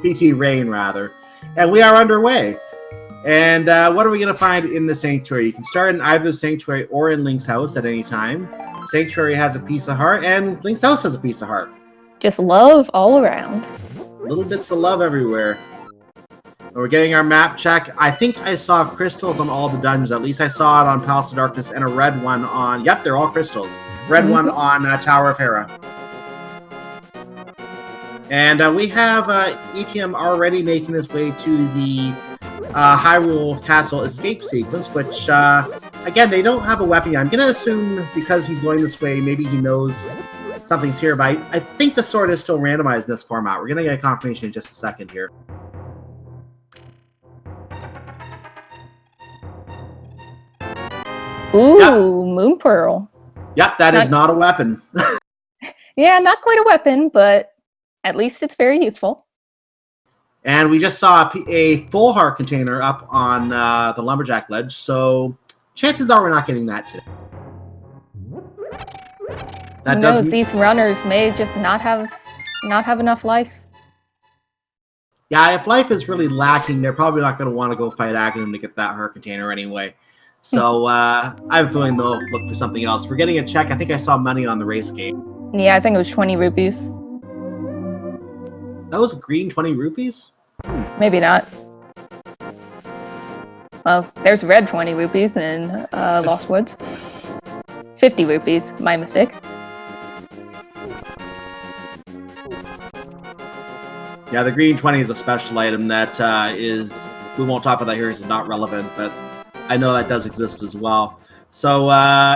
PT Rain, rather. And we are underway. And what are we going to find in the Sanctuary? You can start in either Sanctuary or in Link's house at any time. Sanctuary has a piece of heart, and Link's house has a piece of heart. Just love all around. Little bits of love everywhere. We're getting our map check. I think I saw crystals on all the dungeons. At least I saw it on Palace of Darkness and a red one on... Yep, they're all crystals. Red one on Tower of Hera. And we have ETM already making his way to the Hyrule Castle escape sequence, which, again, they don't have a weapon yet. I'm going to assume because he's going this way, maybe he knows something's here, but I think the sword is still randomized in this format. We're going to get a confirmation in just a second here. Ooh, yep. Moon Pearl. Yep, that is not a weapon. Yeah, not quite a weapon, but at least it's very useful. And we just saw a full heart container up on the Lumberjack ledge, so chances are we're not getting that today. Who knows, these runners may just not have enough life. Yeah, if life is really lacking, they're probably not going to want to go fight Aghanim to get that heart container anyway. So I have a feeling they'll look for something else. We're getting a check. I think I saw money on the race game. Yeah, I think it was 20 rupees. That was green 20 rupees? Maybe not. Well, there's red 20 rupees in Lost Woods. 50 rupees, my mistake. Yeah, the green 20 is a special item that is... We won't talk about that here because it's not relevant, but I know that does exist as well. So,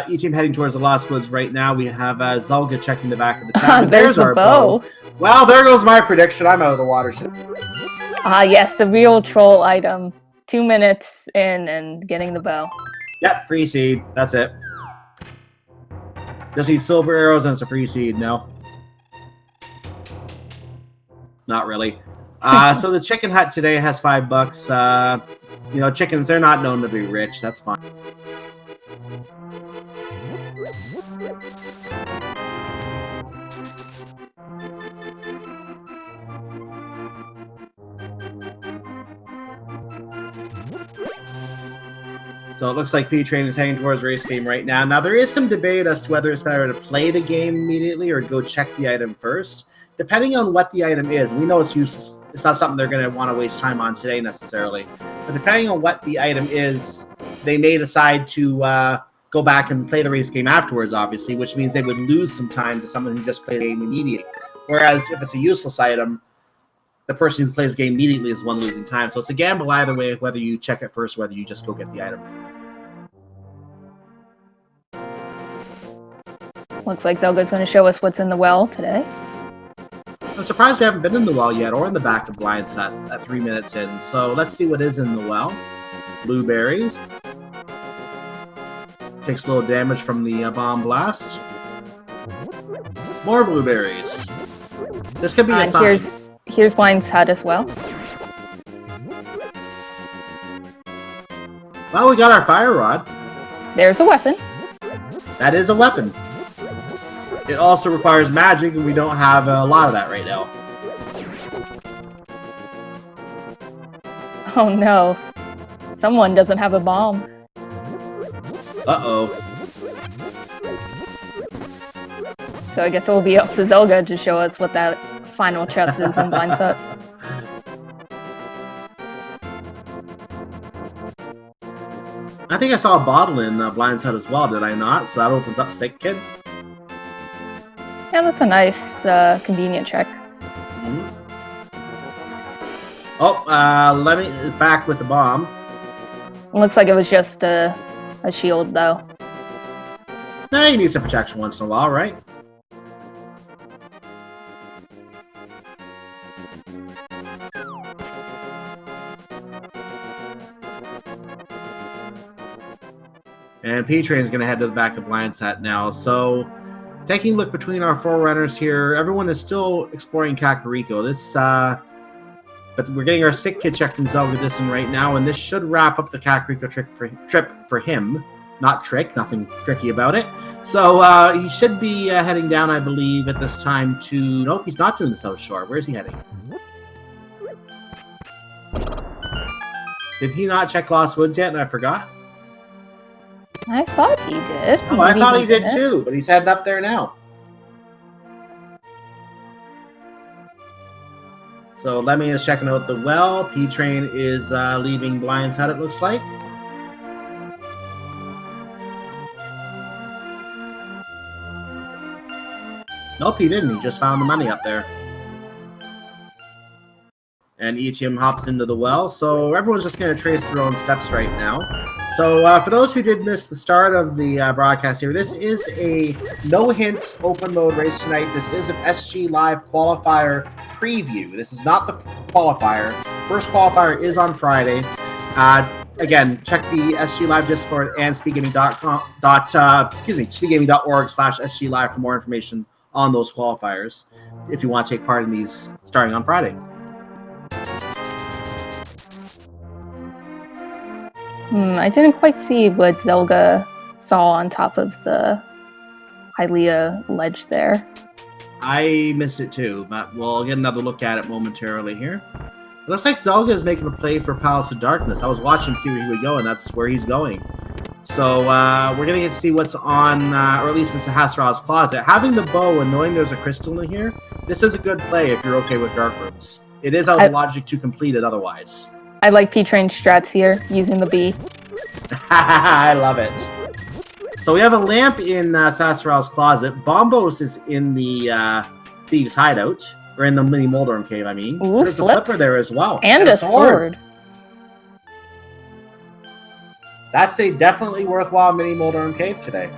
E-Team heading towards the Lost Woods right now. We have Zelga checking the back of the tab. There's our bow. Well, there goes my prediction. I'm out of the water. Yes, the real troll item. 2 minutes in and getting the bow. Yep, free seed. That's it. Just need silver arrows and it's a free seed. No. Not really. So the chicken hut today has $5. You know, chickens, they're not known to be rich. That's fine. So it looks like P-Train is heading towards race game right now. Now, there is some debate as to whether it's better to play the game immediately or go check the item first. Depending on what the item is, we know it's useless. It's not something they're going to want to waste time on today necessarily. But depending on what the item is, they may decide to go back and play the race game afterwards, obviously, which means they would lose some time to someone who just played the game immediately. Whereas if it's a useless item, the person who plays the game immediately is the one losing time. So it's a gamble either way, whether you check it first or whether you just go get the item. Looks like Zelga's going to show us what's in the well today. I'm surprised we haven't been in the well yet or in the back of Blind Set at 3 minutes in. So let's see what is in the well. Blueberries. Takes a little damage from the bomb blast. More blueberries. This could be a sign. Here's Blind's hut as well. Well, we got our fire rod. There's a weapon. That is a weapon. It also requires magic, and we don't have a lot of that right now. Oh no. Someone doesn't have a bomb. Uh-oh. So I guess it will be up to Zelga to show us what that final chest is in Blind's hut. I think I saw a bottle in Blind's hut as well, did I not? So that opens up Sick Kid. Yeah, that's a nice, convenient check. Mm-hmm. Oh, Lemmy is back with the bomb. Looks like it was just a shield, though. Nah, you need some protection once in a while, right? And P-Train's going to head to the back of Blind Set now. So, taking a look between our forerunners here, everyone is still exploring Kakariko. But we're getting our Sick Kid check from Zelda Disson right now, and this should wrap up the Kakariko trip for him. Not trick, nothing tricky about it. So he should be heading down, I believe, at this time to... Nope, he's not doing the South Shore. Where's he heading? Did he not check Lost Woods yet and I forgot? I thought he did. Oh, I Maybe thought he did didn't. too, but he's heading up there now. So Lemmy is checking out the well. P-Train is leaving Blind's Hut, it looks like. Nope, he didn't. He just found the money up there. And ETM hops into the well. So everyone's just going to trace their own steps right now. So for those who did miss the start of the broadcast here, this is a no hints open mode race tonight. This is an SG Live qualifier preview. This is not the qualifier. First qualifier is on Friday. Again, check the SG Live Discord and speedgaming.org/SG Live for more information on those qualifiers if you want to take part in these starting on Friday. I didn't quite see what Zelga saw on top of the Hylia ledge there. I missed it too, but we'll get another look at it momentarily here. It looks like Zelga is making a play for Palace of Darkness. I was watching to see where he would go, and that's where he's going. So we're going to get to see what's on, or at least in Sahasrar's closet. Having the bow and knowing there's a crystal in here, this is a good play if you're okay with dark rooms. It is out of logic to complete it otherwise. I like P-Train strats here, using the B. I love it. So we have a lamp in Sahasrar's closet. Bombos is in the Thieves' Hideout. Or in the mini Moldorm Cave, I mean. Ooh, there's a flipper there as well. And a sword. That's a definitely worthwhile mini Moldorm Cave today.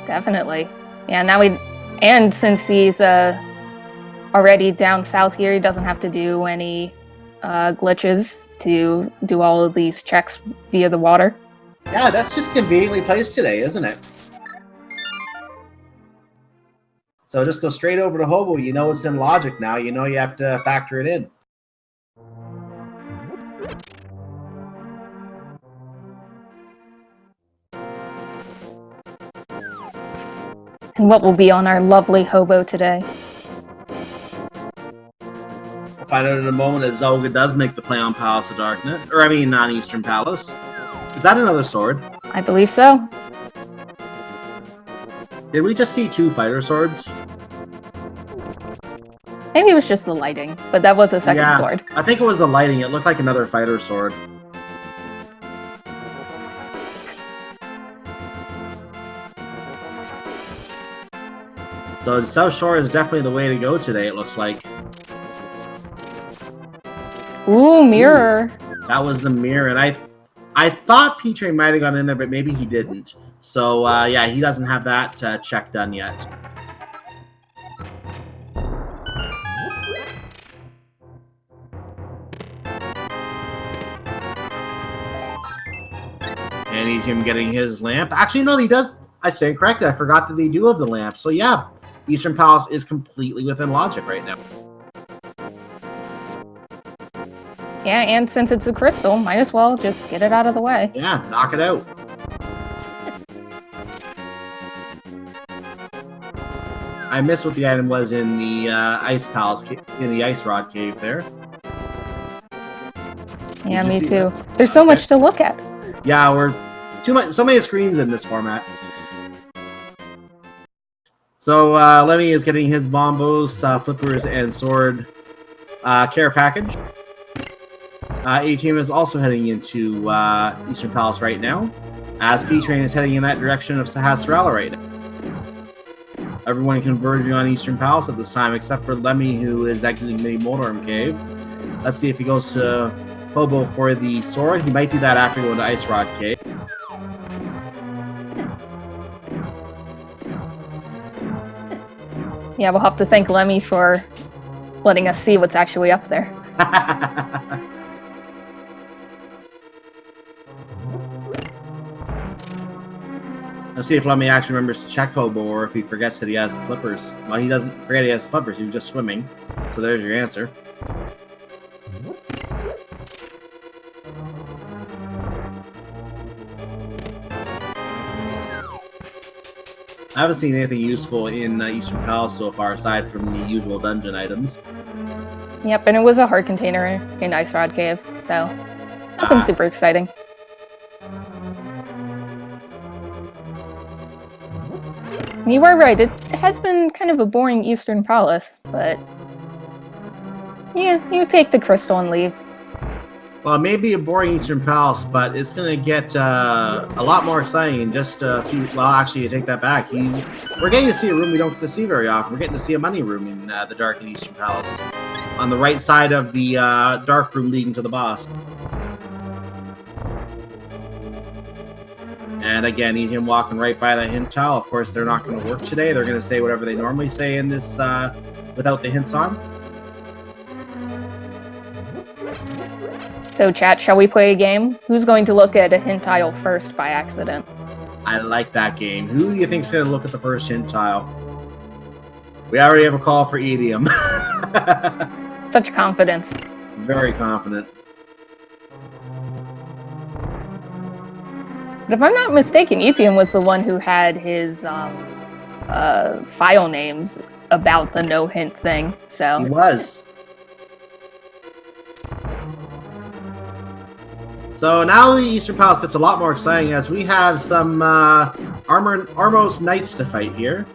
Definitely. Yeah, now and since he's already down south here, he doesn't have to do any glitches to do all of these checks via the water. Yeah, that's just conveniently placed today, isn't it? So just go straight over to Hobo. You know it's in logic now. You know you have to factor it in. And what will be on our lovely Hobo today? We'll find out in a moment as Zelga does make the play on Palace of Darkness. Or, I mean, on Eastern Palace. Is that another sword? I believe so. Did we just see 2 fighter swords? Maybe it was just the lighting, but that was a second sword. I think it was the lighting. It looked like another fighter sword. So the South Shore is definitely the way to go today, it looks like. Ooh, mirror. Ooh, that was the mirror, and I thought P-Train might have gone in there, but maybe he didn't. So, yeah, he doesn't have that check done yet. And him getting his lamp. Actually, no, he does. I stand corrected. I forgot that they do have the lamp. So, yeah, Eastern Palace is completely within logic right now. Yeah, and since it's a crystal, might as well just get it out of the way. Yeah, knock it out. I missed what the item was in the Ice Palace, in the Ice Rod Cave there. Yeah, me too. There's so much to look at. Yeah, so many screens in this format. So Lemmy is getting his bombos, flippers, and sword care package. A-Team is also heading into Eastern Palace right now, as P-Train is heading in that direction of Sahasrara right now. Everyone converging on Eastern Palace at this time, except for Lemmy, who is exiting Mini Moldorm Cave. Let's see if he goes to Hobo for the sword. He might do that after going to Ice Rod Cave. Yeah, we'll have to thank Lemmy for letting us see what's actually up there. Let's see if Lemmy actually remembers to check Hobo, or if he forgets that he has the flippers. Well, he doesn't forget he has the flippers. He was just swimming. So there's your answer. I haven't seen anything useful in Eastern Palace so far, aside from the usual dungeon items. Yep, and it was a heart container in Ice Rod Cave, so... Nothing super exciting. You were right, it has been kind of a boring Eastern Palace, but yeah, you take the crystal and leave. Well, it may be a boring Eastern Palace, but it's going to get a lot more exciting in just a few... Well, actually, you take that back. We're getting to see a room we don't get to see very often. We're getting to see a money room in the Dark and Eastern Palace. On the right side of the dark room leading to the boss. And again, him walking right by the hint tile. Of course, they're not going to work today. They're going to say whatever they normally say in this without the hints on. So chat, shall we play a game? Who's going to look at a hint tile first by accident? I like that game. Who do you think's going to look at the first hint tile? We already have a call for Idiom. Such confidence. Very confident. But if I'm not mistaken, Etienne was the one who had his file names about the no hint thing. So he was. So now the Eastern Palace gets a lot more exciting as we have some Armos Knights to fight here.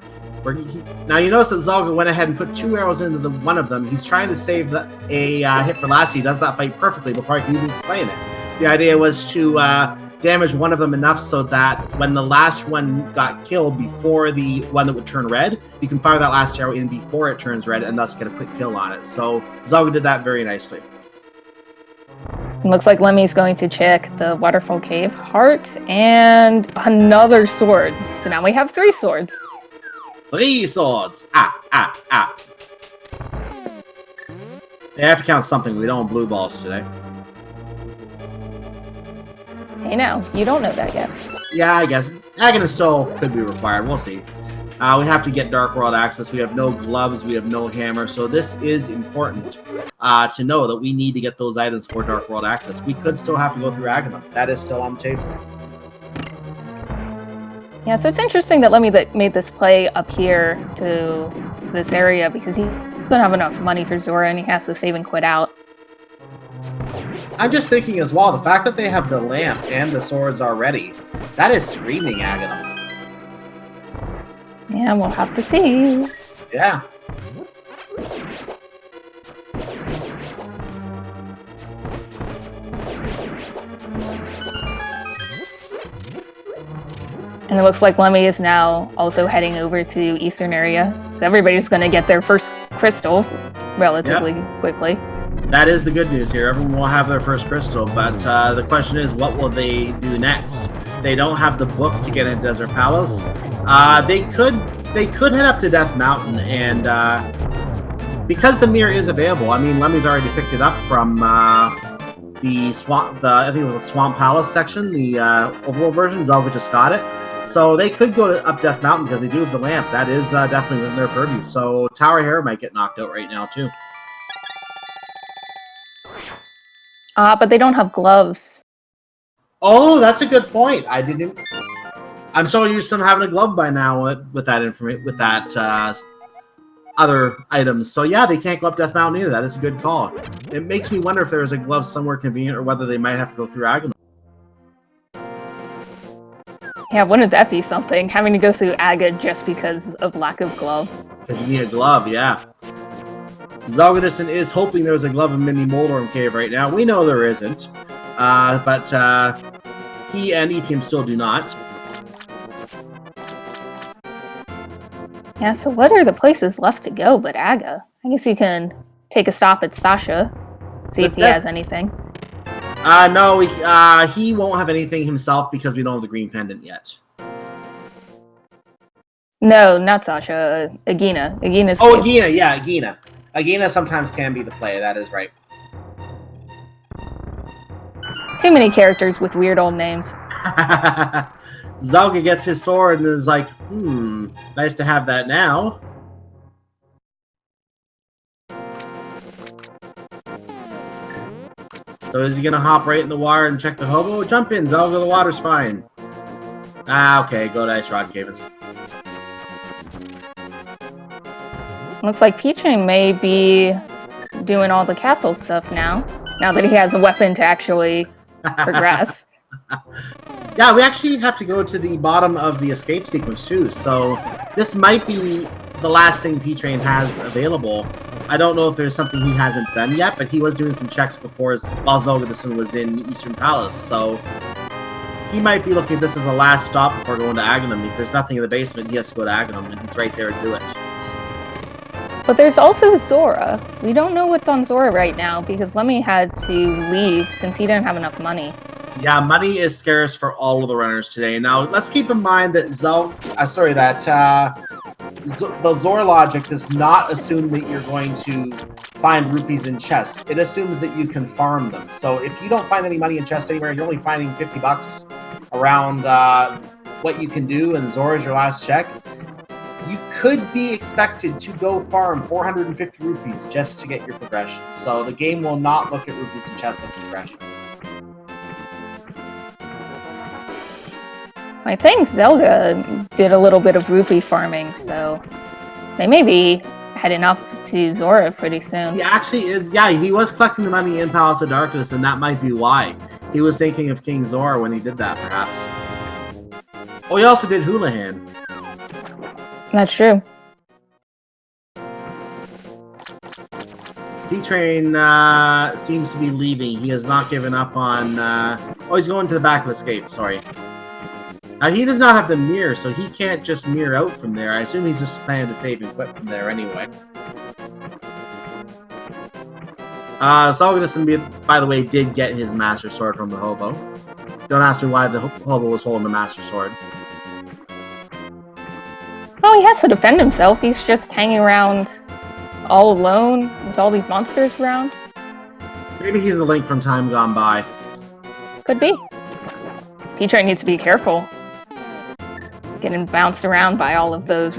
Now you notice that Zalga went ahead and put 2 arrows into one of them. He's trying to save a hit for Lassie. He does that fight perfectly before I can even explain it. The idea was to damage one of them enough so that when the last one got killed before the one that would turn red, you can fire that last arrow in before it turns red and thus get a quick kill on it. So Zalga did that very nicely. Looks like Lemmy's going to check the Waterfall Cave heart and another sword. So now we have 3 swords. 3 swords! They have to count something. We don't have blue balls today. Hey now, you don't know that yet. Yeah, I guess. Aghanim Soul could be required. We'll see. We have to get Dark World access. We have no gloves. We have no hammer. So this is important to know that we need to get those items for Dark World access. We could still have to go through Aghanim. That is still on the table. Yeah, so it's interesting that Lemmy made this play up here to this area because he doesn't have enough money for Zora and he has to save and quit out. I'm just thinking as well, the fact that they have the lamp and the swords already, that is screaming Aghanim. Yeah, we'll have to see. Yeah. And it looks like Lemmy is now also heading over to Eastern area. So everybody's going to get their first crystal relatively quickly. That is the good news here. Everyone will have their first crystal, but the question is, what will they do next? They don't have the book to get into Desert Palace. They could head up to Death Mountain, and because the mirror is available, I mean, Lemmy's already picked it up from the swamp. I think it was the Swamp Palace section, the overworld version. Zelda just got it. So they could go up Death Mountain because they do have the lamp. That is definitely within their purview. So Tower Hare might get knocked out right now, too. But they don't have gloves. Oh, that's a good point. I didn't... I'm so used to them having a glove by now with that information, with that other items. So yeah, they can't go up Death Mountain either. That is a good call. It makes me wonder if there is a glove somewhere convenient or whether they might have to go through Aghanim. Yeah, wouldn't that be something? Having to go through Aga just because of lack of glove. Because you need a glove, yeah. Zalgadison is hoping there's a glove in Mini Moldorm Cave right now. We know there isn't. But he and Etium still do not. Yeah, so what are the places left to go but Aga? I guess you can take a stop at Sasha, see if he has anything. No, he won't have anything himself because we don't have the green pendant yet. No, not Sasha. Agina. Agina's Oh, Agina, yeah, Agina. Agina sometimes can be the play, that is right. Too many characters with weird old names. Zalga gets his sword and is like, nice to have that now. So is he gonna hop right in the water and check the hobo? Jump in, Zalga, the water's fine. Okay, go to Ice Rod Cave instead. Looks like Peaching may be doing all the castle stuff now that he has a weapon to actually progress. Yeah, we actually have to go to the bottom of the escape sequence too, so this might be the last thing P-Train has available. I don't know if there's something he hasn't done yet, but he was doing some checks before while Zolgadison was in Eastern Palace, so he might be looking at this as a last stop before going to Aghanim. If there's nothing in the basement, he has to go to Aghanim, and he's right there to do it. But there's also Zora. We don't know what's on Zora right now because Lemmy had to leave since he didn't have enough money. Yeah, money is scarce for all of the runners today. Now, let's keep in mind that the Zora logic does not assume that you're going to find rupees in chests. It assumes that you can farm them. So if you don't find any money in chests anywhere, you're only finding 50 bucks around what you can do, and Zora is your last check. You could be expected to go farm 450 rupees just to get your progression. So the game will not look at rupees in chests as progression. I think Zelda did a little bit of rupee farming, so they may be heading up to Zora pretty soon. He actually is, yeah, he was collecting the money in Palace of Darkness, and that might be why. He was thinking of King Zora when he did that, perhaps. Oh, he also did Houlihan. That's true. P-Train seems to be leaving. He has not given up on... oh, he's going to the back of Escape, sorry. He does not have the mirror, so he can't just mirror out from there. I assume he's just planning to save and quit from there anyway. Zolgadison, by the way, did get his Master Sword from the Hobo. Don't ask me why the Hobo was holding the Master Sword. Well, he has to defend himself. He's just hanging around all alone with all these monsters around. Maybe he's a Link from time gone by. Could be. P-Train needs to be careful. Getting bounced around by all of those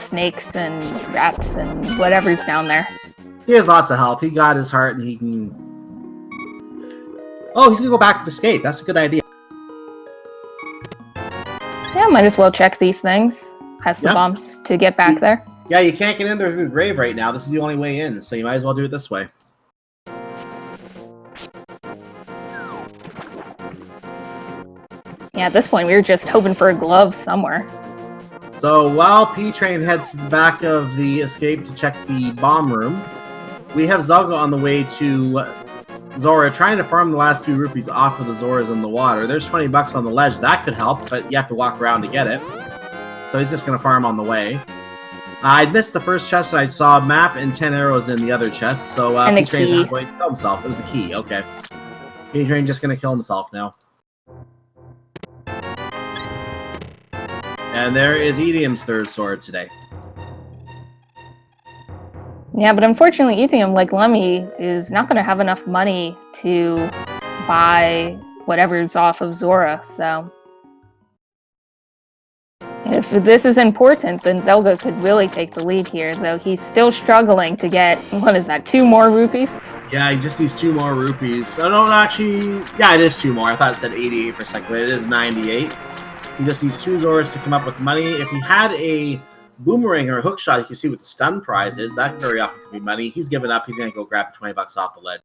snakes and rats and whatever's down there. He has lots of health. He got his heart and he can... Oh, he's gonna go back to Escape. That's a good idea. Yeah, might as well check these things. Has the bumps to get back there. Yeah, you can't get in there through the grave right now. This is the only way in, so you might as well do it this way. Yeah, at this point, we were just hoping for a glove somewhere. So while P-Train heads to the back of the Escape to check the bomb room, we have Zelga on the way to Zora, trying to farm the last few rupees off of the Zoras in the water. There's 20 bucks on the ledge. That could help, but you have to walk around to get it. So he's just going to farm on the way. I missed the first chest, and I saw a map and 10 arrows in the other chest, so P-Train's not going to kill himself. It was a key, okay. P-Train just going to kill himself now. And there is Edium's third sword today. Yeah, but unfortunately, Edium, like Lemmy, is not going to have enough money to buy whatever's off of Zora, so... If this is important, then Zelga could really take the lead here, though he's still struggling to get, what is that, 2 more rupees? Yeah, he just needs 2 more rupees. I don't actually... Yeah, it is 2 more. I thought it said 88 for a second, but it is 98. He just needs 2 Zoras to come up with money. If he had a boomerang or a hook shot, you can see what the stun prize is. That very often could be money. He's given up. He's going to go grab 20 bucks off the ledge.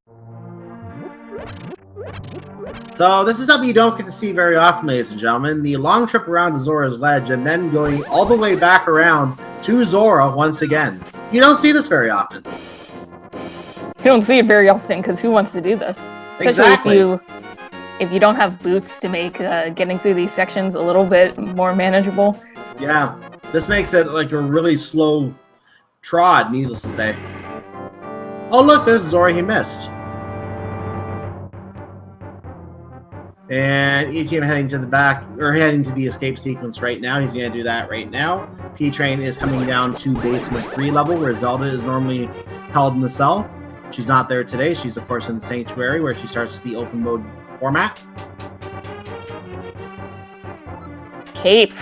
So this is something you don't get to see very often, ladies and gentlemen. The long trip around to Zora's ledge and then going all the way back around to Zora once again. You don't see this very often. You don't see it very often because who wants to do this? Exactly. Especially if you don't have boots to make getting through these sections a little bit more manageable. Yeah, this makes it like a really slow trot, needless to say. Oh look, there's Zora he missed. And ETM heading to the back, or heading to the escape sequence right now. He's going to do that right now. P-Train is coming down to basement 3 level, where Zelda is normally held in the cell. She's not there today. She's, of course, in the Sanctuary, where she starts the open mode format. Cape.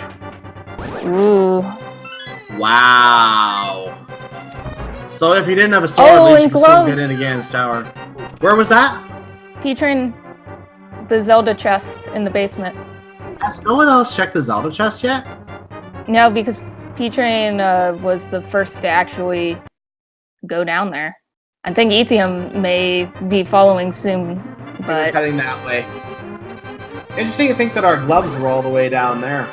Ooh. Wow. So if you didn't have a sword, at least you could still get in against tower. Where was that? P-Train, the Zelda chest in the basement. Has no one else checked the Zelda chest yet? No, because P-Train was the first to actually go down there. I think ETM may be following soon but heading that way. Interesting to think that our gloves were all the way down there.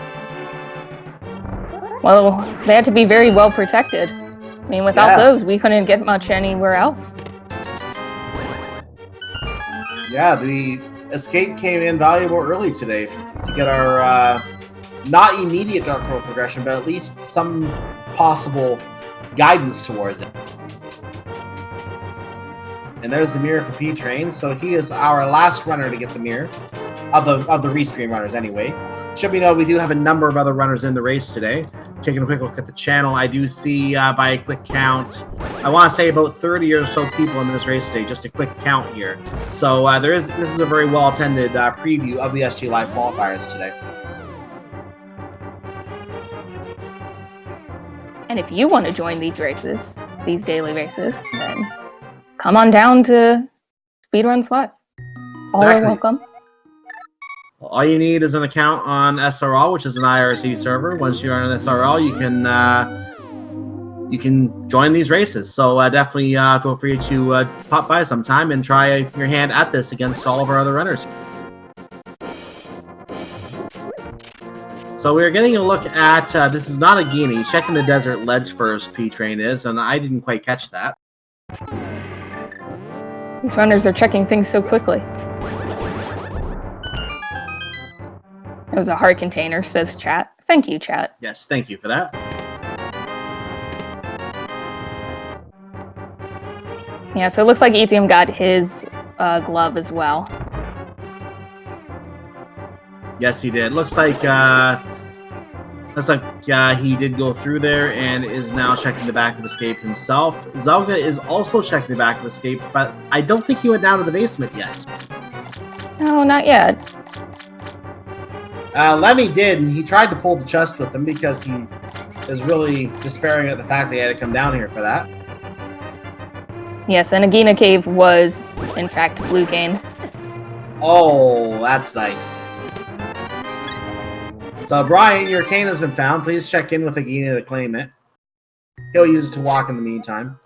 well, they had to be very well protected. I mean, without those, we couldn't get much anywhere else. Yeah, the escape came in valuable early today to get our not immediate Dark World progression, but at least some possible guidance towards it. And there's the mirror for P-Train, so he is our last runner to get the mirror, of the restream runners anyway. Should we know we do have a number of other runners in the race today. Taking a quick look at the channel, I do see by a quick count, I want to say about 30 or so people in this race today, just a quick count here. So this is a very well-attended preview of the SG Live qualifiers today. And if you want to join these races, these daily races, then come on down to Speedruns Live. All are welcome. All you need is an account on SRL, which is an IRC server. Once you're on SRL, you can join these races. So definitely feel free to pop by sometime and try your hand at this against all of our other runners. So we're getting a look at, this is not a Guinea. He's checking the desert ledge first, P-Train is, and I didn't quite catch that. These runners are checking things so quickly. It was a heart container, says chat. Thank you, chat. Yes, thank you for that. Yeah, so it looks like ETM got his glove as well. Yes, he did. Looks like he did go through there and is now checking the back of Escape himself. Zelga is also checking the back of Escape, but I don't think he went down to the basement yet. No, not yet. Lemmy did, and he tried to pull the chest with him because he is really despairing at the fact that he had to come down here for that. Yes, and Agina Cave was, in fact, Blue Cane. Oh, that's nice. So, Brian, your cane has been found. Please check in with Agina to claim it. He'll use it to walk in the meantime.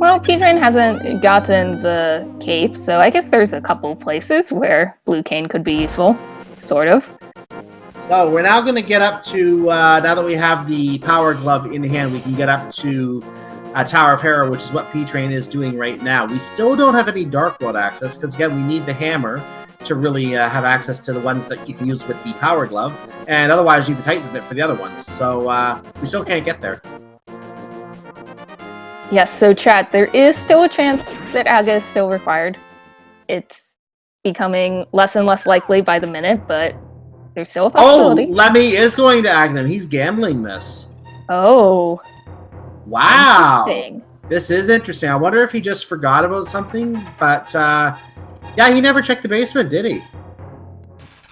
Well, P-Train hasn't gotten the cape, so I guess there's a couple places where Blue Cane could be useful. Sort of. So, we're now going to get up to, now that we have the Power Glove in hand, we can get up to Tower of Hera, which is what P-Train is doing right now. We still don't have any Dark World access, because again, we need the hammer to really have access to the ones that you can use with the Power Glove, and otherwise you need the Titan's Bit for the other ones. So, we still can't get there. Yes, so chat, there is still a chance that Aga is still required. It's becoming less and less likely by the minute, but there's still a possibility. Oh, Lemmy is going to Agnum. He's gambling this. Oh. Wow. Interesting. This is interesting. I wonder if he just forgot about something, but yeah, he never checked the basement, did he?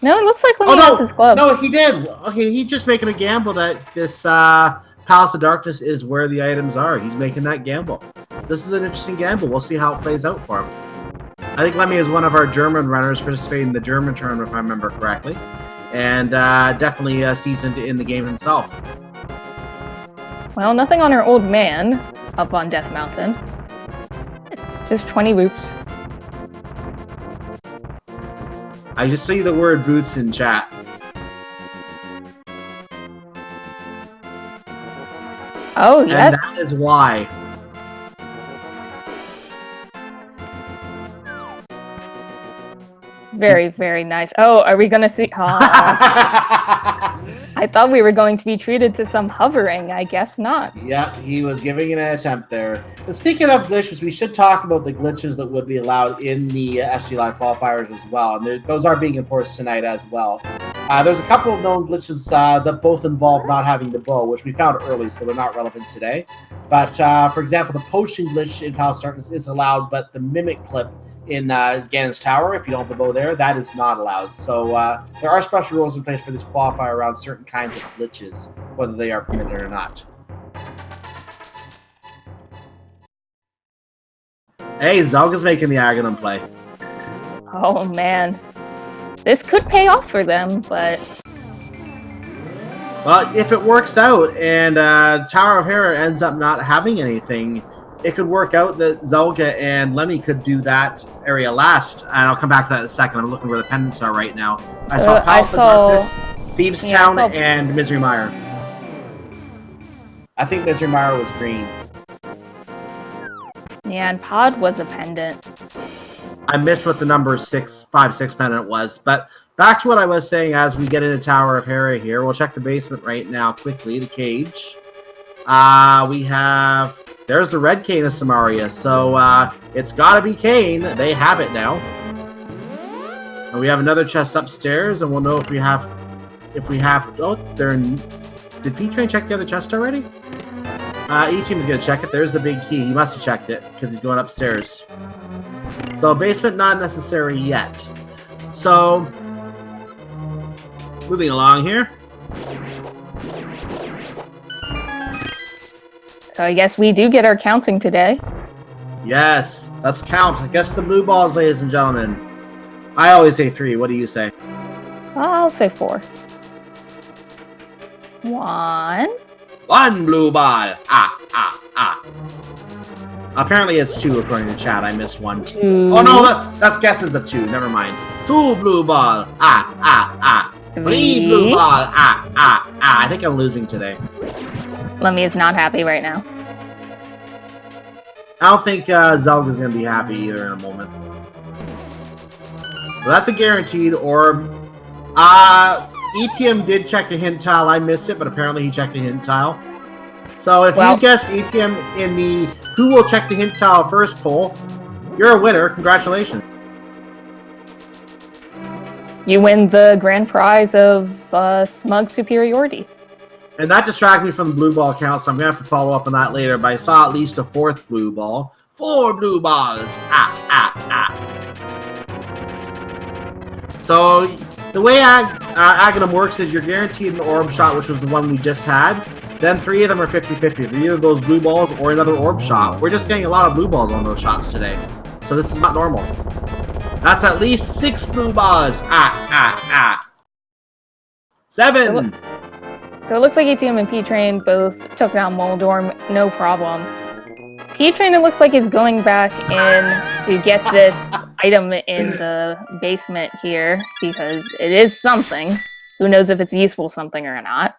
No, it looks like when he has his gloves. No, he did. Okay, he's just making a gamble that this Palace of Darkness is where the items are. He's making that gamble. This is an interesting gamble. We'll see how it plays out for him. I think Lemmy is one of our German runners participating in the German tournament, if I remember correctly. And definitely seasoned in the game himself. Well, nothing on our old man up on Death Mountain. Just 20 boots. I just see the word boots in chat. Oh, yes. And that is why. Very, very nice. Oh, are we going to see... Oh. I thought we were going to be treated to some hovering. I guess not. Yeah, he was giving it an attempt there. And speaking of glitches, we should talk about the glitches that would be allowed in the SG Live qualifiers as well. And those are being enforced tonight as well. There's a couple of known glitches that both involve not having the bow, which we found early, so they're not relevant today. But, for example, the potion glitch in Palace of Darkness is allowed, but the mimic clip in Ganon's Tower, if you don't have the bow there, that is not allowed. So there are special rules in place for this qualifier around certain kinds of glitches, whether they are permitted or not. Hey, Zelga's making the Aghanim play. Oh, man. This could pay off for them, but... Well, if it works out and Tower of Hera ends up not having anything, it could work out that Zelga and Lemmy could do that area last. And I'll come back to that in a second. I'm looking where the pendants are right now. I saw Palace of Darkness, Thieves Town, and Misery Mire. I think Misery Mire was green. Yeah, and Pod was a pendant. I missed what the number 656 pendant was, but back to what I was saying as we get into Tower of Hera here. We'll check the basement right now quickly, the cage. We have... There's the red cane of Samaria, so it's gotta be Kane. They have it now. And we have another chest upstairs, and we'll know if we have... Oh, they're in... Did P-Train check the other chest already? E-Team's gonna check it. There's the big key. He must have checked it, because he's going upstairs. So, basement not necessary yet. So, moving along here. So I guess we do get our counting today. Yes, let's count. I guess the blue balls, ladies and gentlemen. I always say 3. What do you say? I'll say 4. 1. 1 blue ball. Apparently it's 2 according to chat. I missed 1. 2. Oh no, that's guesses of 2. Never mind. 2 blue ball. 3 blue ball. I think I'm losing today. Lemmy is not happy right now. I don't think Zelda's going to be happy either in a moment. So that's a guaranteed orb. ETM did check a hint tile. I missed it, but apparently he checked a hint tile. So if you guessed ETM in the who will check the hint tile first poll, you're a winner. Congratulations. You win the grand prize of smug superiority. And that distracted me from the blue ball count, so I'm going to have to follow up on that later. But I saw at least a 4th blue ball. 4 blue balls. So the way Aghanim works is you're guaranteed an orb shot, which was the one we just had. Then 3 of them are 50-50. They're either those blue balls or another orb shot. We're just getting a lot of blue balls on those shots today. So this is not normal. That's at least 6 blue balls. 7. So it looks like ETM and P-Train both took down Moldorm, no problem. P-Train, it looks like he's going back in to get this item in the basement here, because it is something. Who knows if it's useful something or not.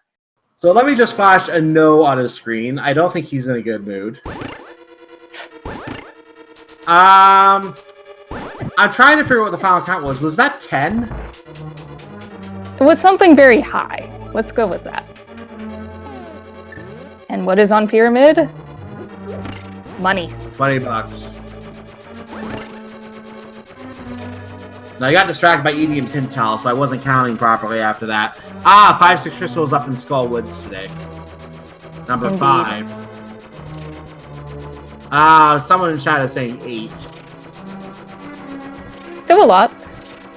So let me just flash a no on his screen. I don't think he's in a good mood. I'm trying to figure out what the final count was. Was that 10? It was something very high. Let's go with that. And what is on Pyramid? Money. $20. Now I got distracted by EDM's hint tile, so I wasn't counting properly after that. 5-6 crystals up in Skull Woods today. Number Indeed. 5. Someone in chat is saying 8. Still a lot.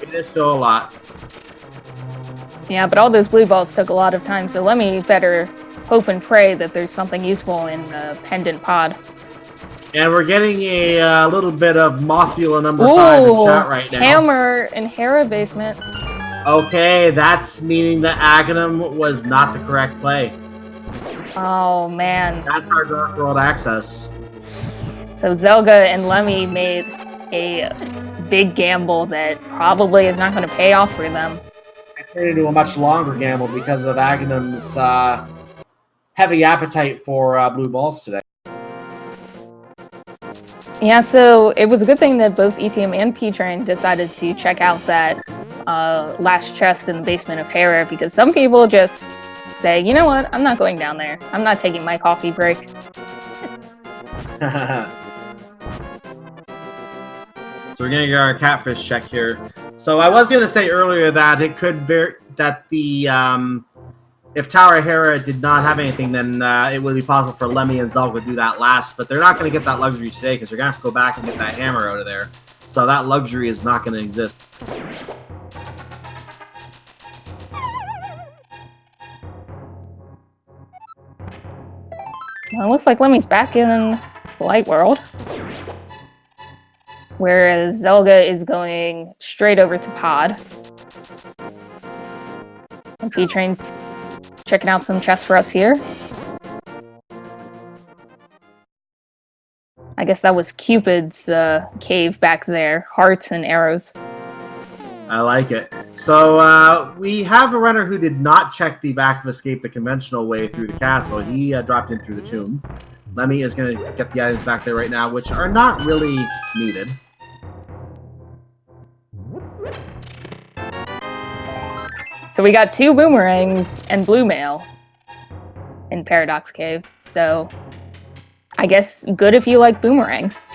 It is still a lot. Yeah, but all those blue balls took a lot of time, so let me better hope and pray that there's something useful in the pendant pod. And we're getting a little bit of Mothula number 5 in chat right now. Hammer in Hera basement. Okay, that's meaning that Aghanim was not the correct play. Oh, man. That's our Dark World access. So Zelga and Lemmy made a big gamble that probably is not going to pay off for them. It turned into a much longer gamble because of Aghanim's heavy appetite for blue balls today. Yeah, so it was a good thing that both ETM and P-Train decided to check out that last chest in the basement of Hera, because some people just say, you know what, I'm not going down there. I'm not taking my coffee break. So we're gonna get our catfish check here. So I was gonna say earlier that it could be that the if Tower of Hera did not have anything, then it would be possible for Lemmy and Zelg to do that last. But they're not gonna get that luxury today because they're gonna have to go back and get that hammer out of there. So that luxury is not gonna exist. Well, it looks like Lemmy's back in the light world. Whereas Zelga is going straight over to Pod. And P-Train checking out some chests for us here. I guess that was Cupid's cave back there. Hearts and arrows. I like it. So we have a runner who did not check the back of escape the conventional way through the castle. He dropped in through the tomb. Lemmy is going to get the items back there right now, which are not really needed. So we got 2 boomerangs and blue mail in Paradox Cave. So I guess good if you like boomerangs.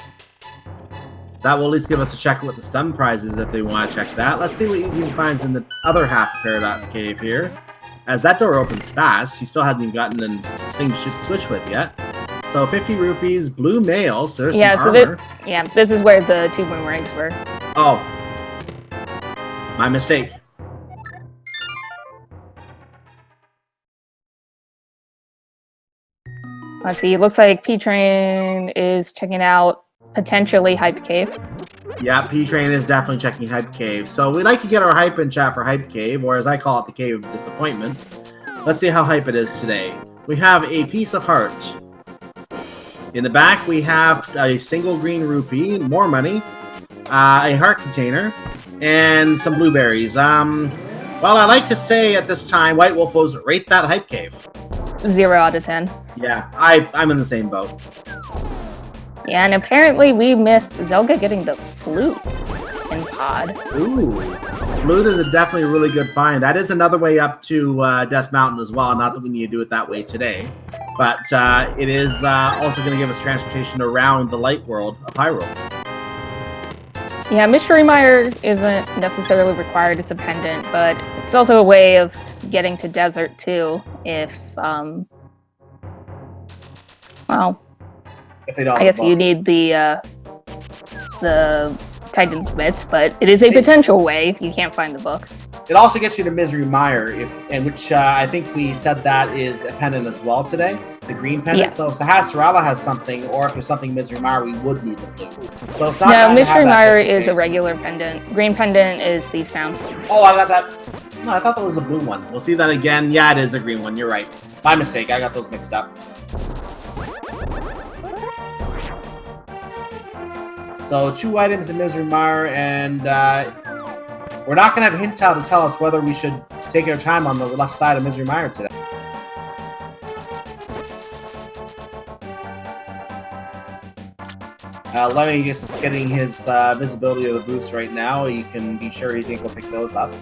That will at least give us a check with the stun prizes if they want to check that. Let's see what he finds in the other half of Paradox Cave here. As that door opens fast, he still hasn't even gotten anything to switch with yet. So 50 rupees, blue mail, so there's some armor. This is where the 2 boomerangs were. Oh. My mistake. Let's see, it looks like P-Train is checking out potentially Hype Cave. Yeah, P-Train is definitely checking Hype Cave. So we like to get our hype in chat for Hype Cave, or as I call it, the Cave of Disappointment. Let's see how hype it is today. We have a piece of heart. In the back, we have a single green rupee, more money, a heart container, and some blueberries. Well, I like to say at this time, White Wolf was rate that Hype Cave. 0 out of 10. Yeah, I'm in the same boat. Yeah, and apparently we missed Zelga getting the flute in Pod. Ooh, flute is definitely a really good find. That is another way up to Death Mountain as well. Not that we need to do it that way today, but it is also going to give us transportation around the light world of Hyrule. Yeah, Mystery Mire isn't necessarily required. It's a pendant, but it's also a way of getting to Desert too. If well, if they don't, I guess you need the Titan's Bits, but it is a potential way if you can't find the book. It also gets you to Misery Mire, which I think we said that is a pendant as well today, the green pendant. Yes. So if Sahasrarala has something, or if there's something Misery Mire, we would need the flute. So it's not. No, Mystery Mire is a regular pendant. Green pendant is Thieves Town. Oh, I got that. No, I thought that was the blue one. We'll see that again. Yeah, it is a green one. You're right. My mistake. I got those mixed up. So 2 items in Misery Mire, and we're not going to have a hint tile to tell us whether we should take our time on the left side of Misery Mire today. Lemmy just getting his visibility of the booths right now. You can be sure he's going to go pick those up.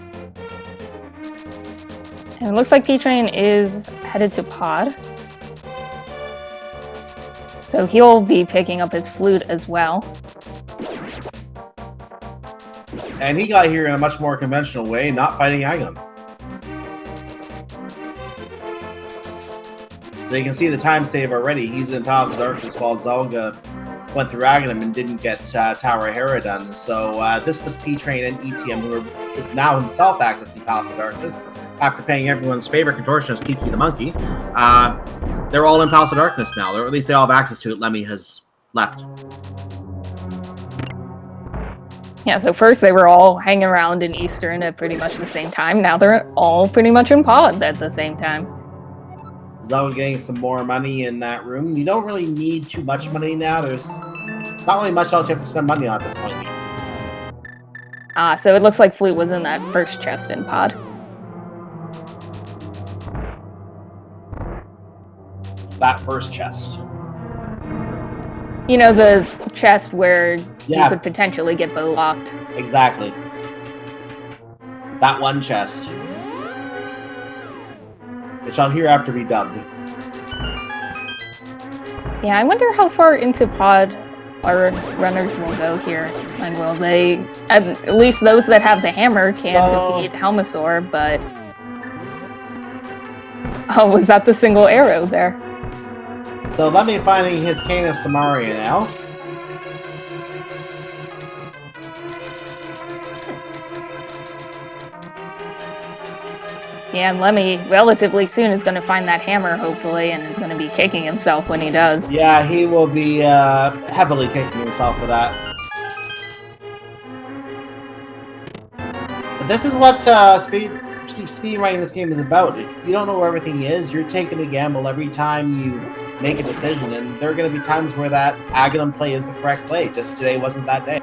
And it looks like P-Train is headed to Pod. So he'll be picking up his flute as well. And he got here in a much more conventional way, not fighting Aghanim. So you can see the time save already. He's in Palace of Darkness while Zelga went through Aghanim and didn't get Tower of Hera done. So this was P-Train and ETM, who is now himself accessing Palace of Darkness after paying everyone's favorite contortionist, Kiki the Monkey. They're all in Palace of Darkness now, or at least they all have access to it. Lemmy has left. Yeah, so first they were all hanging around in Eastern at pretty much the same time. Now they're all pretty much in Pod at the same time. Zelga getting some more money in that room. You don't really need too much money now. There's not really much else you have to spend money on at this point. So it looks like flute was in that first chest in Pod. That first chest. You know, the chest where Yeah. you could potentially get bow locked. Exactly. That one chest. It shall hereafter be dubbed. Yeah, I wonder how far into Pod our runners will go here. And will they, at least those that have the hammer can defeat Helmasaur, but... Oh, was that the single arrow there? So let me finding his Cane of Samaria now. Yeah, and Lemmy relatively soon is going to find that hammer, hopefully, and is going to be kicking himself when he does. Yeah, he will be heavily kicking himself for that. But this is what speedrunning this game is about. If you don't know where everything is, you're taking a gamble every time you make a decision, and there are going to be times where that Aghanim play is the correct play. Just today wasn't that day.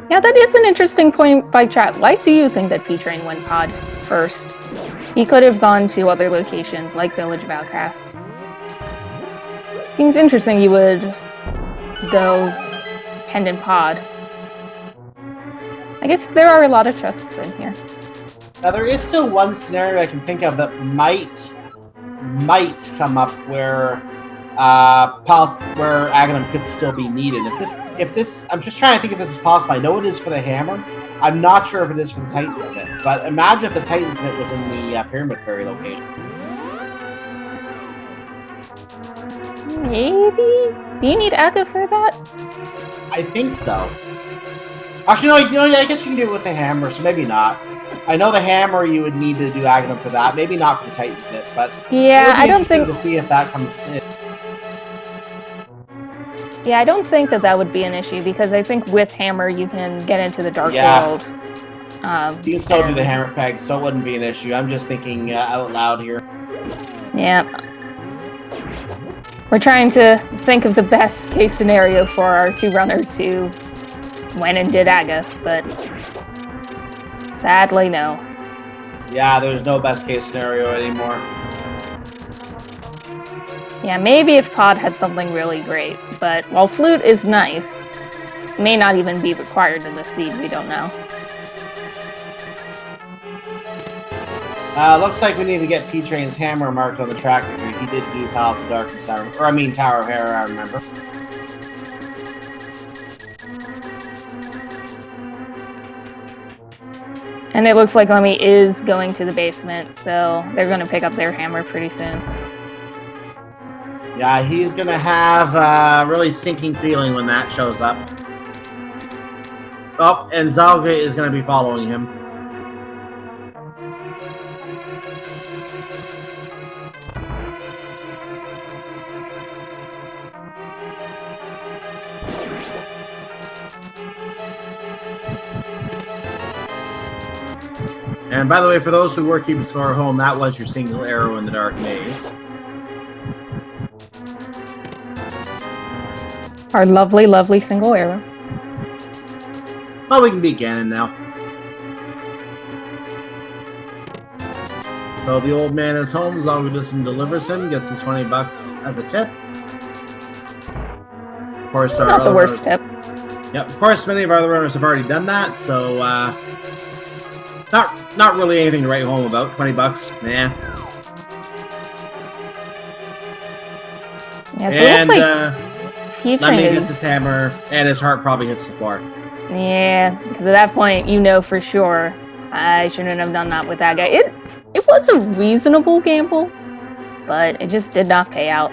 Yeah, that is an interesting point by chat. Why do you think that P-Train went pod first? He could have gone to other locations, like Village of Outcasts. Seems interesting you would go pendant pod. I guess there are a lot of chests in here. Now, there is still one scenario I can think of that might come up where Aghanim could still be needed. If this, I'm just trying to think if this is possible. I know it is for the hammer. I'm not sure if it is for the Titan's Mitt, but imagine if the Titan's Mitt was in the Pyramid Fairy location. Maybe? Do you need Aga for that? I think so. Actually, no, I guess you can do it with the hammer, so maybe not. I know the hammer you would need to do Aghanim for that. Maybe not for the Titan's Mitt, but yeah, I don't think to see if that comes in. Yeah, I don't think that would be an issue, because I think with hammer you can get into the Dark World. You can still do the hammer peg, so it wouldn't be an issue. I'm just thinking out loud here. Yeah. We're trying to think of the best case scenario for our two runners who went and did Aga, but sadly no. Yeah, there's no best case scenario anymore. Yeah, maybe if Pod had something really great, but while Flute is nice, it may not even be required in the seed, we don't know. Looks like we need to get P-Train's hammer marked on the track. He did do Palace of Darkness, Tower of Terror, I remember. And it looks like Lemmy is going to the basement, so they're going to pick up their hammer pretty soon. Yeah, he's going to have a really sinking feeling when that shows up. Oh, and Zalga is going to be following him. And by the way, for those who were keeping score at home, that was your single arrow in the dark maze. Our lovely, lovely single arrow. Well, we can beat Ganon now. So the old man is home. Zalgadisson delivers him, gets his $20 as a tip. Of course, not the worst tip. Yep. Of course, many of our other runners have already done that, so not really anything to write home about. $20, nah. Yeah, so it looks like Lemmy gets his hammer, and his heart probably hits the floor. Yeah, because at that point, you know for sure I shouldn't have done that with that guy. It was a reasonable gamble, but it just did not pay out.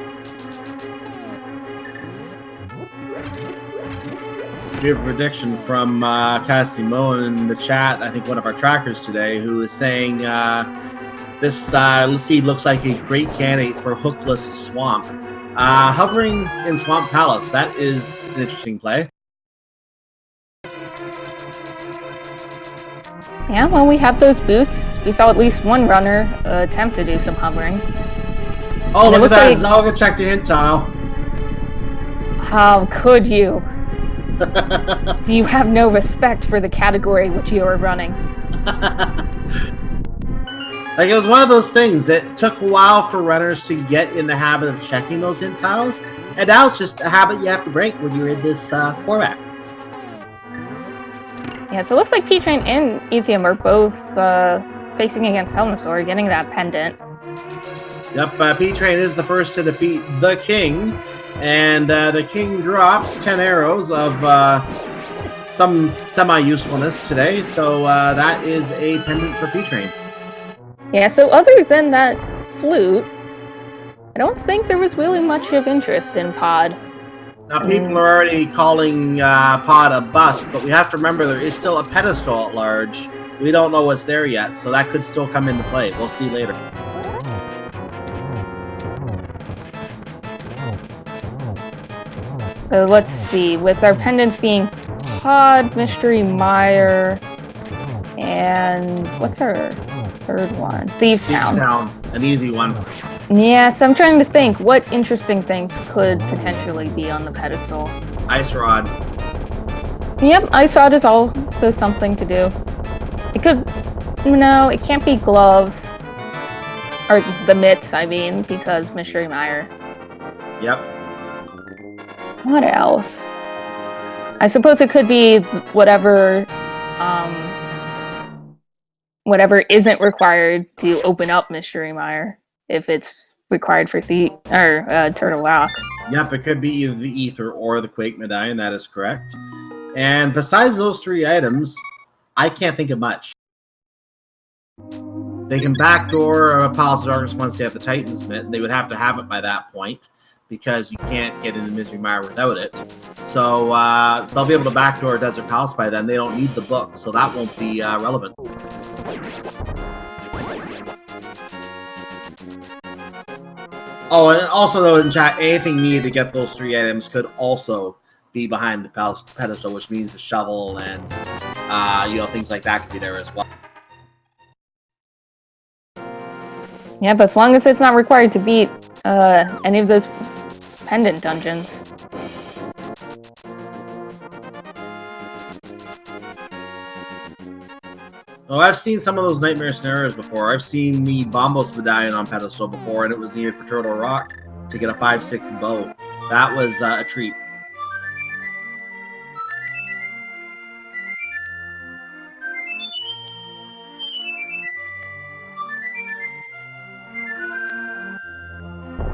We have a prediction from Castimo in the chat, I think one of our trackers today, who is saying this seed looks like a great candidate for Hookless Swamp. Hovering in Swamp Palace, that is an interesting play. Yeah, well, we have those boots. We saw at least one runner attempt to do some hovering. Oh, look at that! Zalga checked a hint tile. How could you? Do you have no respect for the category which you are running? Like, it was one of those things that took a while for runners to get in the habit of checking those hint tiles, and now it's just a habit you have to break when you're in this format. Yeah, so it looks like P-Train and ETM are both facing against Helmasaur, getting that pendant. Yep, P-Train is the first to defeat the King, and the King drops 10 arrows of some semi-usefulness today, so that is a pendant for P-Train. Yeah, so other than that flute, I don't think there was really much of interest in Pod. Now, people are already calling Pod a bust, but we have to remember there is still a pedestal at large. We don't know what's there yet, so that could still come into play. We'll see later. Let's see, with our pendants being Pod, Mystery Mire, and what's our third one? Thieves Town. An easy one. Yeah, so I'm trying to think what interesting things could potentially be on the pedestal. Ice Rod. Yep, Ice Rod is also something to do. It could... No, it can't be Glove. Or the Mitts, I mean, because Mystery Mire. Yep. What else? I suppose it could be whatever isn't required to open up Mystery Mire, if it's required for Turtle Rock. Yep, it could be either the Ether or the Quake Medallion, that is correct. And besides those 3 items, I can't think of much. They can backdoor a Palace of Darkness once they have the Titan's Mitt. They would have to have it by that point, because you can't get into Mystery Mire without it. So they'll be able to backdoor Desert Palace by then. They don't need the book, so that won't be relevant. Oh, and also though in chat, anything needed to get those 3 items could also be behind the pedestal, which means the shovel and things like that could be there as well. Yeah, but as long as it's not required to beat any of those pendant dungeons. Oh, I've seen some of those nightmare scenarios before. I've seen the Bombos Medallion on pedestal before, and it was needed for Turtle Rock to get a 5/6 bow. That was a treat.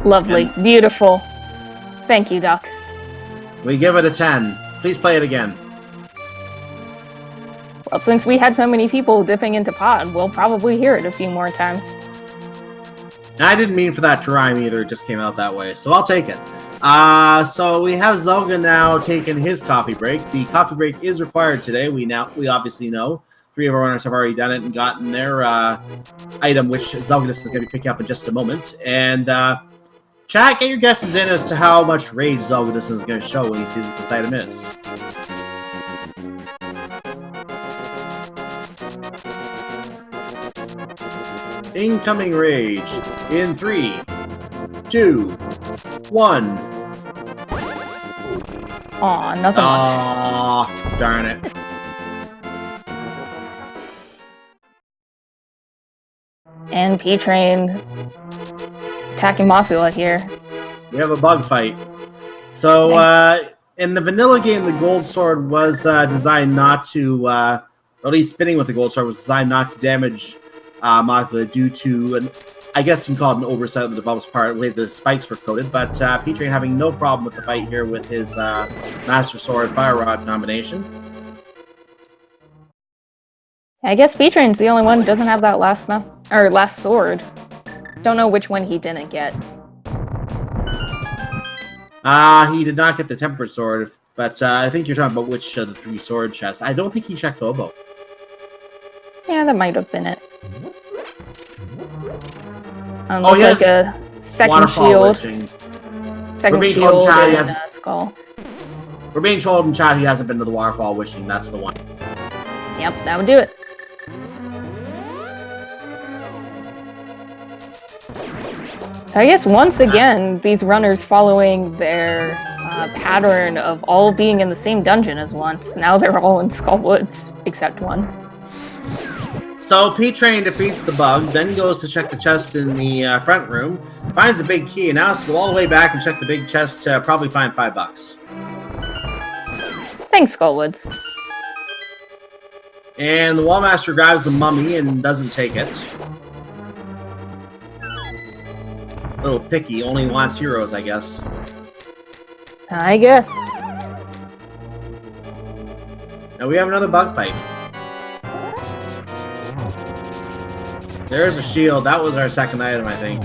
Lovely. Beautiful. Thank you, Doc. We give it a 10. Please play it again. Well, since we had so many people dipping into Pod, we'll probably hear it a few more times. I didn't mean for that to rhyme either. It just came out that way, so I'll take it. So we have Zelga now taking his coffee break. The coffee break is required today. We obviously know 3 of our runners have already done it and gotten their item, which Zelga is going to pick up in just a moment. And chat, get your guesses in as to how much rage Zelgadus is going to show when he sees what this item is. Incoming rage in 3, 2, 1. Aw, nothing much. Aw, darn it. And P-Train attacking Mothula here. We have a bug fight. So, in the vanilla game, the gold sword was designed not to, or at least spinning with the gold sword was designed not to damage Mothula due to, I guess you can call it an oversight on the developer's part, the way the spikes were coated. But P-Train having no problem with the fight here with his Master Sword Fire Rod combination. I guess P-Train's the only one who doesn't have that last sword. Don't know which one he didn't get. He did not get the Tempered Sword, but I think you're talking about which of the 3 sword chests. I don't think he checked Oboe. Yeah, that might have been it. Looks like a second shield. Second shield and a skull. We're being told in chat he hasn't been to the Waterfall Wishing. That's the one. Yep, that would do it. So I guess once again, these runners following their pattern of all being in the same dungeon as once. Now they're all in Skull Woods, except one. So P-Train defeats the bug, then goes to check the chest in the front room, finds a big key, and now has to go all the way back and check the big chest to probably find $5. Thanks, Skullwoods. And the Wallmaster grabs the mummy and doesn't take it. A little picky, only wants heroes, I guess. I guess. Now we have another bug fight. There's a shield. That was our second item, I think.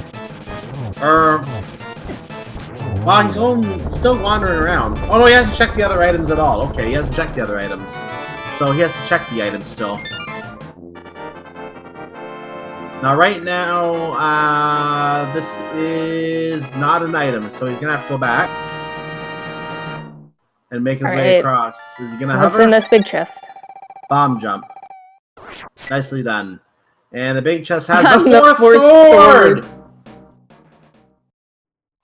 Well, he's still wandering around. Oh no, he hasn't checked the other items at all. Okay, he hasn't checked the other items. So he has to check the items still. Now, right now, this is not an item, so he's gonna have to go back. and make his way across. Is he gonna What's hover? in this big chest? Bomb jump. Nicely done. And the big chest has the The fourth sword!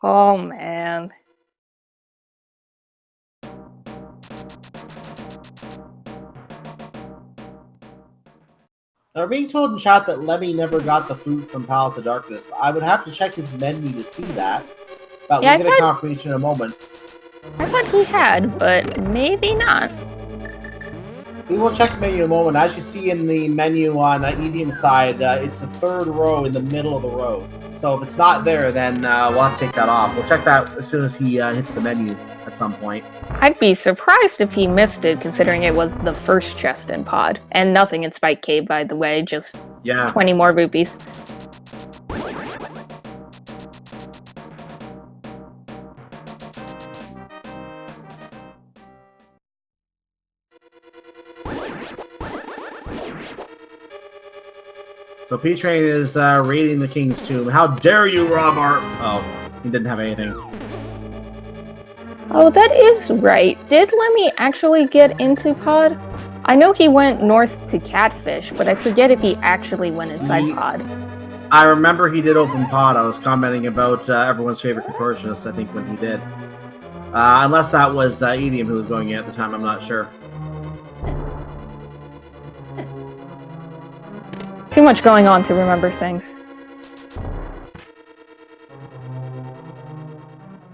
Oh, man. Now, we're being told in chat that Lemmy never got the food from Palace of Darkness. I would have to check his menu to see that. But we'll get a confirmation in a moment. I thought he had, but maybe not. We will check the menu in a moment. As you see in the menu on EDM's side, it's the third row in the middle of the row. So if it's not there, then we'll have to take that off. We'll check that as soon as he hits the menu at some point. I'd be surprised if he missed it, considering it was the first chest in Pod. And nothing in Spike Cave, by the way, just 20 more rupees. So P-Train is raiding the King's Tomb. How dare you rob our... Oh, he didn't have anything. Oh, that is right. Did Lemmy actually get into Pod? I know he went north to Catfish, but I forget if he actually went inside Pod. I remember he did open Pod. I was commenting about everyone's favorite contortionist, I think, when he did. Unless that was EDM who was going in at the time, I'm not sure. Too much going on to remember things.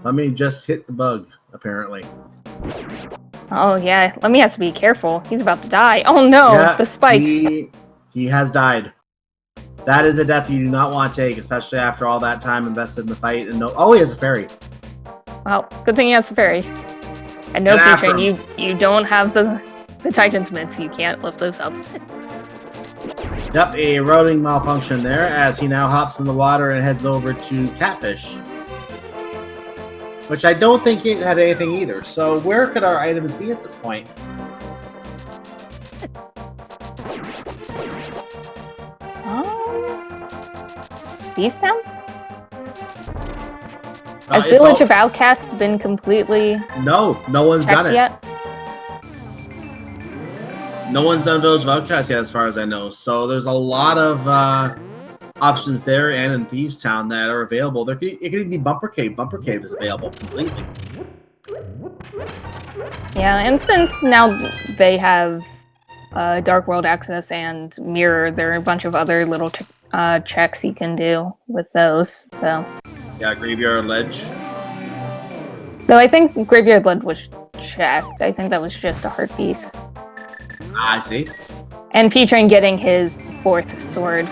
Let me just hit the bug, apparently. Oh, yeah. Lemmy has to be careful. He's about to die. Oh, no. Yeah, the spikes. He has died. That is a death you do not want to take, especially after all that time invested in the fight. And oh, he has a fairy. Well, good thing he has the fairy. And no, P-Train, you don't have the Titan's mitts. You can't lift those up. Yep, a routing malfunction there as he now hops in the water and heads over to Catfish. Which I don't think it had anything either. So where could our items be at this point? Thieves Town? Has Village of Outcasts been completely... No one's done it yet? No one's done Village of Outcasts yet, as far as I know. So there's a lot of options there and in Thieves Town that are available. It could even be Bumper Cave. Bumper Cave is available completely. Yeah, and since now they have Dark World access and Mirror, there are a bunch of other little checks you can do with those. So yeah, Graveyard Ledge. Though I think Graveyard Ledge was checked. I think that was just a heart piece. I see. And P-Train getting his fourth sword.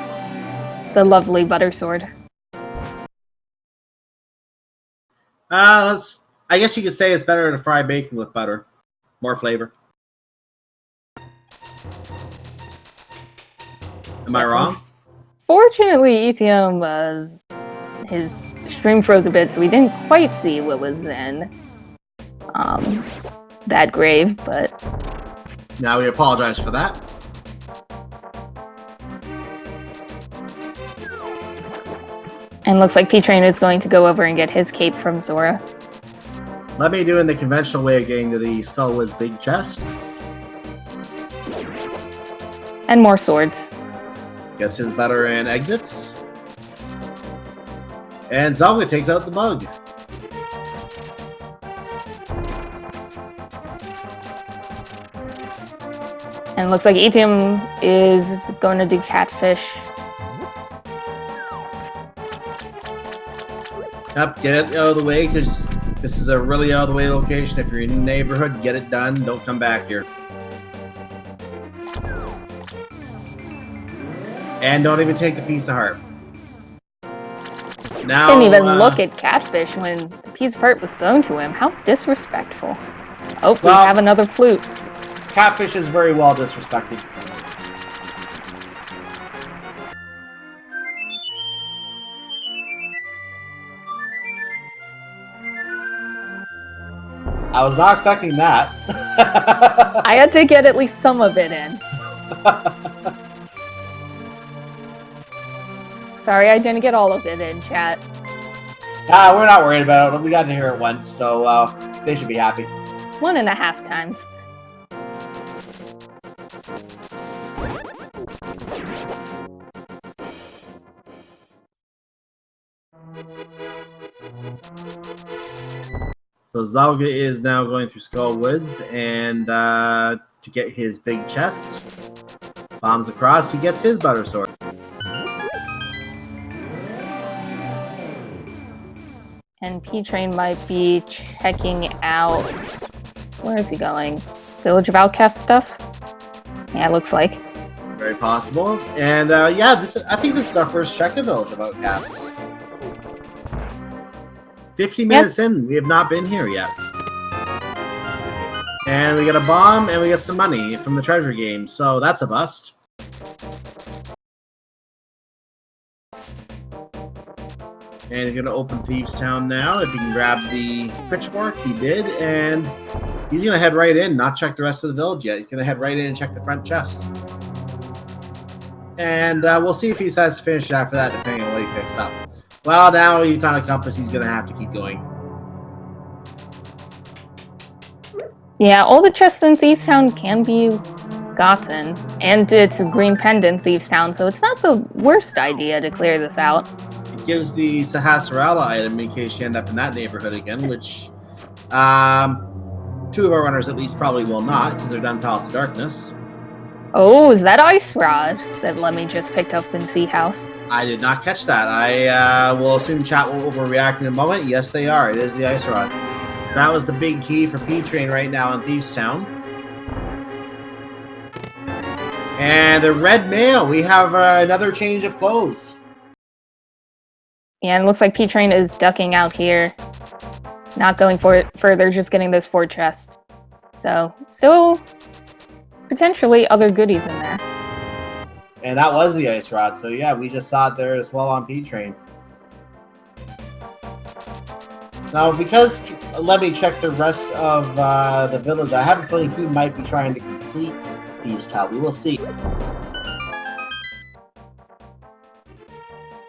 The lovely butter sword. I guess you could say it's better to fry bacon with butter. More flavor. Am I wrong? Fortunately, ETM was... his stream froze a bit, so we didn't quite see what was in that grave, but... Now we apologize for that. And looks like P-Train is going to go over and get his cape from Zora. Let me do in the conventional way of getting to the Skullwood's big chest. And more swords. Gets his butter and exits. And Zelga takes out the bug. And looks like ETM is going to do Catfish. Yep, get it out of the way, because this is a really out of the way location. If you're in the neighborhood, get it done. Don't come back here. And don't even take the piece of heart. Now, didn't even look at Catfish when the piece of heart was thrown to him. How disrespectful. Oh, we have another flute. Catfish is very well disrespected. I was not expecting that. I had to get at least some of it in. Sorry, I didn't get all of it in, chat. We're not worried about it. We got to hear it once, so they should be happy. 1.5 times. So Zalga is now going through Skull Woods and to get his big chest. Bombs across, he gets his butter sword. And P-Train might be checking out... Where is he going? Village of Outcasts stuff? Yeah, it looks like. Very possible. And yeah, I think this is our first check of Village of Outcasts. 50 minutes in, we have not been here yet. And we get a bomb, and we get some money from the treasure game, so that's a bust. And he's going to open Thieves Town now. If he can grab the pitchfork, he did, and he's going to head right in, not check the rest of the village yet. He's going to head right in and check the front chests. And we'll see if he decides to finish after that, depending on what he picks up. Well, now he found a compass, he's going to have to keep going. Yeah, all the chests in Thieves Town can be gotten, and it's a green pendant Thieves Town, so it's not the worst idea to clear this out. It gives the Sahasrara item in case you end up in that neighborhood again, which 2 of our runners at least probably will not, because they're done Palace of Darkness. Oh, is that Ice Rod that Lemmy just picked up in Sea House? I did not catch that. I will assume chat will overreact in a moment. Yes, they are. It is the Ice Rod. That was the big key for P-Train right now in Thieves Town. And the red mail. We have another change of clothes. Yeah, and it looks like P-Train is ducking out here. Not going for it further, just getting those 4 chests. So, still potentially other goodies in there. And that was the Ice Rod. So yeah, we just saw it there as well on P-Train. Now, because let me check the rest of the village, I have a feeling he might be trying to complete Thieves Town. We will see.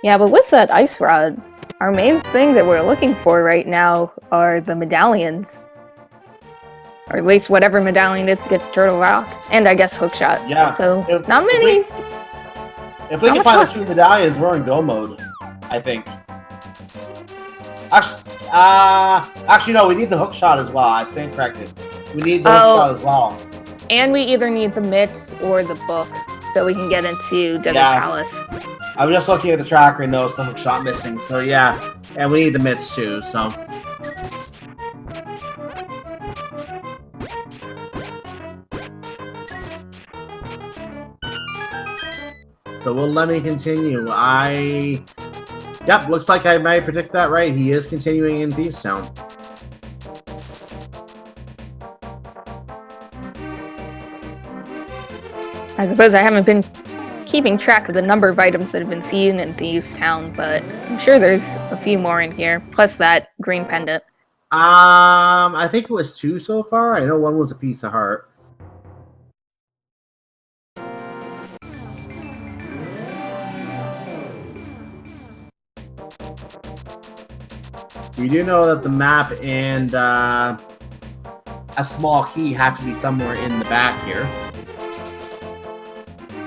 Yeah, but with that Ice Rod, our main thing that we're looking for right now are the medallions. Or at least whatever medallion is to get Turtle Rock. And I guess Hookshot. Yeah. So, not many. If we can find the 2 medallions, we're in go mode, I think. Actually, no, we need the hookshot as well. I stand corrected. We need the hookshot as well. And we either need the mitts or the book, so we can get into Desert Palace. I was just looking at the tracker and noticed the hookshot missing. So yeah, and we need the mitts too. So. So we'll let me continue. Yep, looks like I might predict that right. He is continuing in Thieves Town. I suppose I haven't been keeping track of the number of items that have been seen in Thieves Town, but I'm sure there's a few more in here, plus that green pendant. I think it was 2 so far. I know one was a piece of heart. We do know that the map and a small key have to be somewhere in the back here.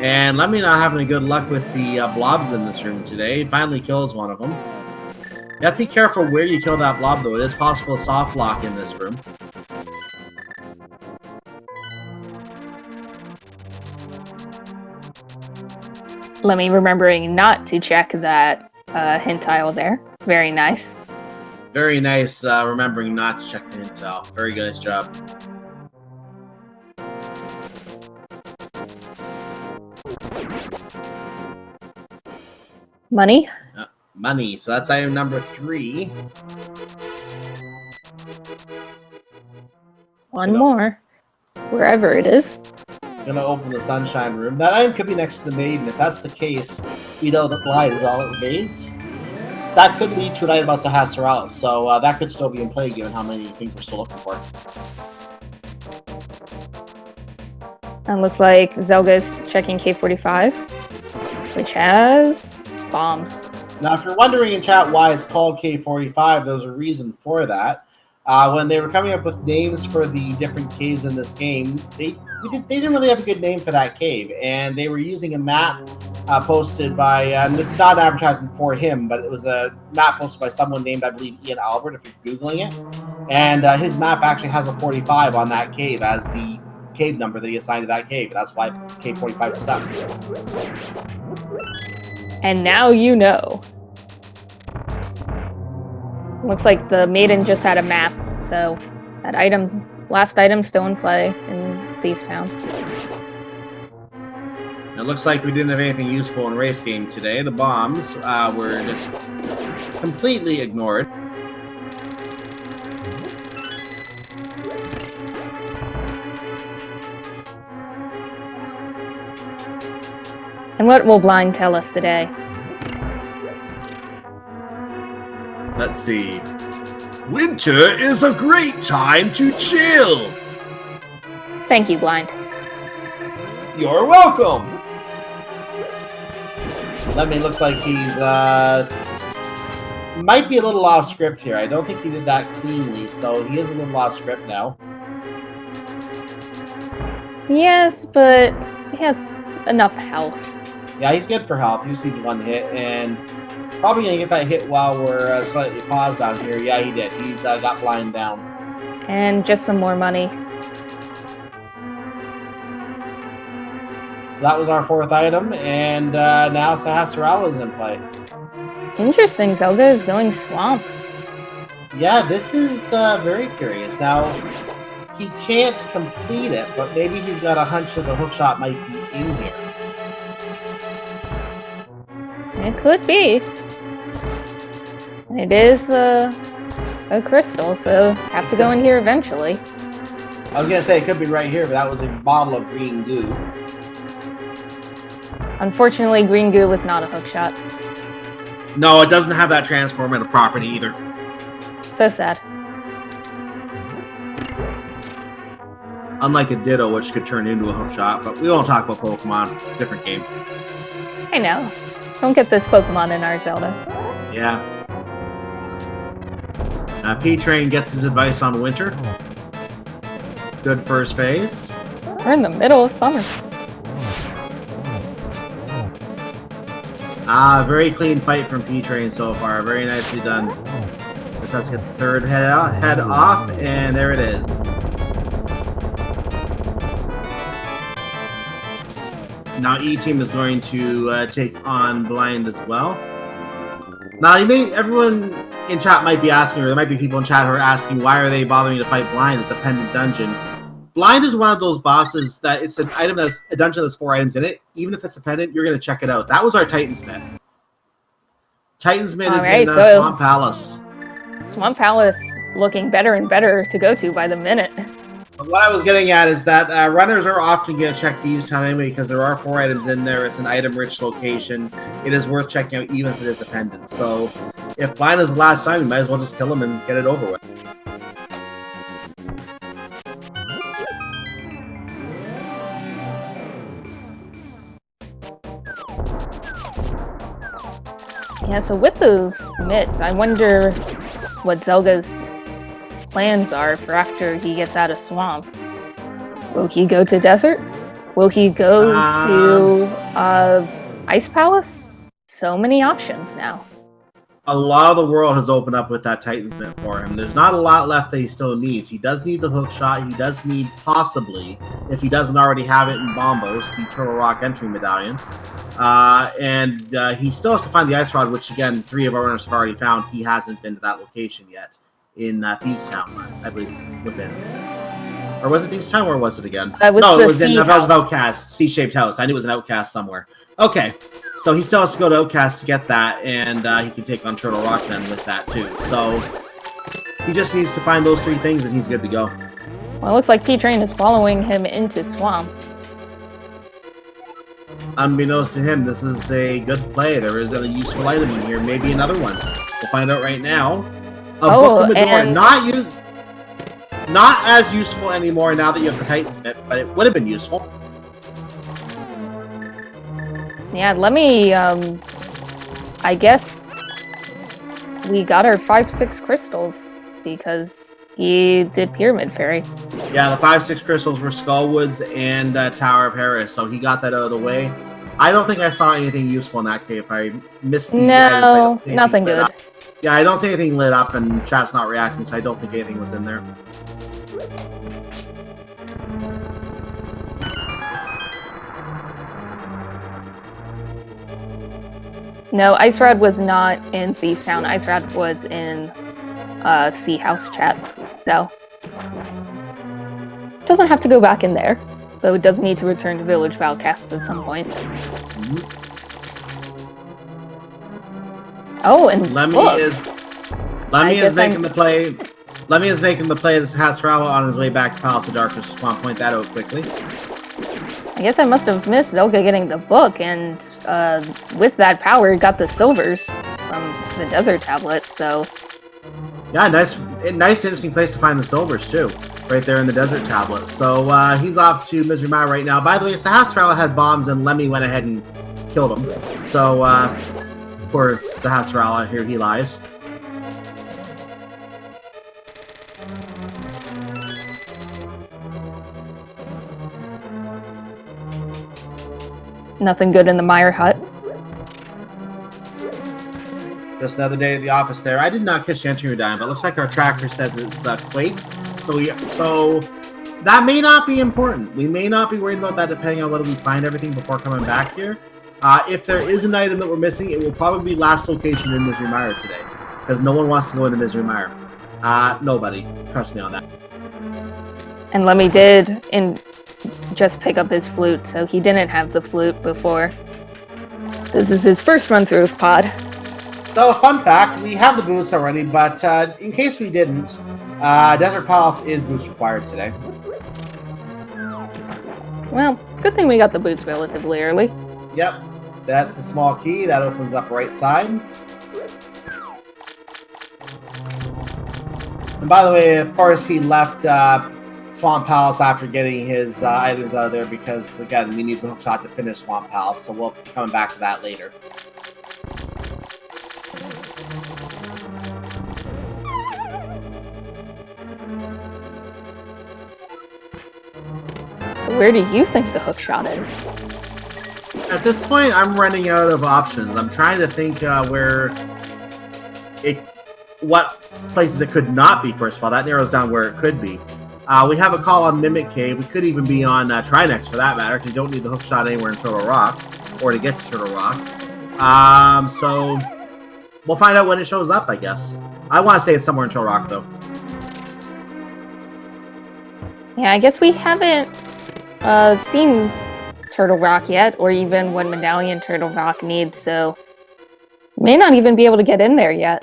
And let me not having a good luck with the blobs in this room today. It finally kills one of them. You have to be careful where you kill that blob, though. It is possible to soft lock in this room. Let me remembering not to check that hint tile there. Very nice. Very nice remembering not to check the hint tile. Very good, nice job. Money? Money. So that's item number 3. One more. Wherever it is. Gonna open the sunshine room. That item could be next to the maiden. If that's the case, we know that light is all it remains. That could lead to an item about Sahasrara, so that could still be in play given how many things we're still looking for. And looks like Zelga's checking K45, which has bombs. Now, if you're wondering in chat why it's called K45, there's a reason for that. When they were coming up with names for the different caves in this game, they didn't really have a good name for that cave, and they were using a map posted by, and this is not an advertisement for him, but it was a map posted by someone named, I believe, Ian Albert, if you're Googling it. And his map actually has a 45 on that cave as the cave number that he assigned to that cave. That's why cave 45 stuck. And now you know. Looks like the maiden just had a map, so that last item still in play in Thieves Town. It looks like we didn't have anything useful in race game today. The bombs were just completely ignored. And what will Blind tell us today? Let's see. Winter is a great time to chill. Thank you, Blind. You're welcome. Lemmy looks like he's might be a little off script here. I don't think he did that cleanly, so he is a little off script now. Yes, but he has enough health. Yeah, he's good for health. He just needs one hit, and probably gonna get that hit while we're slightly paused on here. Yeah, he did. He's got Blind down. And just some more money. So that was our fourth item, and now Sahasrara is in play. Interesting, Zelda is going swamp. Yeah, this is very curious. Now, he can't complete it, but maybe he's got a hunch that the hookshot might be in here. It could be. It is a crystal, so have to go in here eventually. I was gonna say it could be right here, but that was a bottle of green goo. Unfortunately, green goo was not a hookshot. No, it doesn't have that transformative property either. So sad. Unlike a Ditto, which could turn into a hookshot, but we won't talk about Pokemon. Different game. I know. Don't get this Pokemon in our Zelda. Yeah. P-Train gets his advice on Winter. Good first phase. We're in the middle of summer. Very clean fight from P-Train so far. Very nicely done. Just has to get the third head off, and there it is. Now E-Team is going to take on Blind as well. Now, everyone in chat might be asking, or there might be people in chat who are asking, why are they bothering to fight Blind? It's a pendant dungeon. Blind is one of those bosses that it's an item that's a dungeon that's 4 items in it. Even if it's a pendant, you're going to check it out. That was our Titansmith. Titansmith is in Swamp Palace. Swamp Palace looking better and better to go to by the minute. But what I was getting at is that runners are often going to check Thieves Town anyway because there are 4 items in there. It's an item-rich location. It is worth checking out even if it is a pendant. So if Blind is the last time, we might as well just kill him and get it over with. Yeah, so with those mitts, I wonder what Zelga's plans are for after he gets out of swamp. Will he go to desert? Will he go to Ice Palace? So many options now. A lot of the world has opened up with that Titansmith for him. There's not a lot left that he still needs. He does need the hook shot. He does need, possibly, if he doesn't already have it in Bombos, the Turtle Rock entry medallion. And he still has to find the Ice Rod, which, again, 3 of our runners have already found. He hasn't been to that location yet in Thieves Town, I believe it was in. Or was it Thieves Town, or was it again? It was in Outcast, C-shaped house. I knew it was an Outcast somewhere. Okay, so he still has to go to Outcast to get that, and he can take on Turtle Rock then with that too. So he just needs to find those 3 things, and he's good to go. Well, it looks like P-Train is following him into swamp. Unbeknownst to him, this is a good play. There is a useful item in here, maybe another one. We'll find out right now. Book of Medora, not as useful anymore now that you have the Titansmith, but it would have been useful. Yeah, let me, I guess we got our 5-6 crystals because he did Pyramid Fairy. Yeah, the 5-6 crystals were Skullwoods and Tower of Harris, so he got that out of the way. I don't think I saw anything useful in that cave. I missed the items. I don't see nothing good. Up. Yeah, I don't see anything lit up, and chat's not reacting, so I don't think anything was in there. No, Ice Rod was not in Thieves Town. Ice Rod was in Sea House chat, so doesn't have to go back in there, though it does need to return to Village Valcast at some point. Oh, and Lemmy is making the play. Lemmy is making the play. This Hasrala on his way back to Palace of Darkness. Just want to point that out quickly. I guess I must have missed Zelga getting the book, and with that power, got the silvers from the Desert Tablet, so... Yeah, nice, interesting place to find the silvers, too. Right there in the Desert Tablet. So, he's off to Misery Mire right now. By the way, Sahasrara had bombs, and Lemmy went ahead and killed him. So, poor Sahasrara, here he lies. Nothing good in the Mire Hut. Just another day at the office there. I did not catch the entry dime, but it looks like our tracker says it's Quake. So that may not be important. We may not be worried about that depending on whether we find everything before coming back here. If there is an item that we're missing, it will probably be last location in Misery Mire today. Because no one wants to go into Misery Mire. Nobody. Trust me on that. And Lemmy did just pick up his flute, so he didn't have the flute before. This is his first run through of Pod. So, fun fact, we have the boots already, but in case we didn't, Desert Palace is boots required today. Well, good thing we got the boots relatively early. Yep, that's the small key. That opens up right side. And by the way, of course, he left Swamp Palace after getting his items out of there because, again, we need the hookshot to finish Swamp Palace, so we'll be coming back to that later. So where do you think the hookshot is? At this point, I'm running out of options. I'm trying to think what places it could not be, first of all. That narrows down where it could be. We have a call on Mimic Cave. We could even be on Trinex, for that matter, because you don't need the hookshot anywhere in Turtle Rock, or to get to Turtle Rock. So we'll find out when it shows up, I guess. I want to say it's somewhere in Turtle Rock, though. Yeah, I guess we haven't seen Turtle Rock yet, or even what Medallion Turtle Rock needs, so may not even be able to get in there yet.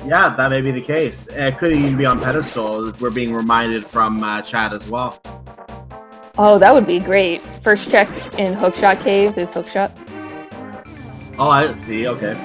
Yeah, that may be the case. It could even be on pedestal. We're being reminded from chat as well. Oh, that would be great. First check in Hookshot Cave is Hookshot. Oh, I see. Okay.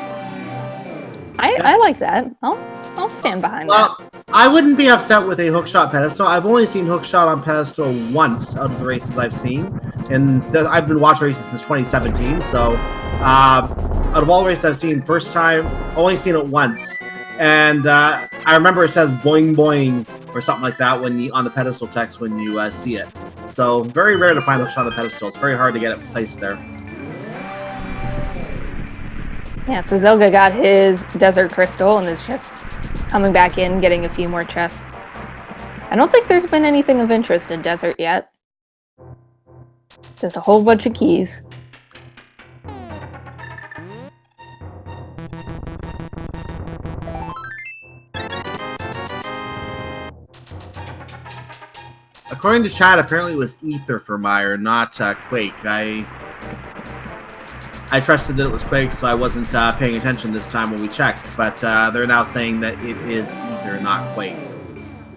I like that. I'll stand behind that. I wouldn't be upset with a hookshot pedestal. I've only seen hookshot on pedestal once out of the races I've seen, and I've been watching races since 2017. So, out of all the races I've seen, first time only seen it once. And I remember it says boing boing or something like that when you on the pedestal text when you see it. So very rare to find hookshot on the pedestal. It's very hard to get it placed there. Yeah, so Zelga got his Desert Crystal and is just coming back in, getting a few more chests. I don't think there's been anything of interest in Desert yet. Just a whole bunch of keys. According to chat, apparently it was Ether for Mire, not Quake. I trusted that it was Quake, so I wasn't paying attention this time when we checked. But they're now saying that it is Ether, not Quake.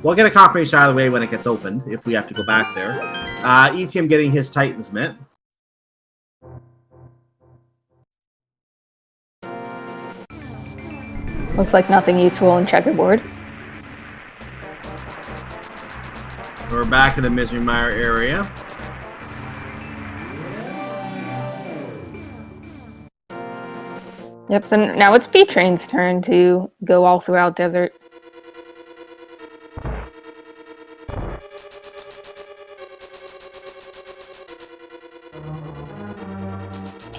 We'll get a confirmation out of the way when it gets opened, if we have to go back there. ETM getting his Titan's Mitt. Looks like nothing useful in checkerboard. We're back in the Misery Mire area. Yep, so now it's B-Train's turn to go all throughout Desert.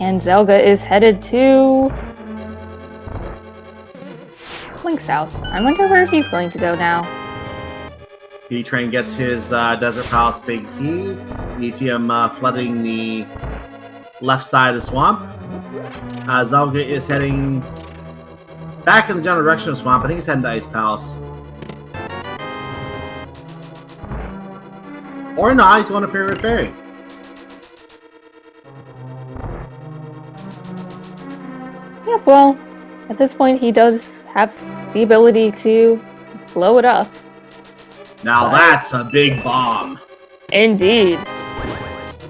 And Zelga is headed to Link's house. I wonder where he's going to go now. B-Train gets his Desert Palace big key. You see him flooding the left side of the swamp. Zelga is heading back in the general direction of the swamp. I think he's heading to Ice Palace. Or not, he's going to Pyramid Ferry. Yep, well, at this point he does have the ability to blow it up. Now that's a big bomb. Indeed.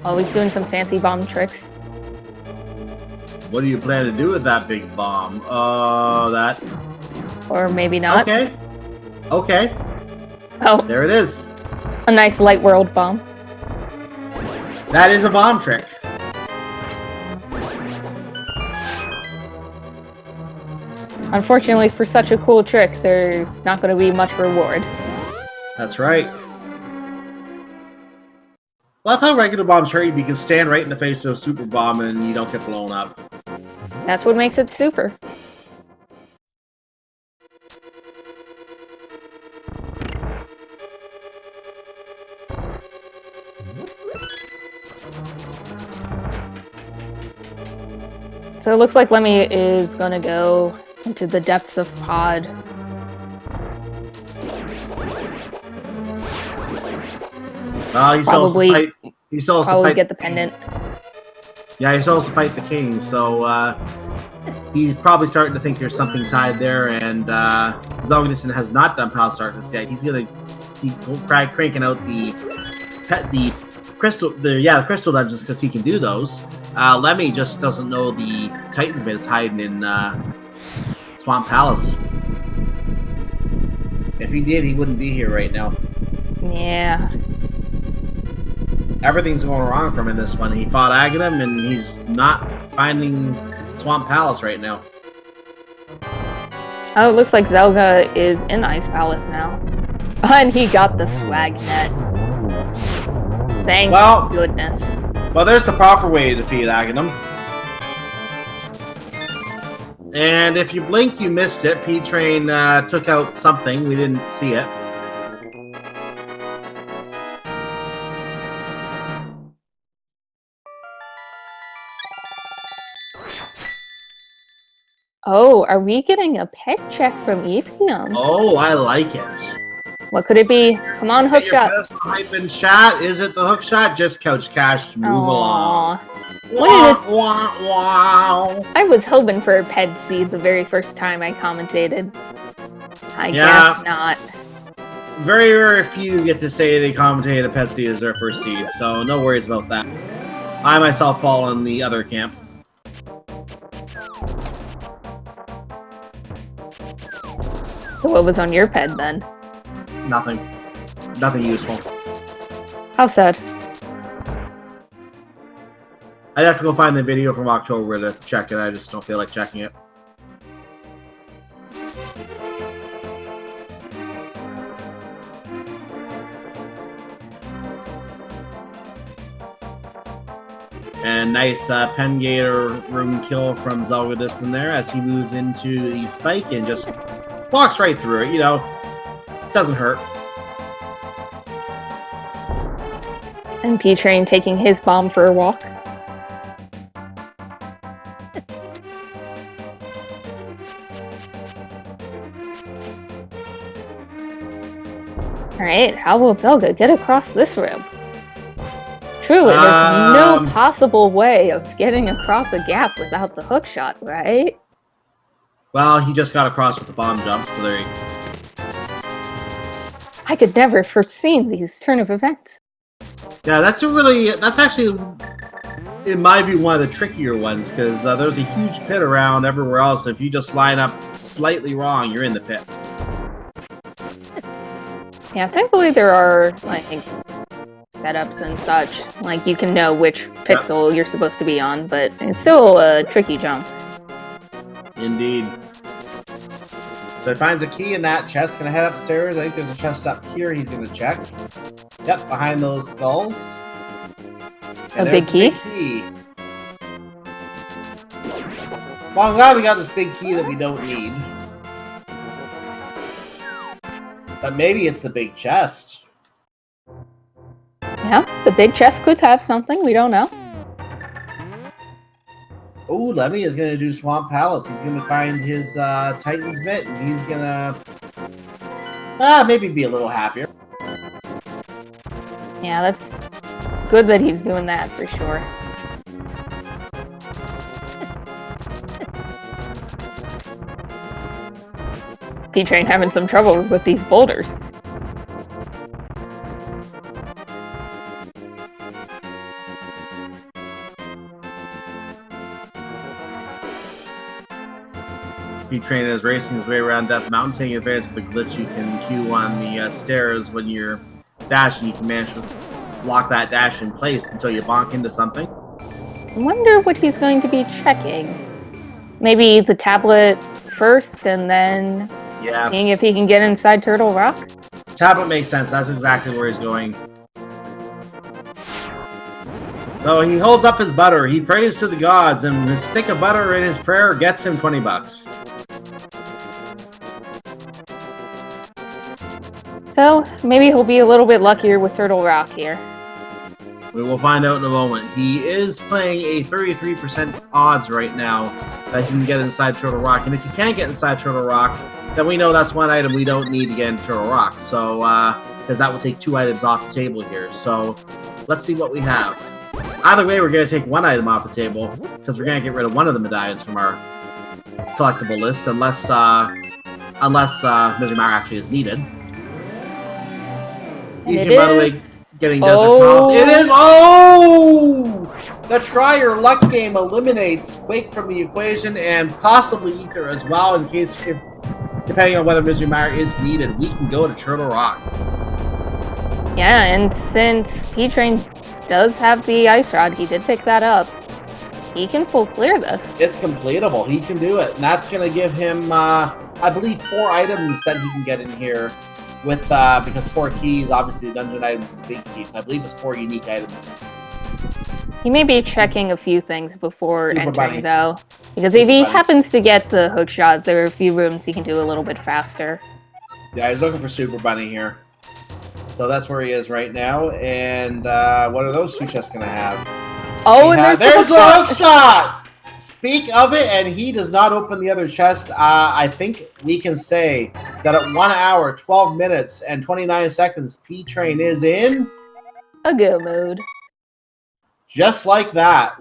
Always doing some fancy bomb tricks. What do you plan to do with that big bomb? That... Or maybe not. Okay. Okay. Oh. There it is. A nice light world bomb. That is a bomb trick. Unfortunately, for such a cool trick, there's not going to be much reward. That's right. Well, I thought regular bombs hurt you, you can stand right in the face of a super bomb and you don't get blown up. That's what makes it super. So it looks like Lemmy is gonna go into the depths of Pod. He's probably get the pendant. Yeah, he's supposed to fight the king, so he's probably starting to think there's something tied there, and Zelgadison has not done Palace Darkness yet. He's gonna keep cranking out the crystal dungeons because he can do those. Lemmy just doesn't know the Titan's Mid is hiding in Swamp Palace. If he did, he wouldn't be here right now. Yeah. Everything's going wrong for him in this one. He fought Aghanim, and he's not finding Swamp Palace right now. Oh, it looks like Zelga is in Ice Palace now. And he got the swag net. Thank goodness. Well, there's the proper way to defeat Aghanim. And if you blink, you missed it. P-Train took out something. We didn't see it. Oh, are we getting a pet check from Ethium? Oh, I like it. What could it be? Come on, hook shot. Hype in chat. Is it the hook shot? Just Couch Cash. Move along. Wow. I was hoping for a ped seed the very first time I commentated. I guess not. Very, very few get to say they commentated a pet seed as their first seed, so no worries about that. I myself fall in the other camp. So what was on your ped then? Nothing. Nothing useful. How sad. I'd have to go find the video from October to check it. I just don't feel like checking it. And nice pen gator room kill from Zelgadison there as he moves into the spike and just walks right through it. You know, doesn't hurt. And P-Train taking his bomb for a walk. Alright, how will Zelga get across this ramp? Truly, there's no possible way of getting across a gap without the hook shot, right? Well, he just got across with the bomb jump, so there you go. I could never have foreseen these turn of events. Yeah, that's actually, in my view, one of the trickier ones, because there's a huge pit around everywhere else. If you just line up slightly wrong, you're in the pit. Yeah, thankfully there are, like, setups and such. Like, you can know which pixel you're supposed to be on, but it's still a tricky jump. Indeed. So he finds a key in that chest. Gonna head upstairs. I think there's a chest up here he's gonna check. Yep, behind those skulls. And a big key? Big key. Well, I'm glad we got this big key that we don't need. But maybe it's the big chest. Yeah, the big chest could have something. We don't know. Oh, Lemmy is going to do Swamp Palace. He's going to find his Titan's Mitt, and he's going to maybe be a little happier. Yeah, that's good that he's doing that for sure. P-Train having some trouble with these boulders. P-Train is racing his way around Death Mountain, taking advantage of the glitch you can queue on the stairs when you're dashing. You can manage to lock that dash in place until you bonk into something. I wonder what he's going to be checking. Maybe the tablet first and then seeing if he can get inside Turtle Rock? Tablet makes sense. That's exactly where he's going. So he holds up his butter. He prays to the gods, and his stick of butter in his prayer gets him 20 bucks. So maybe he'll be a little bit luckier with Turtle Rock here. We will find out in a moment. He is playing a 33% odds right now that he can get inside Turtle Rock. And if he can't get inside Turtle Rock, then we know that's one item we don't need to get into Turtle Rock. So, because that will take 2 items off the table here. So, let's see what we have. Either way, we're going to take 1 item off the table, because we're going to get rid of one of the medallions from our collectible list, unless Misery Mire actually is needed. Ethan, by the way, getting Desert Palace. It is! Oh! The Try Your Luck game eliminates Quake from the equation, and possibly Ether as well, in case, depending on whether Misery Mire is needed. We can go to Turtle Rock. Yeah, and since P-Train does have the Ice Rod, he did pick that up. He can full clear this. It's completable. He can do it. And that's going to give him, I believe, 4 items that he can get in here. With because 4 keys, obviously the dungeon items and the big keys. So I believe it's 4 unique items. He may be checking a few things before entering, though. Because if he happens to get the hook shot, there are a few rooms he can do a little bit faster. Yeah, he's looking for Super Bunny here. So that's where he is right now. And what are those 2 chests going to have? Oh, and there's the hook shot! Speak of it, and he does not open the other chest. I think we can say that at 1 hour, 12 minutes, and 29 seconds, P-Train is in a go mode. Just like that.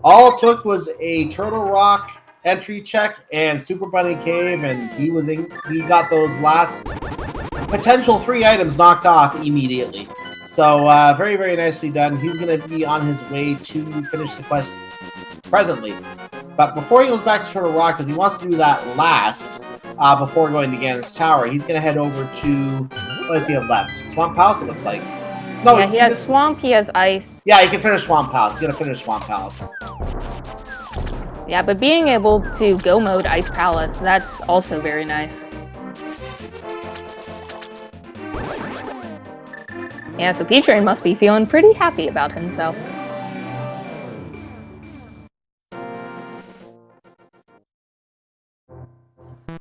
All it took was a Turtle Rock entry check and Super Bunny Cave, and he got those last potential 3 items knocked off immediately. So, very, very nicely done. He's going to be on his way to finish the quest presently. But before he goes back to Turtle Rock, because he wants to do that last, before going to Ganon's Tower, he's going to head over to, what does he have left? Swamp Palace, it looks like. No, yeah, he has Swamp, he has Ice. Yeah, he can finish Swamp Palace. He's going to finish Swamp Palace. Yeah, but being able to go mode Ice Palace, that's also very nice. Yeah, so P-Train must be feeling pretty happy about himself.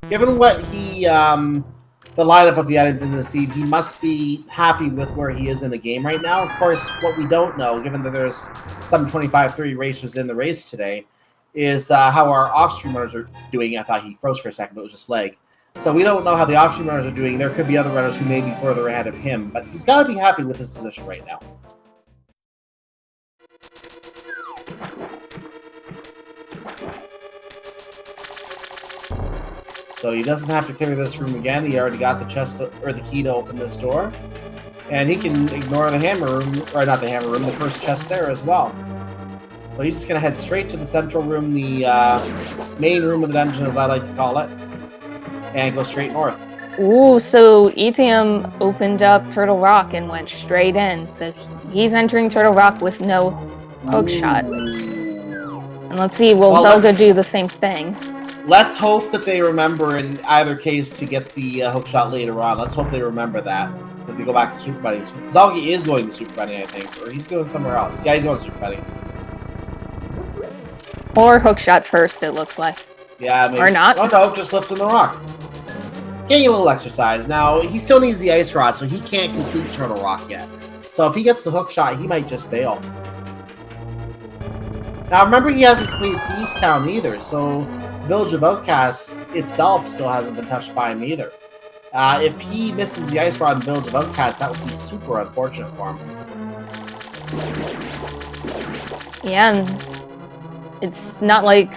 Given what the lineup of the items in the seed, he must be happy with where he is in the game right now. Of course, what we don't know, given that there's some 25-3 racers in the race today, is how our off-stream runners are doing. I thought he froze for a second, but it was just lag. So we don't know how the off-stream runners are doing. There could be other runners who may be further ahead of him, but he's got to be happy with his position right now. So he doesn't have to clear this room again. He already got the chest or the key to open this door. And he can ignore the hammer room, or not the hammer room, the first chest there as well. So he's just going to head straight to the central room, the main room of the dungeon, as I like to call it, and go straight north. Ooh, so ETM opened up Turtle Rock and went straight in. So he's entering Turtle Rock with no hook shot. And let's see, will Zelda do the same thing? Let's hope that they remember in either case to get the hook shot later on. Let's hope they remember that they go back to Super Bunny. Zelda is going to Super Bunny, I think, or he's going somewhere else. Yeah, he's going to Super Bunny. Or hookshot first, it looks like. Yeah, maybe. Or not. Oh no, just lifting the rock. Getting a little exercise. Now, he still needs the ice rod, so he can't complete Turtle Rock yet. So if he gets the hook shot, he might just bail. Now, remember, he hasn't completed Peace Town either, so Village of Outcasts itself still hasn't been touched by him either. If he misses the ice rod in Village of Outcasts, that would be super unfortunate for him. Yeah, and it's not like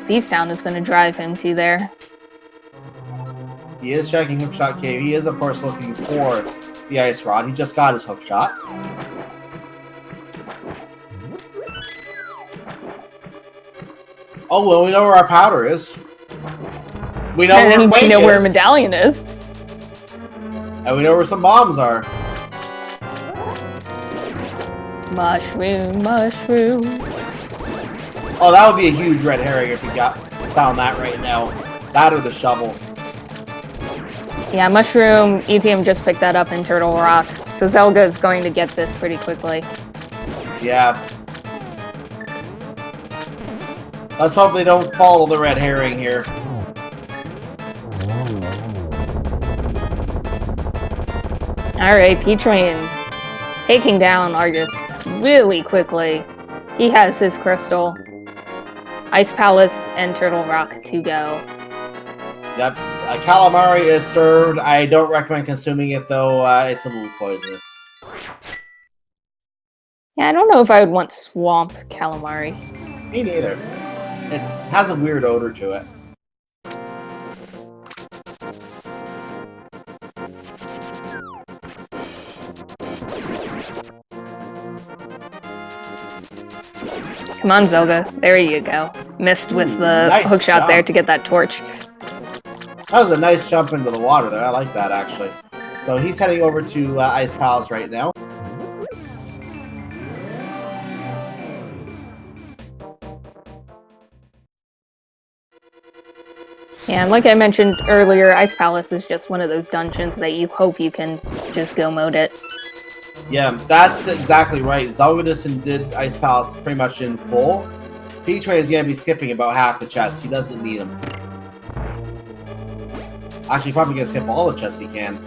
Thieves Town is going to drive him to there. He is checking Hookshot Cave. He is, of course, looking for the ice rod. He just got his hookshot. Oh, well, we know where our powder is. We know where we know where Medallion is. And we know where some bombs are. Mushroom, mushroom. Oh, that would be a huge red herring if we found that right now. That or the shovel. Yeah, Mushroom, ETM just picked that up in Turtle Rock, so Zelga's going to get this pretty quickly. Yeah. Let's hope they don't follow the red herring here. Alright, P-Train taking down Argus really quickly. He has his crystal. Ice Palace and Turtle Rock to go. Yep. Calamari is served. I don't recommend consuming it, though. It's a little poisonous. Yeah, I don't know if I would want swamp calamari. Me neither. It has a weird odor to it. Come on, Zelga. There you go. Missed with the nice hookshot job there to get that torch. That was a nice jump into the water there. I like that, actually. So he's heading over to Ice Palace right now. Yeah, and like I mentioned earlier, Ice Palace is just one of those dungeons that you hope you can just go mode it. Yeah, that's exactly right. Zelgadison did Ice Palace pretty much in full. P-Train is going to be skipping about half the chests. He doesn't need them. Actually, probably going to skip all the chests he can.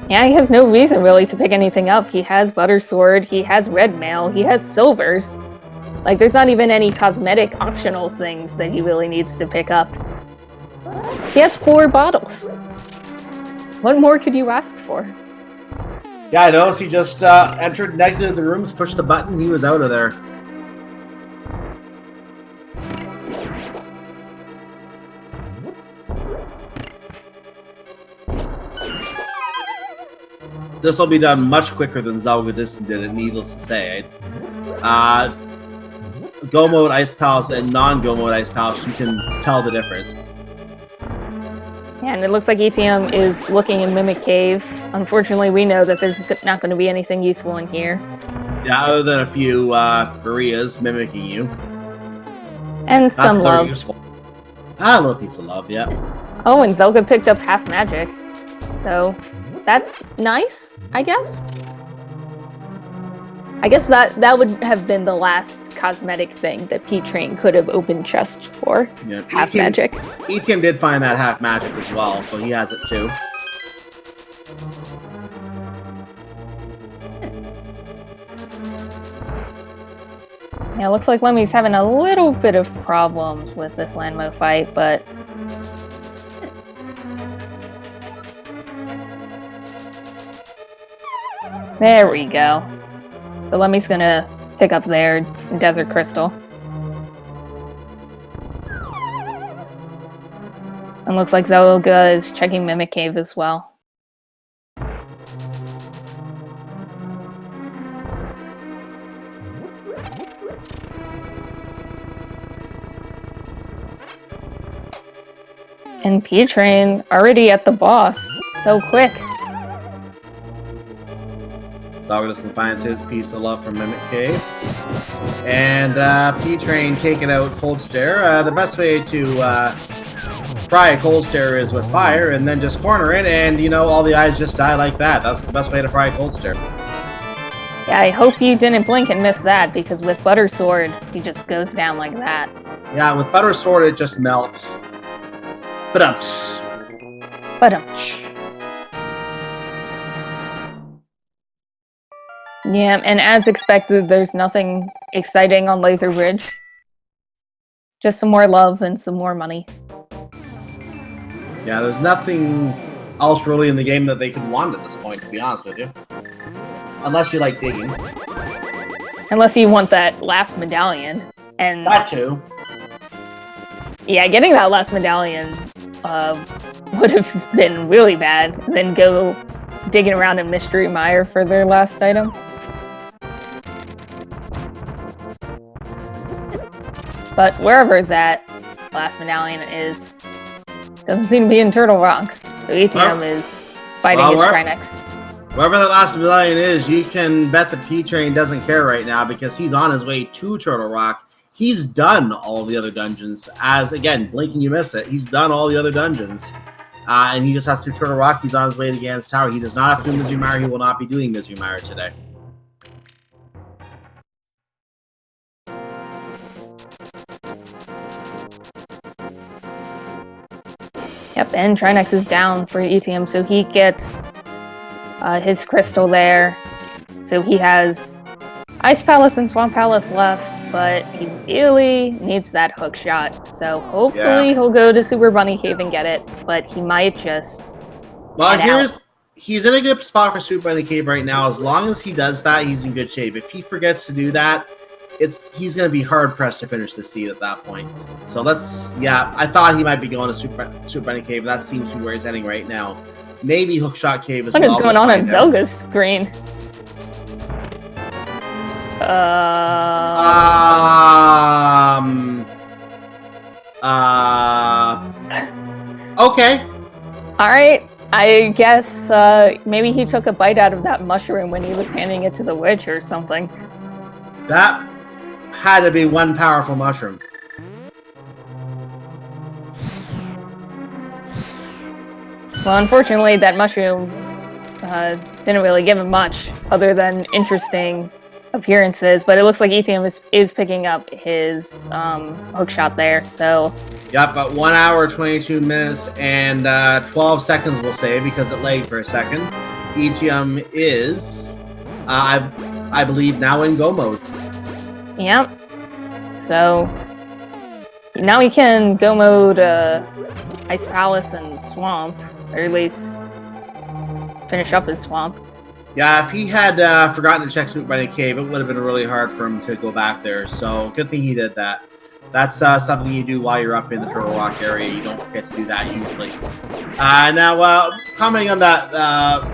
Yeah, he has no reason really to pick anything up. He has Butter Sword, he has Red Mail, he has Silvers. Like, there's not even any cosmetic optional things that he really needs to pick up. He has 4 bottles. What more could you ask for? Yeah, I noticed he just entered and exited the rooms, pushed the button, he was out of there. This will be done much quicker than Zelgadison did it, needless to say. Go mode Ice Palace and non-go mode Ice Palace, you can tell the difference. Yeah, and it looks like ETM is looking in Mimic Cave. Unfortunately, we know that there's not going to be anything useful in here. Yeah, other than a few Marias mimicking you. And some love. Useful. Ah, a little piece of love, yeah. Oh, and Zelga picked up half magic. So, that's nice, I guess? I guess that would have been the last cosmetic thing that P-Train could have opened chest for. Yeah. Half magic. ETM did find that half magic as well, so he has it too. Yeah, looks like Lemmy's having a little bit of problems with this Landmo fight, but... There we go. So Lemmy's gonna pick up their Desert Crystal. And looks like Zelga is checking Mimic Cave as well. And P-Train already at the boss. So quick. Zelgadison finds his piece of love from Mimic Cave. And P-Train taking out Cold Stare. The best way to fry a Cold Stare is with fire, and then just corner it, and, you know, all the eyes just die like that. That's the best way to fry a Cold Stare. Yeah, I hope you didn't blink and miss that, because with Butter Sword, he just goes down like that. Yeah, with Butter Sword, it just melts. But yeah, and as expected, there's nothing exciting on Laser Bridge. Just some more love and some more money. Yeah, there's nothing else really in the game that they could want at this point, to be honest with you. Unless you like digging. Unless you want that last medallion. And that too. Yeah, getting that last medallion would have been really bad. Then go digging around in Mystery Mire for their last item. But wherever that last medallion is, doesn't seem to be in Turtle Rock. So ATM is fighting his Trinex. Wherever the last medallion is, you can bet the P-Train doesn't care right now because he's on his way to Turtle Rock. He's done all the other dungeons. As, again, blink and you miss it. He's done all the other dungeons. And he just has to do Turtle Rock. He's on his way to Gan's Tower. He does not have to do Mystery Mire. He will not be doing Mystery Mire today. Yep, and Trinex is down for ATM, so he gets his crystal there. So he has Ice Palace and Swamp Palace left, but he really needs that hook shot. So hopefully he'll go to Super Bunny Cave and get it, but he might just he's in a good spot for Super Bunny Cave right now. As long as he does that, he's in good shape. If he forgets to do that, he's going to be hard-pressed to finish the seed at that point. So I thought he might be going to Super Bunny Cave. That seems to be where he's heading right now. Maybe Hookshot Cave as well. What is going on Zelga's screen? Okay. Alright. I guess maybe he took a bite out of that mushroom when he was handing it to the witch or something. That had to be one powerful mushroom. Well, unfortunately, that mushroom didn't really give him much other than interesting appearances, but it looks like ATM is picking up his hookshot there, so... Yep, but 1 hour, 22 minutes, and 12 seconds we'll say, because it lagged for a second. ATM is, I believe, now in go mode. Yep. So, now we can go mode Ice Palace and Swamp, or at least finish up his Swamp. Yeah, if he had forgotten to check Super Bunny Cave, it would have been really hard for him to go back there. So good thing he did that. That's something you do while you're up in the Turtle Rock area. You don't get to do that usually. Now, commenting on that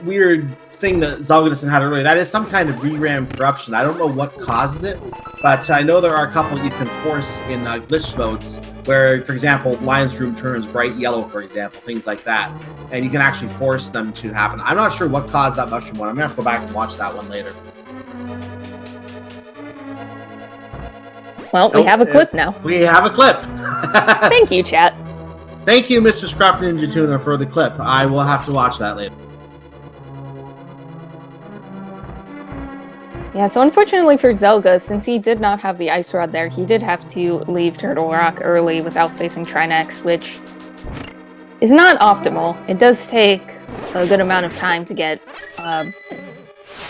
weird thing that Zalgadison had earlier, that is some kind of VRAM corruption. I don't know what causes it, but I know there are a couple you can force in glitch modes where, for example, Lion's Room turns bright yellow, for example, things like that. And you can actually force them to happen. I'm not sure what caused that mushroom one. I'm going to have to go back and watch that one later. Well, we have a clip now. We have a clip. Thank you, chat. Thank you, Mr. Scruff Ninja Tuna, for the clip. I will have to watch that later. Yeah, so unfortunately for Zelga, since he did not have the Ice Rod there, he did have to leave Turtle Rock early without facing Trinex, which is not optimal. It does take a good amount of time to get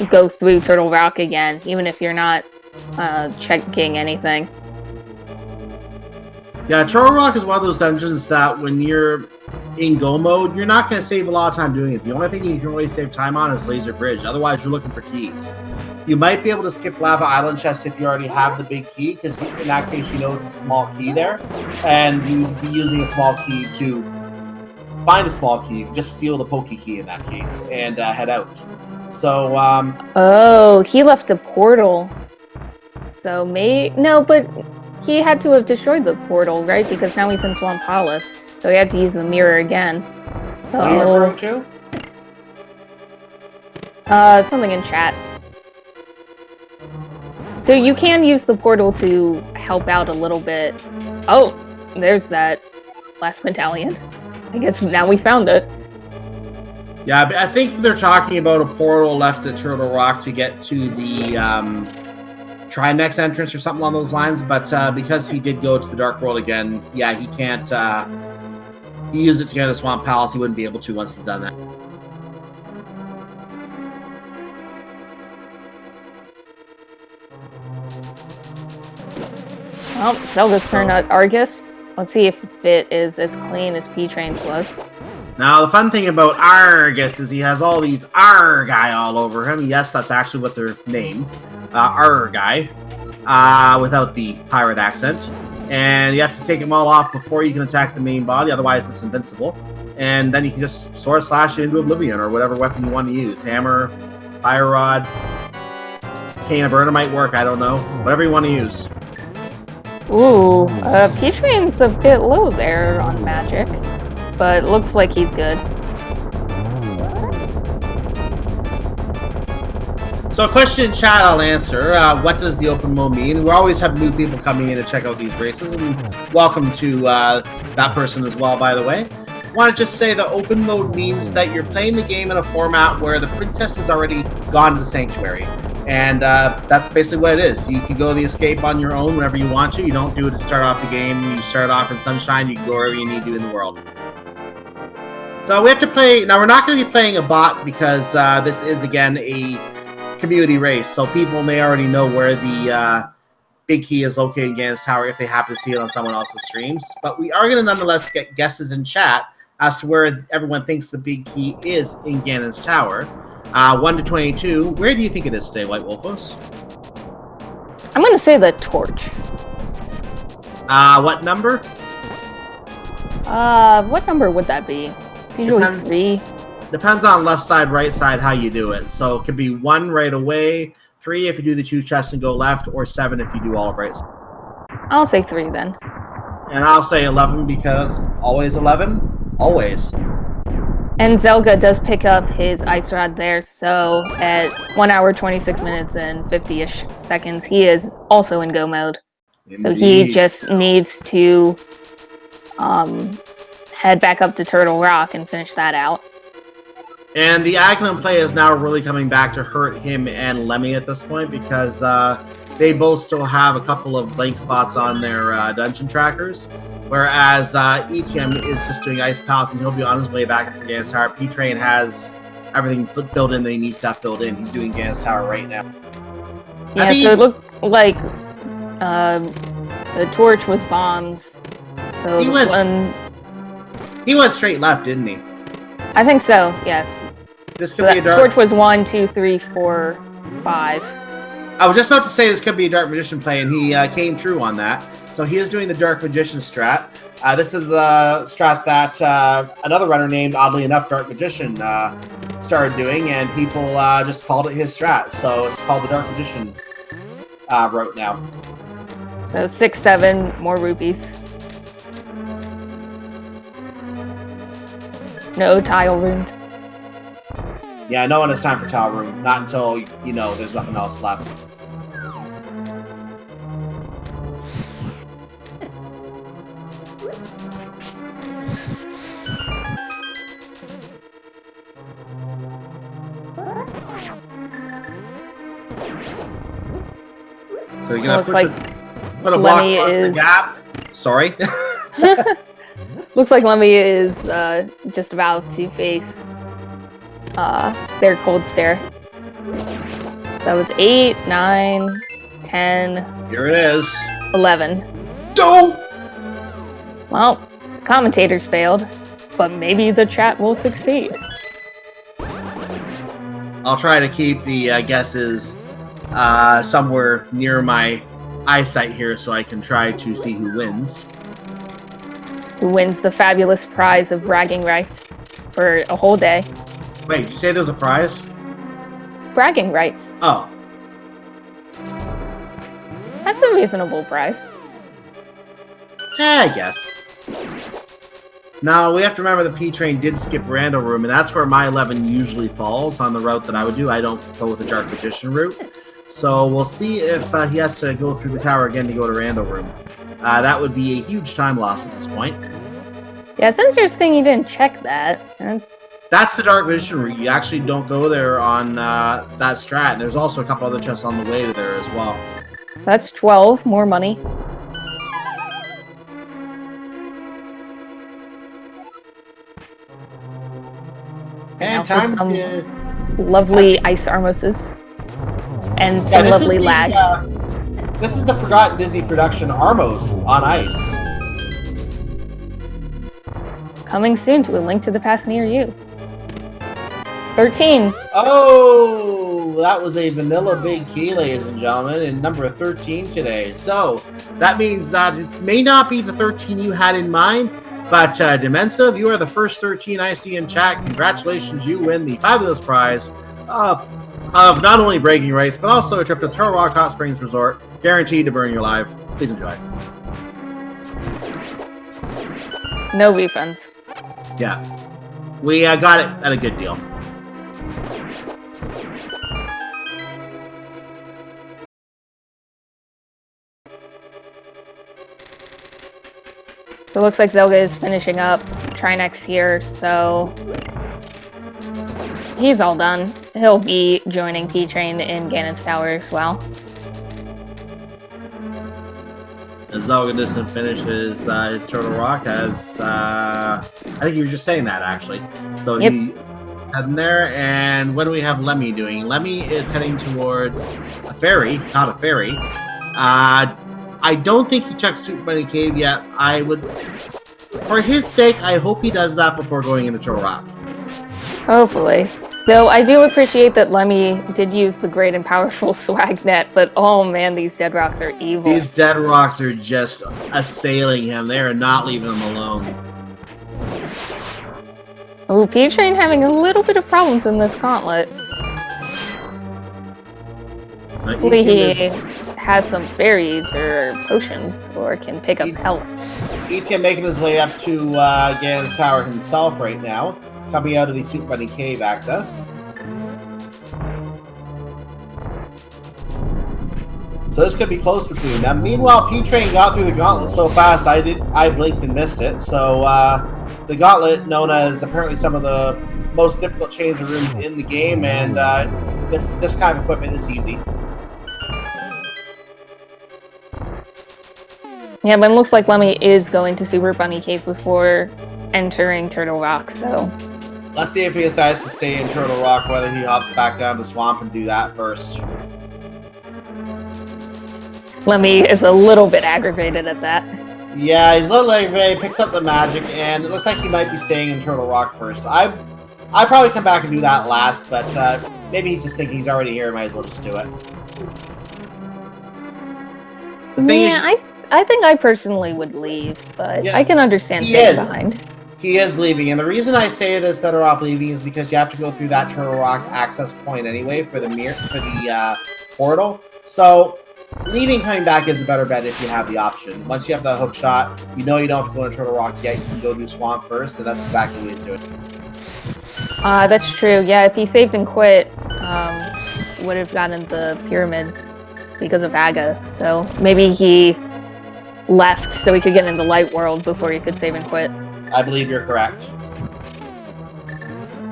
go through Turtle Rock again, even if you're not checking anything. Yeah, Turtle Rock is one of those dungeons that when you're in go mode, you're not going to save a lot of time doing it. The only thing you can really save time on is Laser Bridge. Otherwise, you're looking for keys. You might be able to skip Lava Island chests if you already have the big key, because in that case, you know it's a small key there, and you'd be using a small key to find a small key. You can just steal the Poke Key in that case and head out. So, Oh, he left a portal. So no, but he had to have destroyed the portal, right? Because now he's in Swamp Palace, so he had to use the mirror again. So, what are you referring to? Something in chat. So you can use the portal to help out a little bit. Oh, there's that last medallion. I guess now we found it. Yeah, but I think they're talking about a portal left at Turtle Rock to get to the Trinex entrance or something along those lines. But because he did go to the Dark World again, yeah, he can't. He used it to get to Swamp Palace. He wouldn't be able to once he's done that. Well, Zelda's turned out Argus. Let's see if it is as clean as P-Train's was. Now, the fun thing about Argus is he has all these Argai all over him. Yes, that's actually what they're named. Argai. Without the pirate accent. And you have to take them all off before you can attack the main body, otherwise it's invincible. And then you can just sword slash it into oblivion, or whatever weapon you want to use. Hammer, fire rod, cane of burner might work, I don't know. Whatever you want to use. Ooh, P-Train's a bit low there on magic, but looks like he's good. So a question in chat I'll answer. What does the open mode mean? We always have new people coming in to check out these races, and welcome to that person as well, by the way. I want to just say the open mode means that you're playing the game in a format where the princess has already gone to the sanctuary. And that's basically what it is. You can go the escape on your own whenever you want to. You don't do it to start off the game. You start off in Sunshine. You can go wherever you need to in the world. So we have to play... Now, we're not going to be playing a bot because this is, again, a community race. So people may already know where the big key is located in Ganon's Tower if they happen to see it on someone else's streams. But we are going to nonetheless get guesses in chat as to where everyone thinks the big key is in Ganon's Tower. 1 to 22. Where do you think it is today, White Wolfos? I'm going to say the torch. What number? What number would that be? It's usually 3. Depends on left side, right side, how you do it. So it could be 1 right away, 3 if you do the 2 chests and go left, or 7 if you do all of right. I'll say 3 then. And I'll say 11 because always 11, always. And Zelga does pick up his Ice Rod there, so at 1 hour, 26 minutes, and 50-ish seconds, he is also in go mode. Indeed. So he just needs to head back up to Turtle Rock and finish that out. And the Aghanim play is now really coming back to hurt him and Lemmy at this point because they both still have a couple of blank spots on their dungeon trackers. Whereas ETM is just doing Ice Palace and he'll be on his way back up to Ganon's Tower. P-Train has everything filled in that he needs stuff filled in. He's doing Ganon's Tower right now. Yeah, so it looked like the torch was bombs. So he went straight left, didn't he? I think so, yes. This could be a dark... torch was 1, 2, 3, 4, 5. I was just about to say this could be a Dark Magician play, and he came true on that. So he is doing the Dark Magician strat. This is a strat that another runner named, oddly enough, Dark Magician started doing, and people just called it his strat. So it's called the Dark Magician route now. So 6, 7 more rupees. No tile rooms. Yeah, no one has time for tile room. Not until, you know, there's nothing else left. So you're gonna put a block across the gap. Sorry. Looks like Lemmy is just about to face their cold stare. That was 8, 9, 10. Here it is. 11. Don't! Well, commentators failed, but maybe the chat will succeed. I'll try to keep the guesses somewhere near my eyesight here so I can try to see who wins. Who wins the fabulous prize of bragging rights for a whole day. Wait, did you say there was a prize? Bragging rights. Oh. That's a reasonable prize. I guess. Now, we have to remember the P-Train did skip Rando Room, and that's where my 11 usually falls on the route that I would do. I don't go with the Dark Magician route. So we'll see if he has to go through the tower again to go to Rando Room. That would be a huge time loss at this point. Yeah, it's interesting you didn't check that. That's the Dark Vision route. You actually don't go there on that strat. There's also a couple other chests on the way to there as well. That's 12, more money. And time some to... lovely ice armoses. And some lovely lag. This is the Forgotten Disney production, Armos on Ice. Coming soon to a Link to the Past near you. 13. Oh, that was a vanilla big key, ladies and gentlemen, and number 13 today. So that means that it may not be the 13 you had in mind, but Dimensive, you are the first 13 I see in chat. Congratulations, you win the fabulous prize of not only bragging rights, but also a trip to Turtle Rock Hot Springs Resort, guaranteed to burn you alive. Please enjoy. No refunds. Yeah, we got it at a good deal. So it looks like Zelga is finishing up Trinex here, so he's all done. He'll be joining P-Train in Ganon's Tower as well. As Zelga doesn't finish his Turtle Rock, as I think you were just saying that actually. So yep. He heading there, and what do we have Lemmy doing? Lemmy is heading towards a ferry, not a ferry. I don't think he checked Super Bunny Cave yet. I would, for his sake, I hope he does that before going into Turtle Rock. Hopefully. Though I do appreciate that Lemmy did use the great and powerful swag net, but oh man, these dead rocks are evil. These dead rocks are just assailing him. They are not leaving him alone. Ooh, P-Train having a little bit of problems in this gauntlet. Hopefully he has some fairies or potions, or can pick up health. ETM making his way up to Ganon's Tower himself right now, coming out of the Super Bunny Cave access. So this could be close between them. Meanwhile, P-Train got through the gauntlet so fast, I blinked and missed it. So the gauntlet, known as apparently some of the most difficult chains of rooms in the game, and with this kind of equipment, it's easy. Yeah, but it looks like Lemmy is going to Super Bunny Cave before entering Turtle Rock, so... Let's see if he decides to stay in Turtle Rock, whether he hops back down to Swamp and do that first. Lemmy is a little bit aggravated at that. Yeah, he's a little aggravated, picks up the magic, and it looks like he might be staying in Turtle Rock first. I'd probably come back and do that last, but maybe he's just thinking he's already here, might as well just do it. The thing is, I think I personally would leave, but yeah, I can understand staying behind. He is leaving, and the reason I say it is better off leaving is because you have to go through that Turtle Rock access point anyway for the portal. So leaving, coming back is a better bet if you have the option. Once you have the hook shot, you know you don't have to go to Turtle Rock yet. You can go do Swamp first, and that's exactly what he's doing. That's true. Yeah, if he saved and quit, he would have gotten the pyramid because of Aga. So maybe he left so he could get into Light World before he could save and quit. I believe you're correct.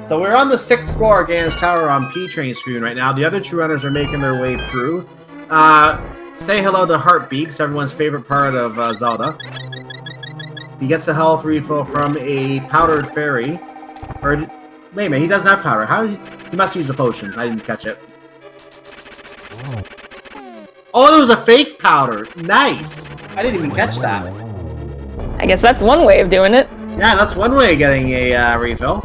So we're on the 6th floor of Ganon's Tower on P-Train screen right now. The other two runners are making their way through. Say hello to Heartbeaks, everyone's favorite part of Zelda. He gets a health refill from a powdered fairy. Or, wait a minute, he doesn't have powder. He must use a potion. I didn't catch it. Oh, there was a fake powder. Nice. I didn't even catch that. I guess that's one way of doing it. Yeah, that's one way of getting a refill.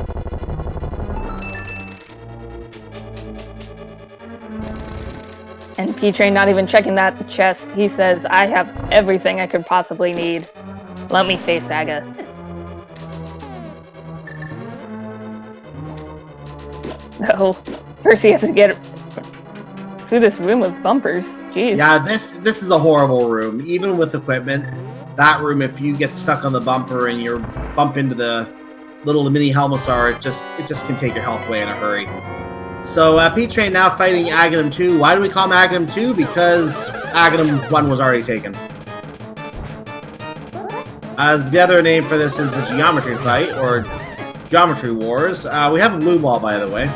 And P-Train not even checking that chest. He says, I have everything I could possibly need. Let me face Aga. Oh, first he has to get through this room of bumpers. Jeez. Yeah, this is a horrible room. Even with equipment, that room, if you get stuck on the bumper and you bump into the little mini Helmasaur, it just can take your health away in a hurry. So P-Train now fighting Aghanim 2. Why do we call him Aghanim 2? Because Aghanim 1 was already taken. As the other name for this is a geometry fight, or Geometry Wars. We have a blue ball, by the way.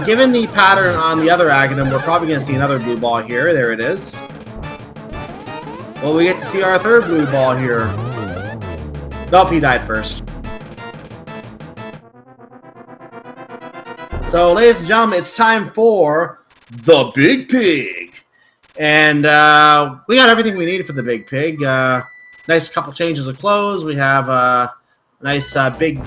Given the pattern on the other Aghanim, we're probably going to see another blue ball here. There it is. Well, we get to see our third blue ball here. Nope, he died first. So, ladies and gentlemen, it's time for the Big Pig. And we got everything we needed for the Big Pig. Nice couple changes of clothes. We have a nice big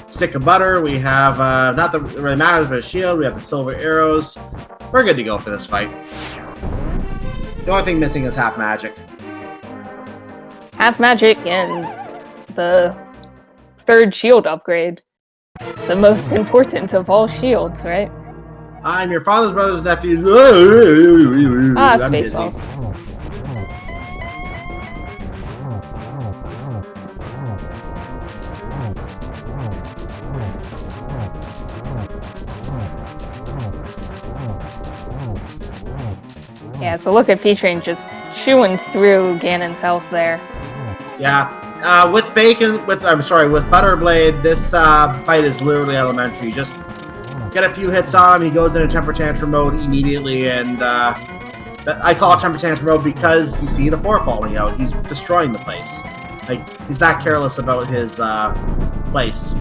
stick of butter. We have, not that it really matters, but a shield. We have the silver arrows. We're good to go for this fight. The only thing missing is half magic. Half magic and the third shield upgrade. The most important of all shields, right? I'm your father's brother's nephew. Spaceballs. Yeah, so look at P-Train just chewing through Ganon's health there. Yeah. With Butterblade, this fight is literally elementary. Just get a few hits on him, he goes into temper tantrum mode immediately, and I call it temper tantrum mode because you see the 4 falling out. He's destroying the place. Like, he's that careless about his place.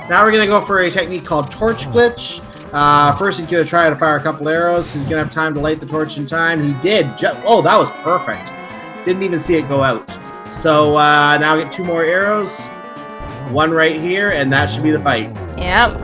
Now we're going to go for a technique called Torch Glitch. First, he's going to try to fire a couple arrows. He's going to have time to light the torch in time. He did. Oh, that was perfect. Didn't even see it go out. So now get 2 more arrows. 1 right here, and that should be the fight. Yep.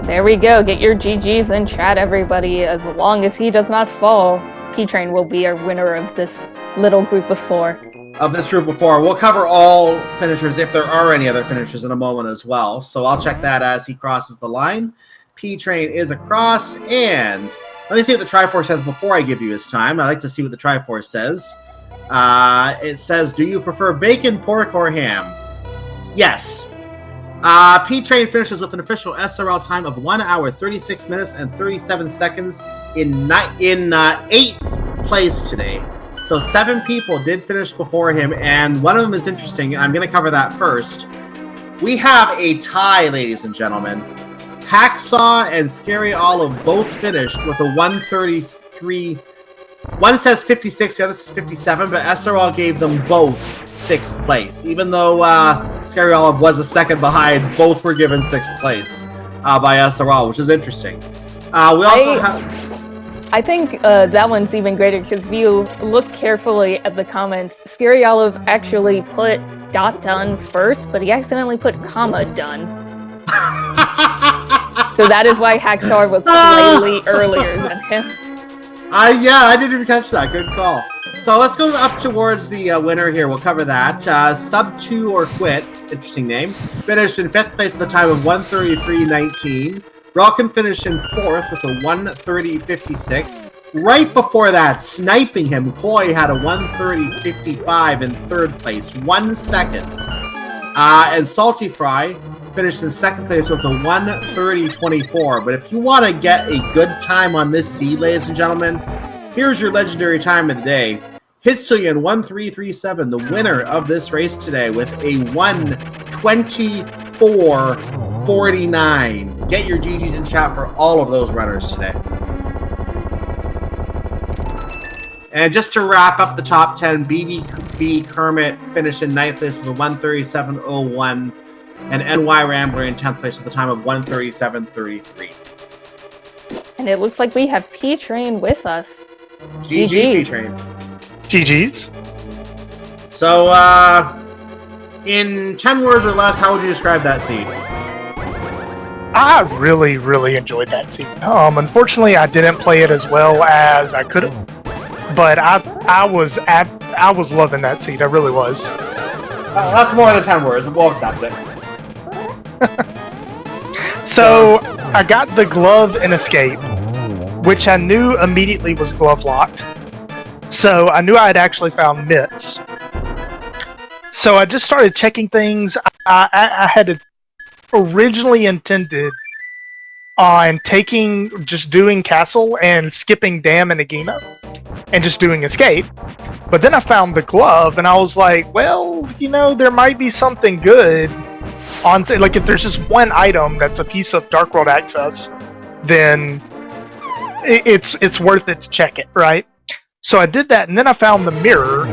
There we go. Get your GGs in chat, everybody. As long as he does not fall, P-Train will be our winner of this little group of 4. We'll cover all finishers if there are any other finishers in a moment as well. So I'll check that as he crosses the line. P-Train is across, and let me see what the Triforce says before I give you his time. I like to see what the Triforce says. It says, do you prefer bacon, pork, or ham? Yes. P-Train finishes with an official SRL time of 1 hour, 36 minutes, and 37 seconds in 8th place today. So 7 people did finish before him, and one of them is interesting, and I'm going to cover that first. We have a tie, ladies and gentlemen. Hacksaw and Scary Olive both finished with a 133. One says 56, the other says 57, but SRL gave them both 6th place. Even though Scary Olive was a second behind, both were given 6th place by SRL, which is interesting. We also I think that one's even greater because if you look carefully at the comments, Scary Olive actually put .done first, but he accidentally put comma done. So that is why Hacksaw was slightly earlier than him. Yeah, I didn't even catch that. Good call. So let's go up towards the winner here. We'll cover that. Sub 2 or Quit, interesting name, finished in 5th place with a time of 1:33.19. Relkin finished in 4th with a 1:30.56. Right before that, sniping him, Koi had a 1:30.55 in 3rd place, 1 second. And Salty Fry finished in 2nd place with a 1:30.24. But if you want to get a good time on this seed, ladies and gentlemen, here's your legendary time of the day. Hitsuyan 1337, the winner of this race today, with a 1:24.49. Get your GGs in chat for all of those runners today. And just to wrap up the top 10, BBB Kermit finished in 9th place with a 1:37.01. And NY Rambler in 10th place with a time of 1:37.33. And it looks like we have P-Train with us. GG P-Train. GG's. So, in 10 words or less, how would you describe that seed? I really, really enjoyed that seed. Unfortunately, I didn't play it as well as I could have, but I was loving that seed. I really was. That's more than 10 words. We'll accept it. So I got the glove and escape, which I knew immediately was glove locked. So I knew I had actually found mitts. So I just started checking things. I had originally intended on just doing castle and skipping dam and Nagina and just doing escape. But then I found the glove and I was like, well, there might be something good on, like, if there's just one item that's a piece of Dark World access, then it's worth it to check it, right? So I did that, and then I found the mirror.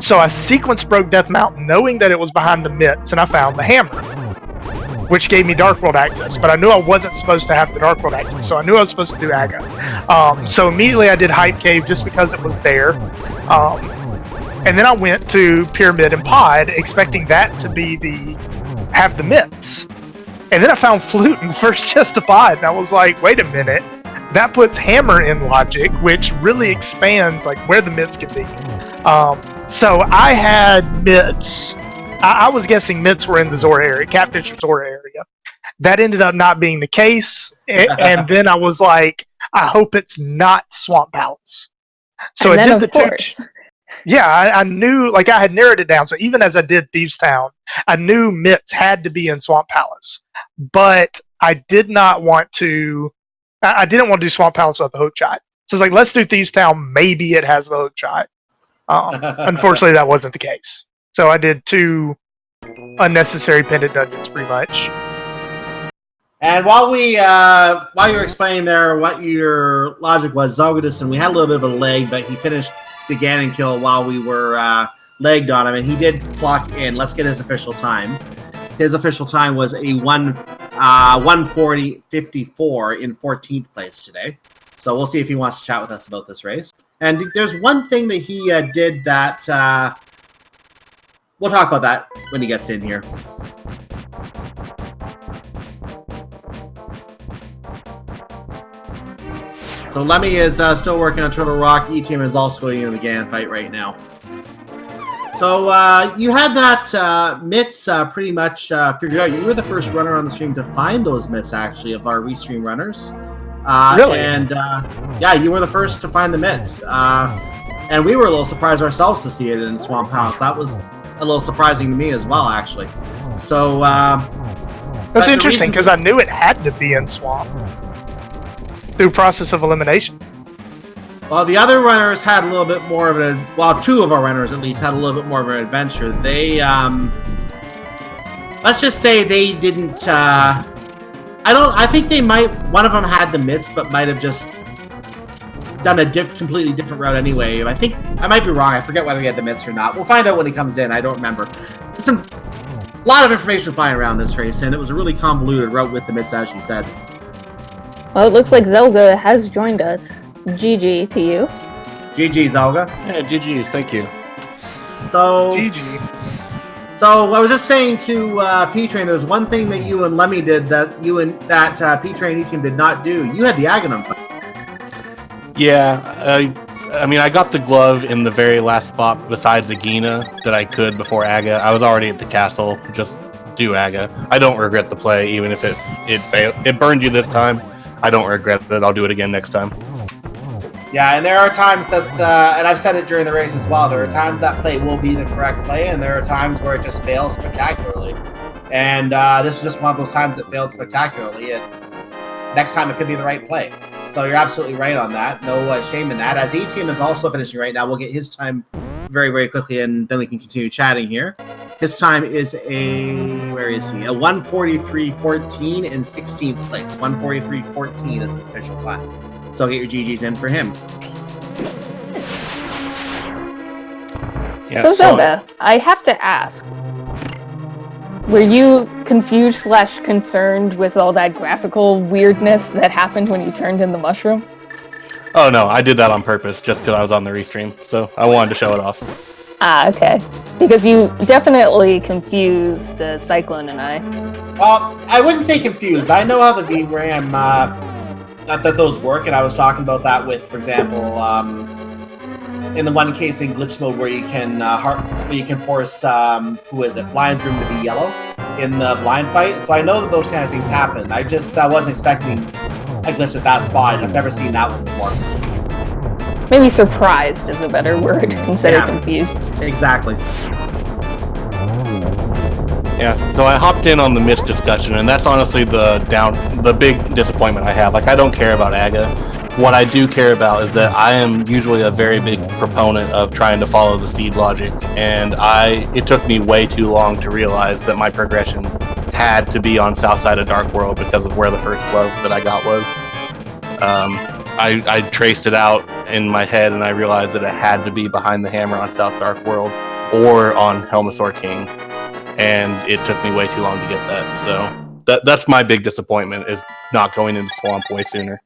So I sequence broke Death Mountain, knowing that it was behind the mitts, and I found the hammer, which gave me Dark World access. But I knew I wasn't supposed to have the Dark World access, so I knew I was supposed to do Aga. So immediately I did Hype Cave just because it was there. And then I went to Pyramid and Pod, expecting that to be have the mitts. And then I found Flute in first chest of Pod, and I was like, wait a minute. That puts Hammer in logic, which really expands like where the mitts can be. So I had mitts. I was guessing mitts were in the Zora area, Catfish Zora area. That ended up not being the case, and then I was like, I hope it's not Swamp Palace. So and I then did of course. Yeah, I knew, like, I had narrowed it down. So even as I did Thieves Town, I knew mitts had to be in Swamp Palace, but I did not want to. I didn't want to do Swamp Palace without the hook shot. So it's like, let's do Thieves Town. Maybe it has the hook shot. Unfortunately, that wasn't the case. So I did 2 unnecessary pendant dungeons, pretty much. And while you were explaining there what your logic was, Zolgadison, we had a little bit of a lag, but he finished the Ganon kill while we were lagged on him, and he did clock in. Let's get his official time. His official time was a 1:40.54 in 14th place today. So we'll see if he wants to chat with us about this race. And there's one thing that he did that we'll talk about that when he gets in here. So Lemmy is still working on Turtle Rock. E-Team is also going into the Ganon fight right now. So you had that mitts pretty much figured out. You were the first runner on the stream to find those mitts, actually, of our restream runners. Really? And yeah, you were the first to find the mitts. And we were a little surprised ourselves to see it in Swamp House. That was a little surprising to me as well, actually. So that's interesting, because I knew it had to be in Swamp through process of elimination. Well, the other runners had a little bit more of an... Well, 2 of our runners, at least, had a little bit more of an adventure. They, let's just say they didn't... I think they might... One of them had the mitts, but might have just done a completely different route anyway. I think... I might be wrong. I forget whether he had the mitts or not. We'll find out when he comes in. I don't remember. There's been a lot of information flying around this race, and it was a really convoluted route with the mitts, as you said. Well, it looks like Zelga has joined us. GG to you. GG, Zelga. Yeah, GG, thank you. So, GG. So I was just saying to P-Train, there's one thing that you and Lemmy did that you and that P-Train E-Team did not do. You had the Aghanim fight. Yeah, I mean, I got the glove in the very last spot besides the Gina that I could before Aga. I was already at the castle, just do Aga. I don't regret the play, even if it burned you this time. I don't regret it. I'll do it again next time. Yeah, and there are times that, and I've said it during the race as well, there are times that play will be the correct play, and there are times where it just fails spectacularly. And this was just one of those times that failed spectacularly, and next time it could be the right play. So you're absolutely right on that. No shame in that. As E-Team is also finishing right now, we'll get his time very, very quickly, and then we can continue chatting here. His time is where is he? A 1:43.14 in 16th place. 1:43.14 is his official time. So get your GGs in for him. Yeah, So Zelda, I have to ask, were you confused / concerned with all that graphical weirdness that happened when you turned in the mushroom? Oh no, I did that on purpose just because I was on the restream, so I wanted to show it off. Ah, okay. Because you definitely confused Cyclone and I. Well, I wouldn't say confused. I know how the VRAM that those work, and I was talking about that with, for example, in the one case in glitch mode where you can force Blind's room to be yellow in the blind fight. So I know that those kind of things happen. I wasn't expecting a glitch at that spot. I've never seen that one before. Maybe surprised is a better word instead of confused. Exactly. Yeah, so I hopped in on the mist discussion, and that's honestly the big disappointment I have. Like, I don't care about Aga. What I do care about is that I am usually a very big proponent of trying to follow the seed logic, and it took me way too long to realize that my progression had to be on south side of Dark World because of where the first glove that I got was. I traced it out in my head, and I realized that it had to be behind the hammer on South Dark World or on Helmasaur King, and it took me way too long to get that. So that's my big disappointment, is not going into Swamp way sooner.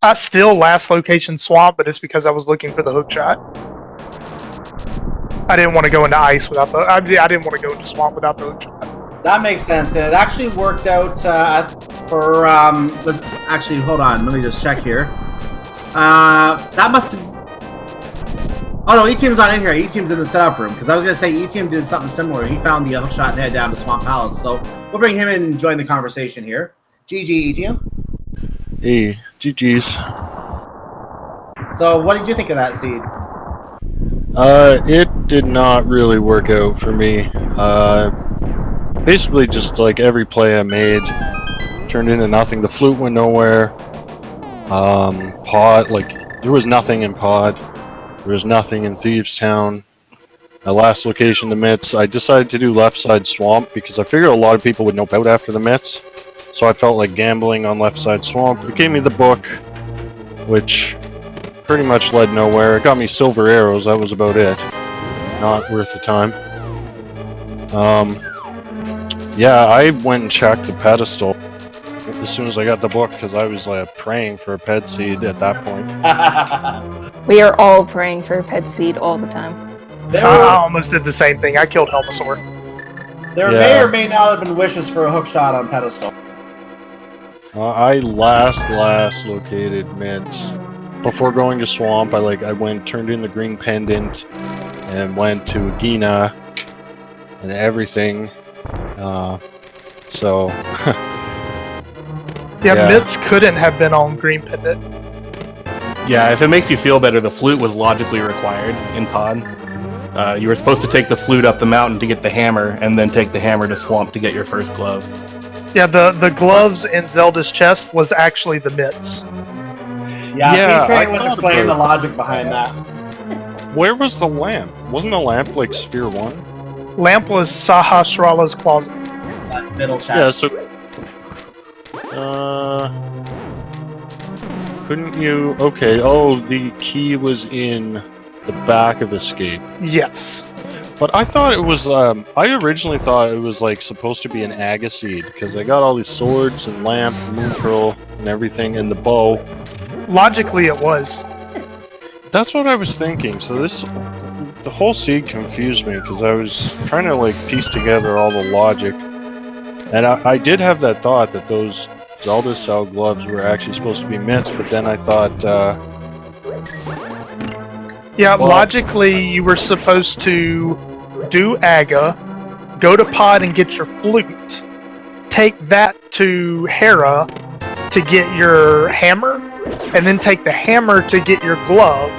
I still last location Swamp, but it's because I was looking for the hook shot. I didn't want to go into ice without the. I didn't want to go into Swamp without the hook shot. That makes sense, and it actually worked out for. Actually, hold on. Let me just check here. That must have. Oh no, E-Team's not in here. E-Team's in the setup room, because I was gonna say E-Team did something similar. He found the hook shot and head down to Swamp Palace. So we'll bring him in and join the conversation here. GG, E-Team. Hey, GG's. So what did you think of that seed? It did not really work out for me. Basically just like every play I made turned into nothing. The flute went nowhere. Pod, like, there was nothing in Pod. There was nothing in Thieves Town. My last location, the Mitts, I decided to do left side Swamp because I figured a lot of people would nope out after the Mitts. So I felt like gambling on left side Swamp. It gave me the book, which pretty much led nowhere. It got me silver arrows, that was about it. Not worth the time. Yeah, I went and checked the pedestal as soon as I got the book, because I was like praying for a ped seed at that point. We are all praying for a ped seed all the time. I almost did the same thing. I killed Helmasaur. There may or may not have been wishes for a hook shot on pedestal. I last located Mitts. Before going to Swamp, I went, turned in the green pendant, and went to Agina and everything. So yeah, Mitts couldn't have been on green pendant. Yeah, if it makes you feel better, the flute was logically required in Pod. You were supposed to take the flute up the mountain to get the hammer, and then take the hammer to Swamp to get your first glove. Yeah, the gloves in Zelda's chest was actually the Mitts. Yeah, P-Train was explaining the logic behind that. Where was the lamp? Wasn't the lamp like Sphere 1? Lamp was Sahasrara's closet. That middle chest. Yeah, couldn't you... Okay, oh, the key was in the back of Escape. Yes. But I thought it was, I originally thought it was, like, supposed to be an Aga seed, because I got all these swords and lamp, moon pearl, and everything, and the bow. Logically, it was. That's what I was thinking, so the whole seed confused me, because I was trying to, like, piece together all the logic. And I did have that thought that those Zelda-style gloves were actually supposed to be Mitts, but then I thought, yeah, well, logically, you were supposed to do Aga, go to Pod and get your flute, take that to Hera to get your hammer, and then take the hammer to get your glove,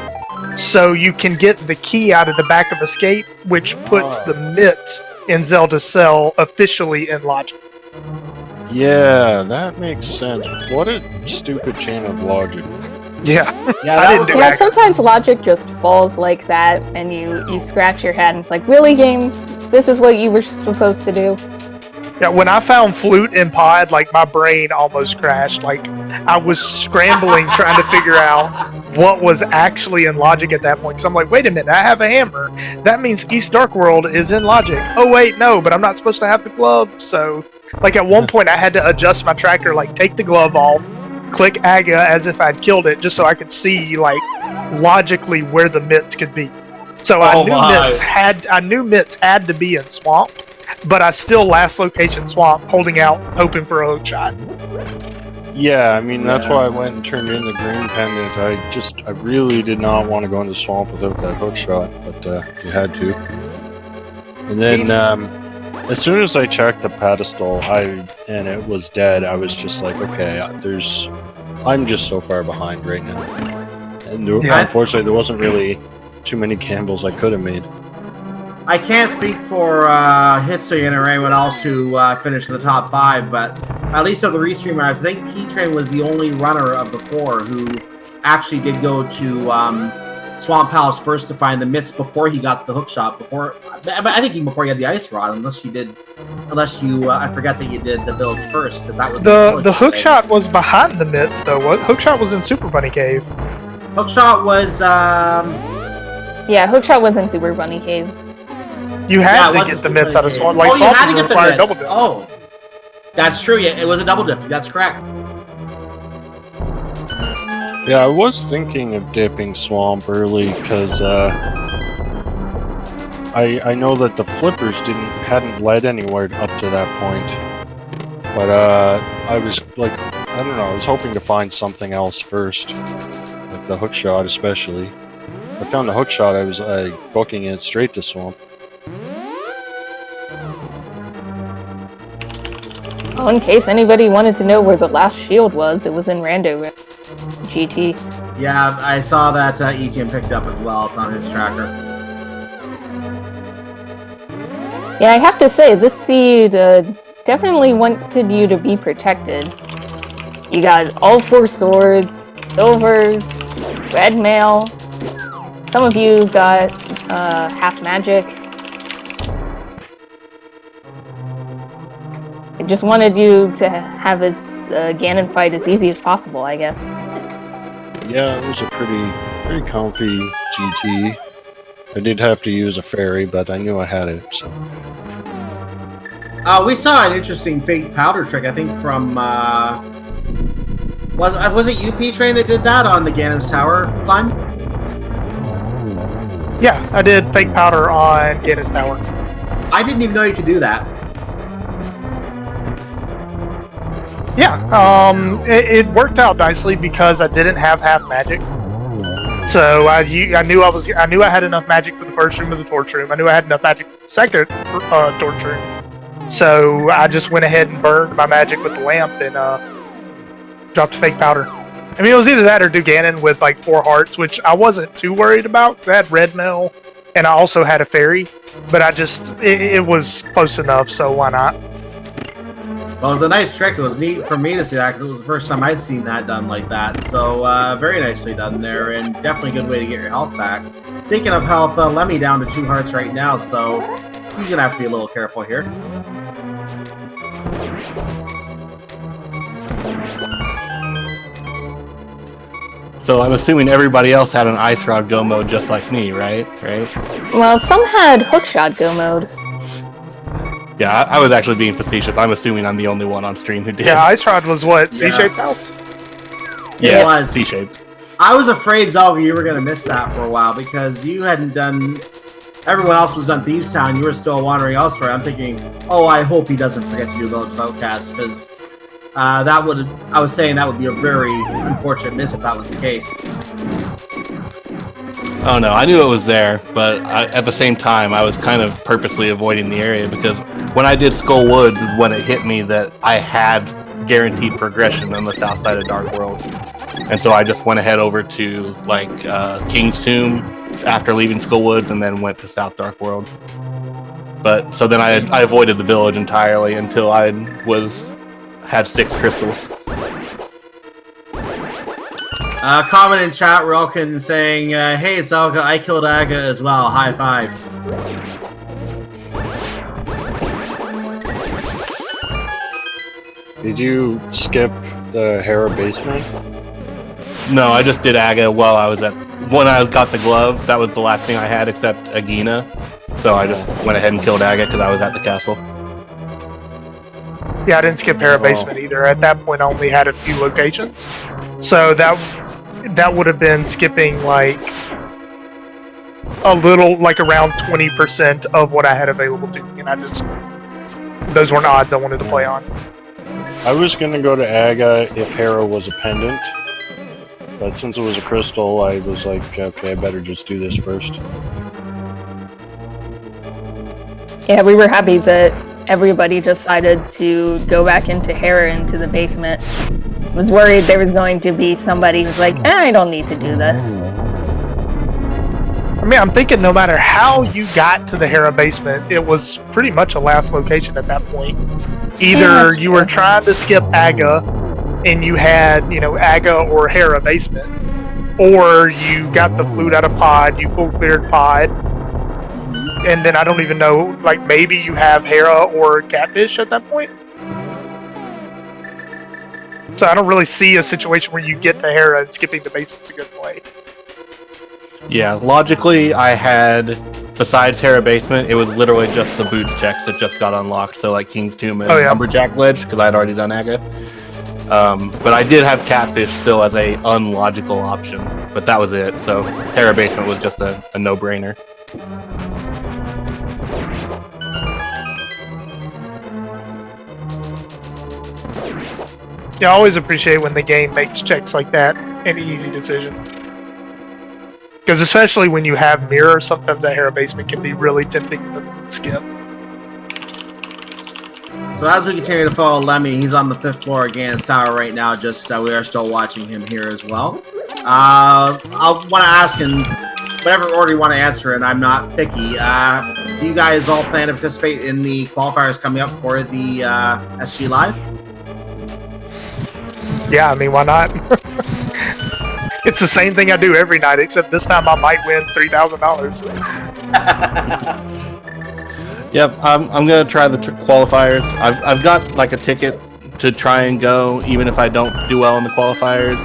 so you can get the key out of the back of Escape, which puts the Mitts in Zelda's cell officially in logic. Yeah, that makes sense. What a stupid chain of logic. Yeah, yeah. Sometimes logic just falls like that, and you scratch your head, and it's like, really, game? This is what you were supposed to do? Yeah, when I found flute in Pod, like, my brain almost crashed. Like, I was scrambling trying to figure out what was actually in logic at that point. So I'm like, wait a minute, I have a hammer. That means East Dark World is in logic. Oh wait, no, but I'm not supposed to have the glove. So, like, at one point I had to adjust my tracker, like, take the glove off, click Aga as if I'd killed it, just so I could see, like, logically where the Mitts could be. So I knew Mitts had to be in Swamp, but I still last location Swamp, holding out, hoping for a hook shot. Yeah, I mean, that's why I went and turned in the green pendant. I really did not want to go into Swamp without that hook shot, but you had to. And then, as soon as I checked the pedestal, and it was dead, I was just like, okay, I'm just so far behind right now. And unfortunately, there wasn't really too many gambles I could have made. I can't speak for Hitsuyan or anyone else who finished in the top 5, but at least of the restreamers, I think P-Train was the only runner of the 4 who actually did go to Swamp Palace first to find the mitts before he got the hook shot. I think even before he had the ice rod, unless you, I forget that you did the village first, because that was the hook shot was behind the mitts though. What hook shot was in Super Bunny Cave? Hook shot was Yeah, hookshot was in Super Bunny Cave. You had to get the mitts out of Swamp. Like, you Swamp had to get the required mitts. double dip. Oh, that's true. Yeah, it was a double dip. That's correct. Yeah, I was thinking of dipping Swamp early because I know that the flippers hadn't led anywhere up to that point, but I was like, I don't know, I was hoping to find something else first, like the hook shot especially. I found the hook shot, I was booking it straight to Swamp. Oh, in case anybody wanted to know where the last shield was, it was in Rando GT. Yeah, I saw that ETM picked up as well. It's on his tracker. Yeah, I have to say, this seed definitely wanted you to be protected. You got all 4 swords, silvers, red mail. Some of you got half magic. I just wanted you to have his Ganon fight as easy as possible, I guess. Yeah, it was a pretty comfy GT. I did have to use a fairy, but I knew I had it, so. We saw an interesting fake powder trick, I think, from was it UP Train that did that on the Ganon's Tower climb? Yeah, I did fake powder on Ganon's Tower. I didn't even know you could do that. Yeah, it worked out nicely because I didn't have half magic. So I knew I had enough magic for the first room of the torch room. I knew I had enough magic for the second torch room. So I just went ahead and burned my magic with the lamp and dropped fake powder. I mean, it was either that or do Ganon with like 4 hearts, which I wasn't too worried about because I had red mail and I also had a fairy. But it was close enough, so why not? Well, it was a nice trick. It was neat for me to see that because it was the first time I'd seen that done like that. So very nicely done there, and definitely a good way to get your health back. Speaking of health, Lemmy down to 2 hearts right now, so he's gonna have to be a little careful here. So I'm assuming everybody else had an Ice Rod Go mode just like me, right? Well, some had hookshot go mode. Yeah, I was actually being facetious. I'm assuming I'm the only one on stream who did. Yeah, Ice Rod was what? C-shaped house? Yeah, it was C-shaped. I was afraid, Zelga, you were going to miss that for a while because you hadn't done... Everyone else was done Thieves Town. You were still wandering elsewhere. I'm thinking, oh, I hope he doesn't forget to do Village of Outcasts because I was saying that would be a very unfortunate miss if that was the case. Oh no, I knew it was there, but at the same time, I was kind of purposely avoiding the area because when I did Skull Woods is when it hit me that I had guaranteed progression on the south side of Dark World. And so I just went ahead over to, like, King's Tomb after leaving Skull Woods and then went to South Dark World. But, so then I avoided the village entirely until I had 6 crystals. Comment in chat, Rolkin saying, hey Zelga, I killed Aga as well, high 5. Did you skip the Hera basement? No, I just did Aga while I was when I got the glove. That was the last thing I had except Agina. So I just went ahead and killed Aga because I was at the castle. Yeah, I didn't skip Hera basement either. At that point, I only had a few locations. So that would have been skipping like a little, like around 20% of what I had available to me, and those weren't odds I wanted to play on. I was gonna go to Aga if Hera was a pendant, but since it was a crystal, I was like, okay, I better just do this first. Yeah, we were happy that everybody decided to go back into Hera into the basement. Was worried there was going to be somebody who's like, I don't need to do this. I mean, I'm thinking no matter how you got to the Hera basement, it was pretty much a last location at that point. Either you were trying to skip Aga, and you had, Aga or Hera basement, or you got the flute out of pod, you full cleared pod, and then I don't even know, like maybe you have Hera or Catfish at that point. So I don't really see a situation where you get to Hera and skipping the basement's a good play. Yeah, logically, I had, besides Hera Basement, it was literally just the boots checks that just got unlocked. So like King's Tomb and Lumberjack Ledge, because I had already done Aga. But I did have Catfish still as a unlogical option, but that was it. So Hera Basement was just a no-brainer. Yeah, I always appreciate when the game makes checks like that an easy decision. Because especially when you have mirror, sometimes that Hera Basement can be really tempting to skip. So as we continue to follow Lemmy, he's on the 5th floor of Gan's Tower right now. Just we are still watching him here as well. I'll want to ask him, whatever order you want to answer, and I'm not picky. Do you guys all plan to participate in the qualifiers coming up for the SG Live? Yeah, I mean, why not? It's the same thing I do every night, except this time I might win $3,000. Yep, I'm gonna try the qualifiers. I've got like a ticket to try and go, even if I don't do well in the qualifiers.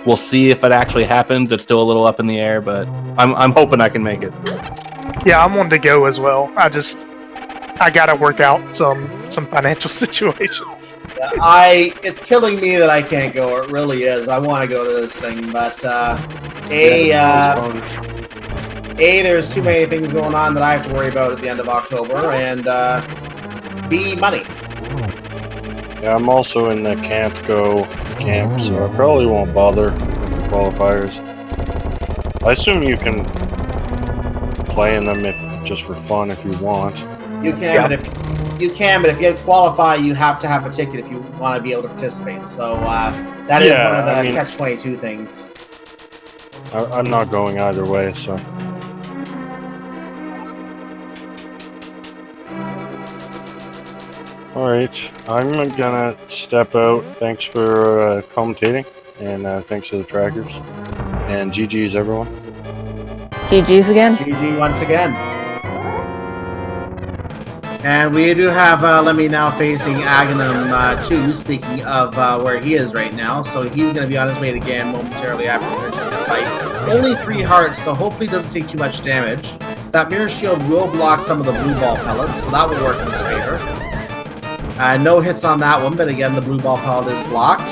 We'll see if it actually happens. It's still a little up in the air, but I'm hoping I can make it. Yeah, I'm wanting to go as well. I gotta work out some financial situations. It's killing me that I can't go. It really is. I want to go to this thing, but there's too many things going on that I have to worry about at the end of October, and B, money. Yeah, I'm also in the can't go camp, so I probably won't bother with the qualifiers. I assume you can play in them just for fun if you want. You can, but if you qualify, you have to have a ticket if you want to be able to participate. So that is one of the catch-22 things. I'm not going either way, so. Alright, I'm gonna step out. Thanks for commentating, and thanks to the trackers. And GG's, everyone. GG's again. GG once again. And we do have Lemmy now facing Aghanim 2, speaking of where he is right now. So he's going to be on his way to Gan momentarily after he finishes his fight. Only 3 hearts, so hopefully he doesn't take too much damage. That Mirror Shield will block some of the blue ball pellets, so that will work in his favor. No hits on that one, but again, the blue ball pellet is blocked.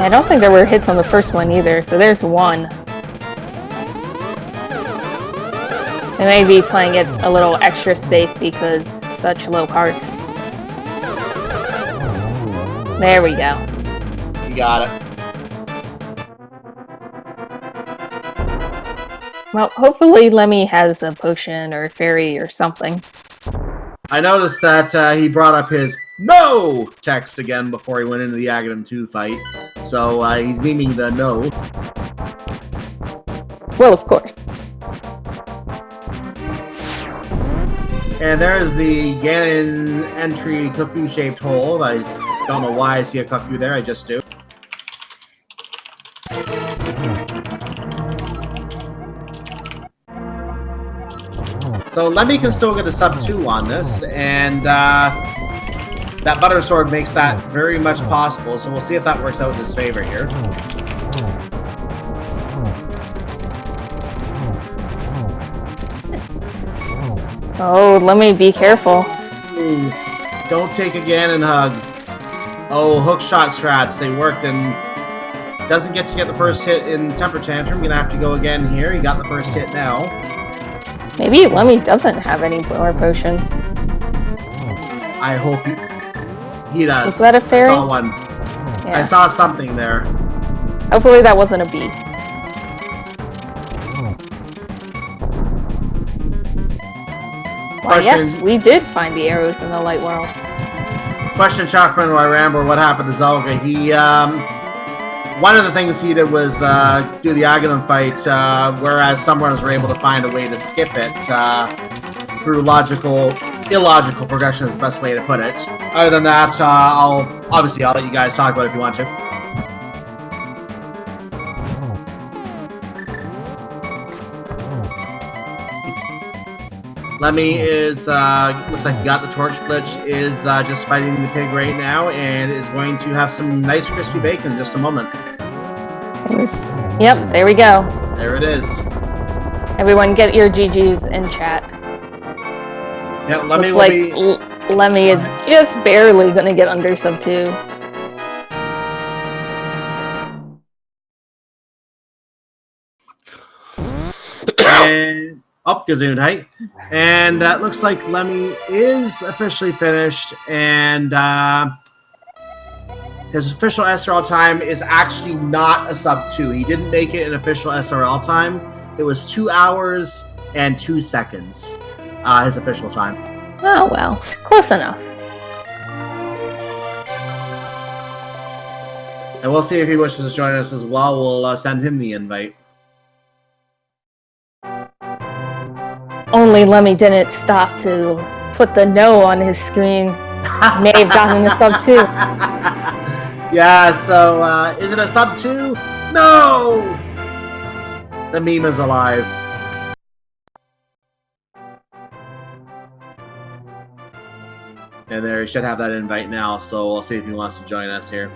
I don't think there were hits on the first one either, so there's 1. They may be playing it a little extra safe because such low hearts. There we go. You got it. Well, hopefully Lemmy has a potion or fairy or something. I noticed that he brought up his no text again before he went into the Aghanim 2 fight. So he's memeing the no. Well, of course. And there's the Ganon entry cuckoo-shaped hole. I don't know why I see a cuckoo there, I just do. So Lemmy can still get a sub 2 on this, and that Butter Sword makes that very much possible, so we'll see if that works out in his favor here. Oh, let me be careful. Ooh, don't take a Ganon hug. Oh, hook shot strats, they worked, and doesn't get to get the first hit in Temper Tantrum. Gonna have to go again here. He got the first hit now. Maybe Lemmy doesn't have any more potions. I hope he does. Was that a fairy? I saw one. Yeah. I saw something there. Hopefully that wasn't a bee. Well, yes, we did find the arrows in the light world. Question, Shockman or Rambo, what happened to Zelga? He, one of the things he did was do the Aghanim fight, whereas some runners were able to find a way to skip it through illogical progression is the best way to put it. Other than that, I'll let you guys talk about it if you want to. Lemmy is, looks like he got the torch glitch, is just fighting the pig right now and is going to have some nice crispy bacon in just a moment. Yep, there we go. There it is. Everyone get your GGs in chat. Yeah, Lemmy Looks will like Lemmy is just barely going to get under sub 2. And up Gesundheit. And looks like Lemmy is officially finished, and his official SRL time is actually not a sub 2. He didn't make it an official SRL time. It was 2 hours and 2 seconds, his official time. Oh, well, close enough. And we'll see if he wishes to join us as well. We'll send him the invite. Only Lemmy didn't stop to put the no on his screen. May have gotten a sub 2. Yeah, so is it a sub 2? No! The meme is alive. And there, he should have that invite now, so we'll see if he wants to join us here.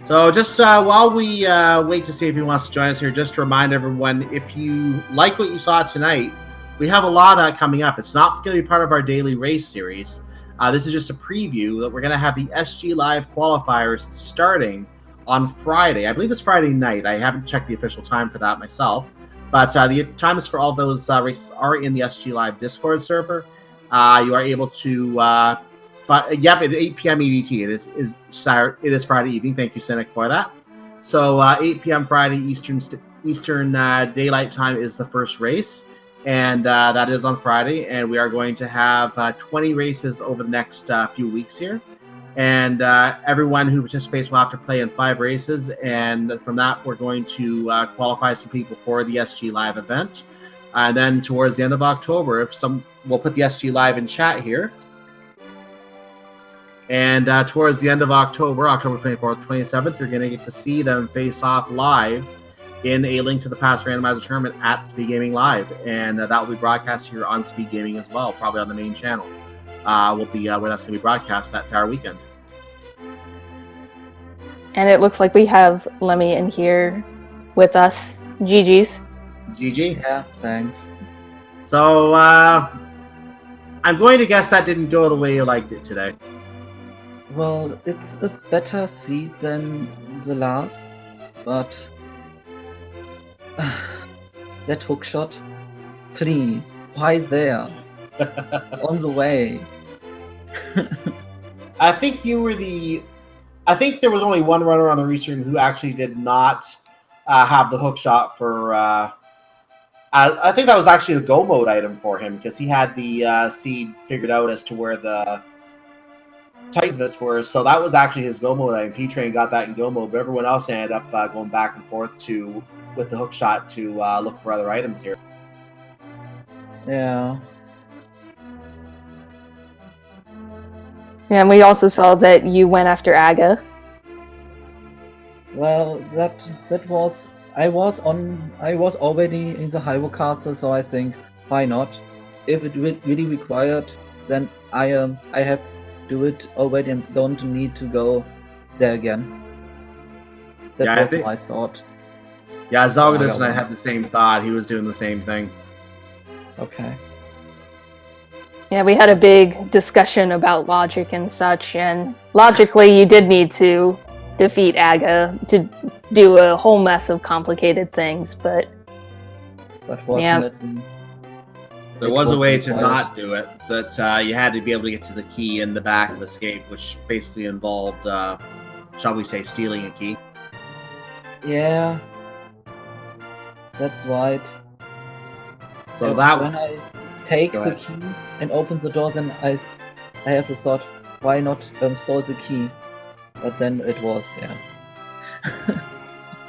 So just while we wait to see if he wants to join us here, just to remind everyone, if you like what you saw tonight, we have a lot coming up. It's not going to be part of our daily race series. This is just a preview that we're going to have the SG Live qualifiers starting on Friday. I believe it's Friday night. I haven't checked the official time for that myself. But the times for all those races are in the SG Live Discord server. You are able to... yep, at 8 p.m. EDT. It is Friday evening. Thank you, Cynic, for that. So 8 p.m. Friday Eastern Daylight Time is the first race. And that is on Friday, and we are going to have 20 races over the next few weeks here. And everyone who participates will have to play in 5 races, and from that, we're going to qualify some people for the SG Live event. And then towards the end of October, we'll put the SG Live in chat here. And towards the end of October, October 24th, 27th, you're going to get to see them face off live in a Link to the Past randomizer tournament at Speed Gaming Live, and that will be broadcast here on Speed Gaming as well, probably on the main channel. Will be where that's going to be broadcast that entire weekend. And it looks like we have Lemmy in here with us. GG's. GG. Yeah, thanks. So I'm going to guess that didn't go the way you liked it today. Well, it's a better seed than the last, but that hook shot, please, why there? On the way. I think you were I think there was only one runner on the restream who actually did not have the hook shot for. I think that was actually a go mode item for him because he had the seed figured out as to where the Titans were. So that was actually his go mode item. P-Train got that in go mode, but everyone else ended up going back and forth with the hook shot to look for other items here. Yeah. Yeah, and we also saw that you went after Aga. Well, that was I was already in the Hyrule Castle, so I think why not? If it really required, then I have do it already and don't need to go there again. That was my thought. Yeah, Zalgadis and I had the same thought. He was doing the same thing. Okay. Yeah, we had a big discussion about logic and such, and logically you did need to defeat Aga to do a whole mess of complicated things, but fortunately... There was a way to not do it, that you had to be able to get to the key in the back of Escape, which basically involved, shall we say, stealing a key. Yeah. That's right. So and that when I take the key and open the door, then I have the thought, why not store the key? But then it was, yeah.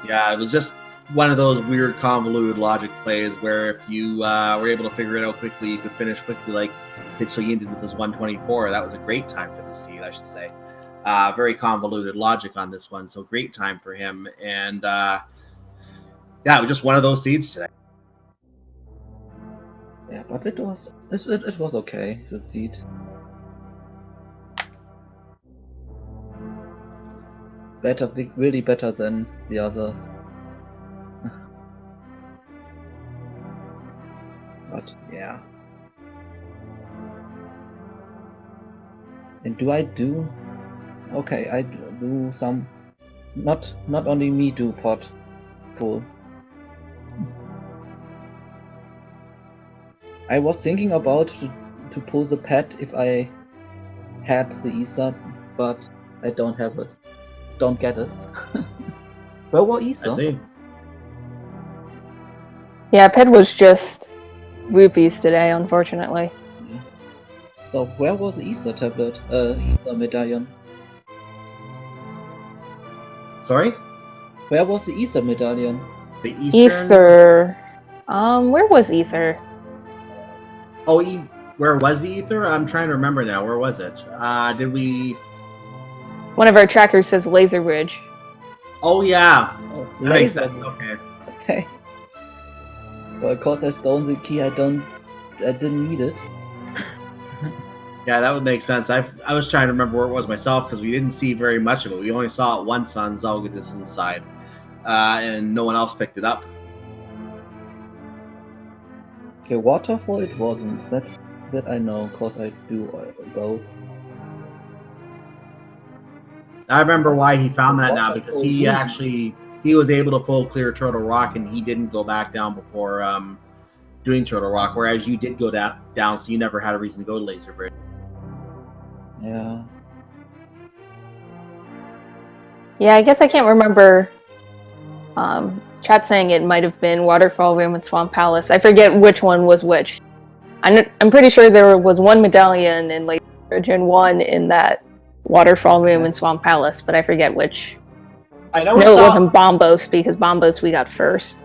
Yeah, it was just one of those weird convoluted logic plays where if you were able to figure it out quickly, you could finish quickly like Hitsuyin did with his 124. That was a great time for the seed, I should say. Very convoluted logic on this one, so great time for him. And yeah, it was just one of those seeds today. but it was okay. The seat. Better, really better than the others. But yeah. And do I do? Okay, I do some. Not only me do pot full. I was thinking about to pull the pet if I had the Ether, but I don't have it. Don't get it. Where was I Ether? see. Yeah, Ped was just rupees today, unfortunately. So where was the Ether tablet? Ether medallion. Sorry? Where was the Ether medallion? The Eastern? Ether. Where was Ether? Oh, where was the Ether? I'm trying to remember now. Where was it? Did we... One of our trackers says Laser Bridge. Oh, yeah. Oh, That makes laser. sense. Okay. Okay. Well, because I stole the key, I didn't need it. Yeah, that would make sense. I was trying to remember where it was myself because we didn't see very much of it. We only saw it once on Zelgadis inside, and no one else picked it up. Okay, waterfall it wasn't. That I know, cause I do both. I remember why he found that now, because Waterfall, he really? actually he was able to full clear Turtle Rock and he didn't go back down before doing Turtle Rock, whereas you did go down, so you never had a reason to go to Laser Bridge. Yeah. Yeah, I guess I can't remember. Chat saying it might have been Waterfall Room and Swamp Palace. I forget which one was which. I'm pretty sure there was one medallion in Laser Bridge and one in that Waterfall Room and Swamp Palace, but I forget which. I know No, it wasn't Bombos, because Bombos we got first.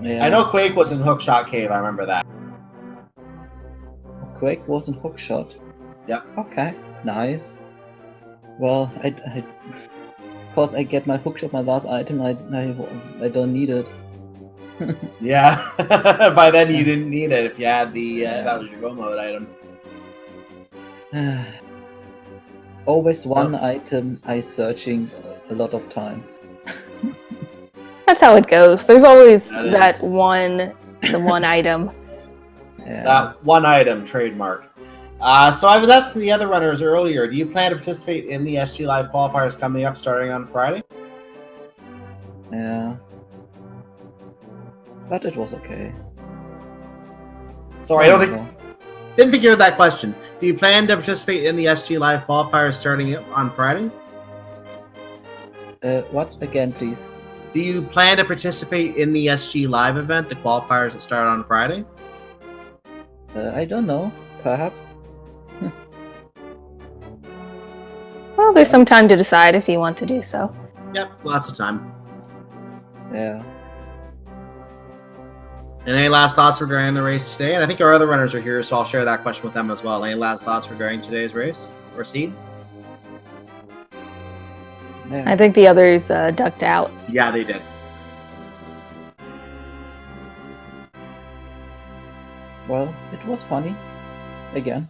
Yeah. I know Quake was in Hookshot Cave. I remember that. Quake was in Hookshot. Yep. Okay, nice. Well, cause I get my Hookshot, my last item, I don't need it. Yeah. By then you didn't need it if you had the that was your go mode item. Always one item I searching a lot of time. That's how it goes. There's always That the one item. Yeah. That one item trademark. So I was asking the other runners earlier, do you plan to participate in the SG Live qualifiers coming up starting on Friday? Yeah. But it was okay. Sorry, didn't think you heard that question. Do you plan to participate in the SG Live qualifiers starting on Friday? What again, please? Do you plan to participate in the SG Live event, the qualifiers that start on Friday? I don't know. Perhaps. Well, there's some time to decide if you want to do so. Yep, lots of time. Yeah. And any last thoughts regarding the race today? And I think our other runners are here, so I'll share that question with them as well. Any last thoughts regarding today's race or seed? Yeah. I think the others ducked out. Yeah, they did. Well, it was funny. Again.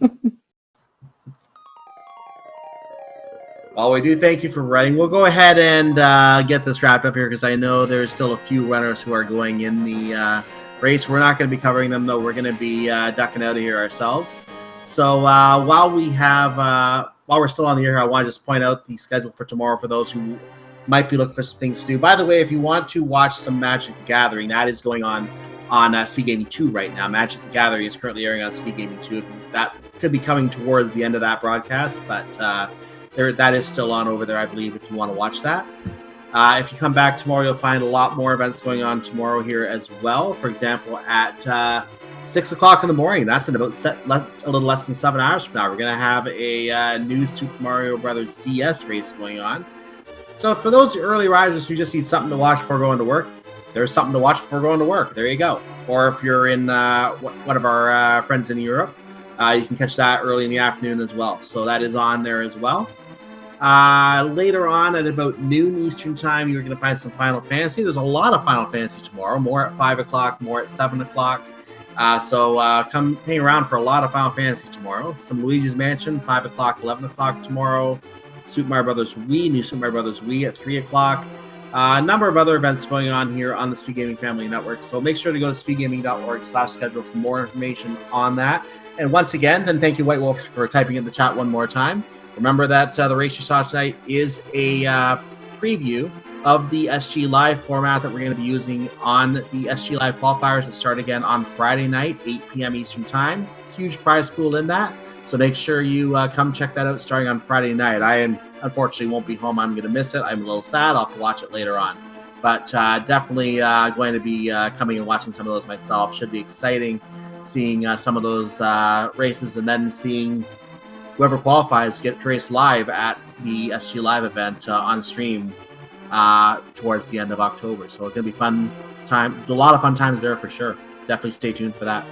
Well, we do thank you for running. We'll go ahead and get this wrapped up here because I know there's still a few runners who are going in the race. We're not going to be covering them, though. We're going to be ducking out of here ourselves. So while we're still on the air, I want to just point out the schedule for tomorrow for those who might be looking for some things to do. By the way, if you want to watch some Magic the Gathering, that is going on Speed Gaming 2 right now. Magic the Gathering is currently airing on Speed Gaming 2. That could be coming towards the end of that broadcast, but that is still on over there, I believe, if you want to watch that. If you come back tomorrow, you'll find a lot more events going on tomorrow here as well. For example, at 6 o'clock in the morning, that's in about a little less than 7 hours from now, we're going to have a new Super Mario Brothers DS race going on. So for those early risers who just need something to watch before going to work, there's something to watch before going to work. There you go. Or if you're in one of our friends in Europe, you can catch that early in the afternoon as well. So that is on there as well. Later on at about noon Eastern time, you're going to find some Final Fantasy. There's a lot of Final Fantasy tomorrow. More at 5 o'clock, more at 7 o'clock. So come hang around for a lot of Final Fantasy tomorrow. Some Luigi's Mansion, 5 o'clock, 11 o'clock tomorrow. Super Mario Brothers Wii, new Super Mario Brothers Wii at 3 o'clock. A number of other events going on here on the Speed Gaming Family Network. So make sure to go to speedgaming.org/schedule for more information on that. And once again, then thank you, White Wolf, for typing in the chat one more time. Remember that the race you saw tonight is a preview of the SG Live format that we're going to be using on the SG Live qualifiers that start again on Friday night, 8 p.m. Eastern Time. Huge prize pool in that. So make sure you come check that out starting on Friday night. I unfortunately won't be home. I'm going to miss it. I'm a little sad. I'll have to watch it later on. But definitely going to be coming and watching some of those myself. Should be exciting seeing some of those races, and then seeing whoever qualifies get to race live at the SG Live event on stream towards the end of October. So it's going to be fun time. A lot of fun times there for sure. Definitely stay tuned for that.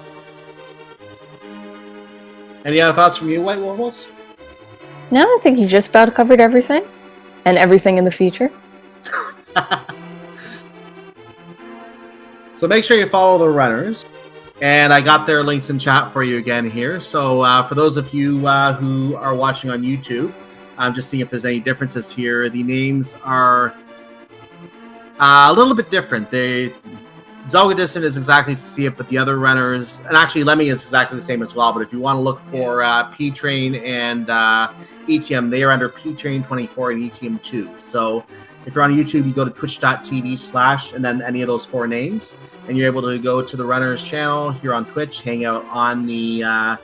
Any other thoughts from you, White Wolves? No, I think you just about covered everything. And everything in the future. So make sure you follow the runners. And I got their links in chat for you again here. So for those of you who are watching on YouTube, I'm just seeing if there's any differences here. The names are a little bit different. Zelga Distant is exactly to see it, but the other runners, and actually Lemmy is exactly the same as well. But if you want to look for P-Train and ETM, they are under P-Train 24 and ETM 2. So if you're on YouTube, you go to twitch.tv/ and then any of those 4 names, and you're able to go to the runners channel here on Twitch, hang out on the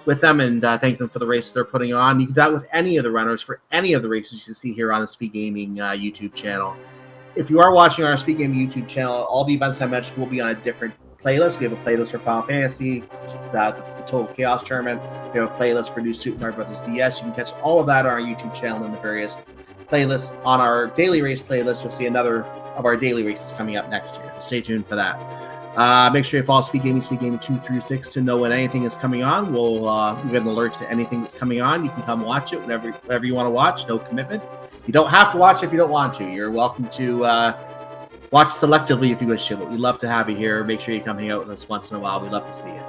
with them, and thank them for the races they're putting on. You can do that with any of the runners for any of the races you see here on the Speed Gaming YouTube channel. If you are watching our Speed Gaming YouTube channel, all the events I mentioned will be on a different playlist. We have a playlist for Final Fantasy. That's the Total Chaos Tournament. We have a playlist for New Super Mario Brothers DS. You can catch all of that on our YouTube channel in the various playlists. On our daily race playlist, you'll see another of our daily races coming up next year. Stay tuned for that. Make sure you follow Speed Gaming 2 through 6 to know when anything is coming on. We'll get an alert to anything that's coming on. You can come watch it whenever you want to watch. No commitment. You don't have to watch it if you don't want to. You're welcome to watch selectively if you wish to, but we'd love to have you here. Make sure you come hang out with us once in a while. We'd love to see you.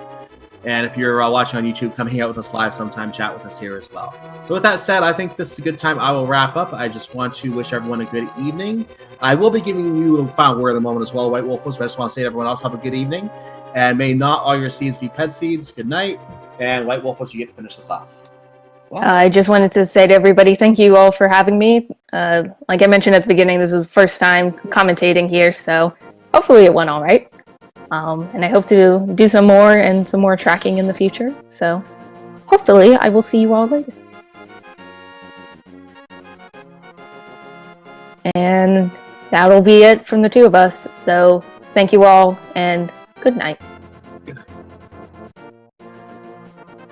And if you're watching on YouTube, come hang out with us live sometime, chat with us here as well. So with that said, I think this is a good time. I will wrap up. I just want to wish everyone a good evening. I will be giving you a final word in a moment as well, White Wolf, but I just want to say to everyone else, have a good evening. And may not all your seeds be pet seeds. Good night. And White Wolf, you get to finish this off. I just wanted to say to everybody, thank you all for having me. Like I mentioned at the beginning, this is the first time commentating here, so hopefully it went all right. And I hope to do some more tracking in the future. So hopefully I will see you all later. And that'll be it from the two of us. So thank you all and good night.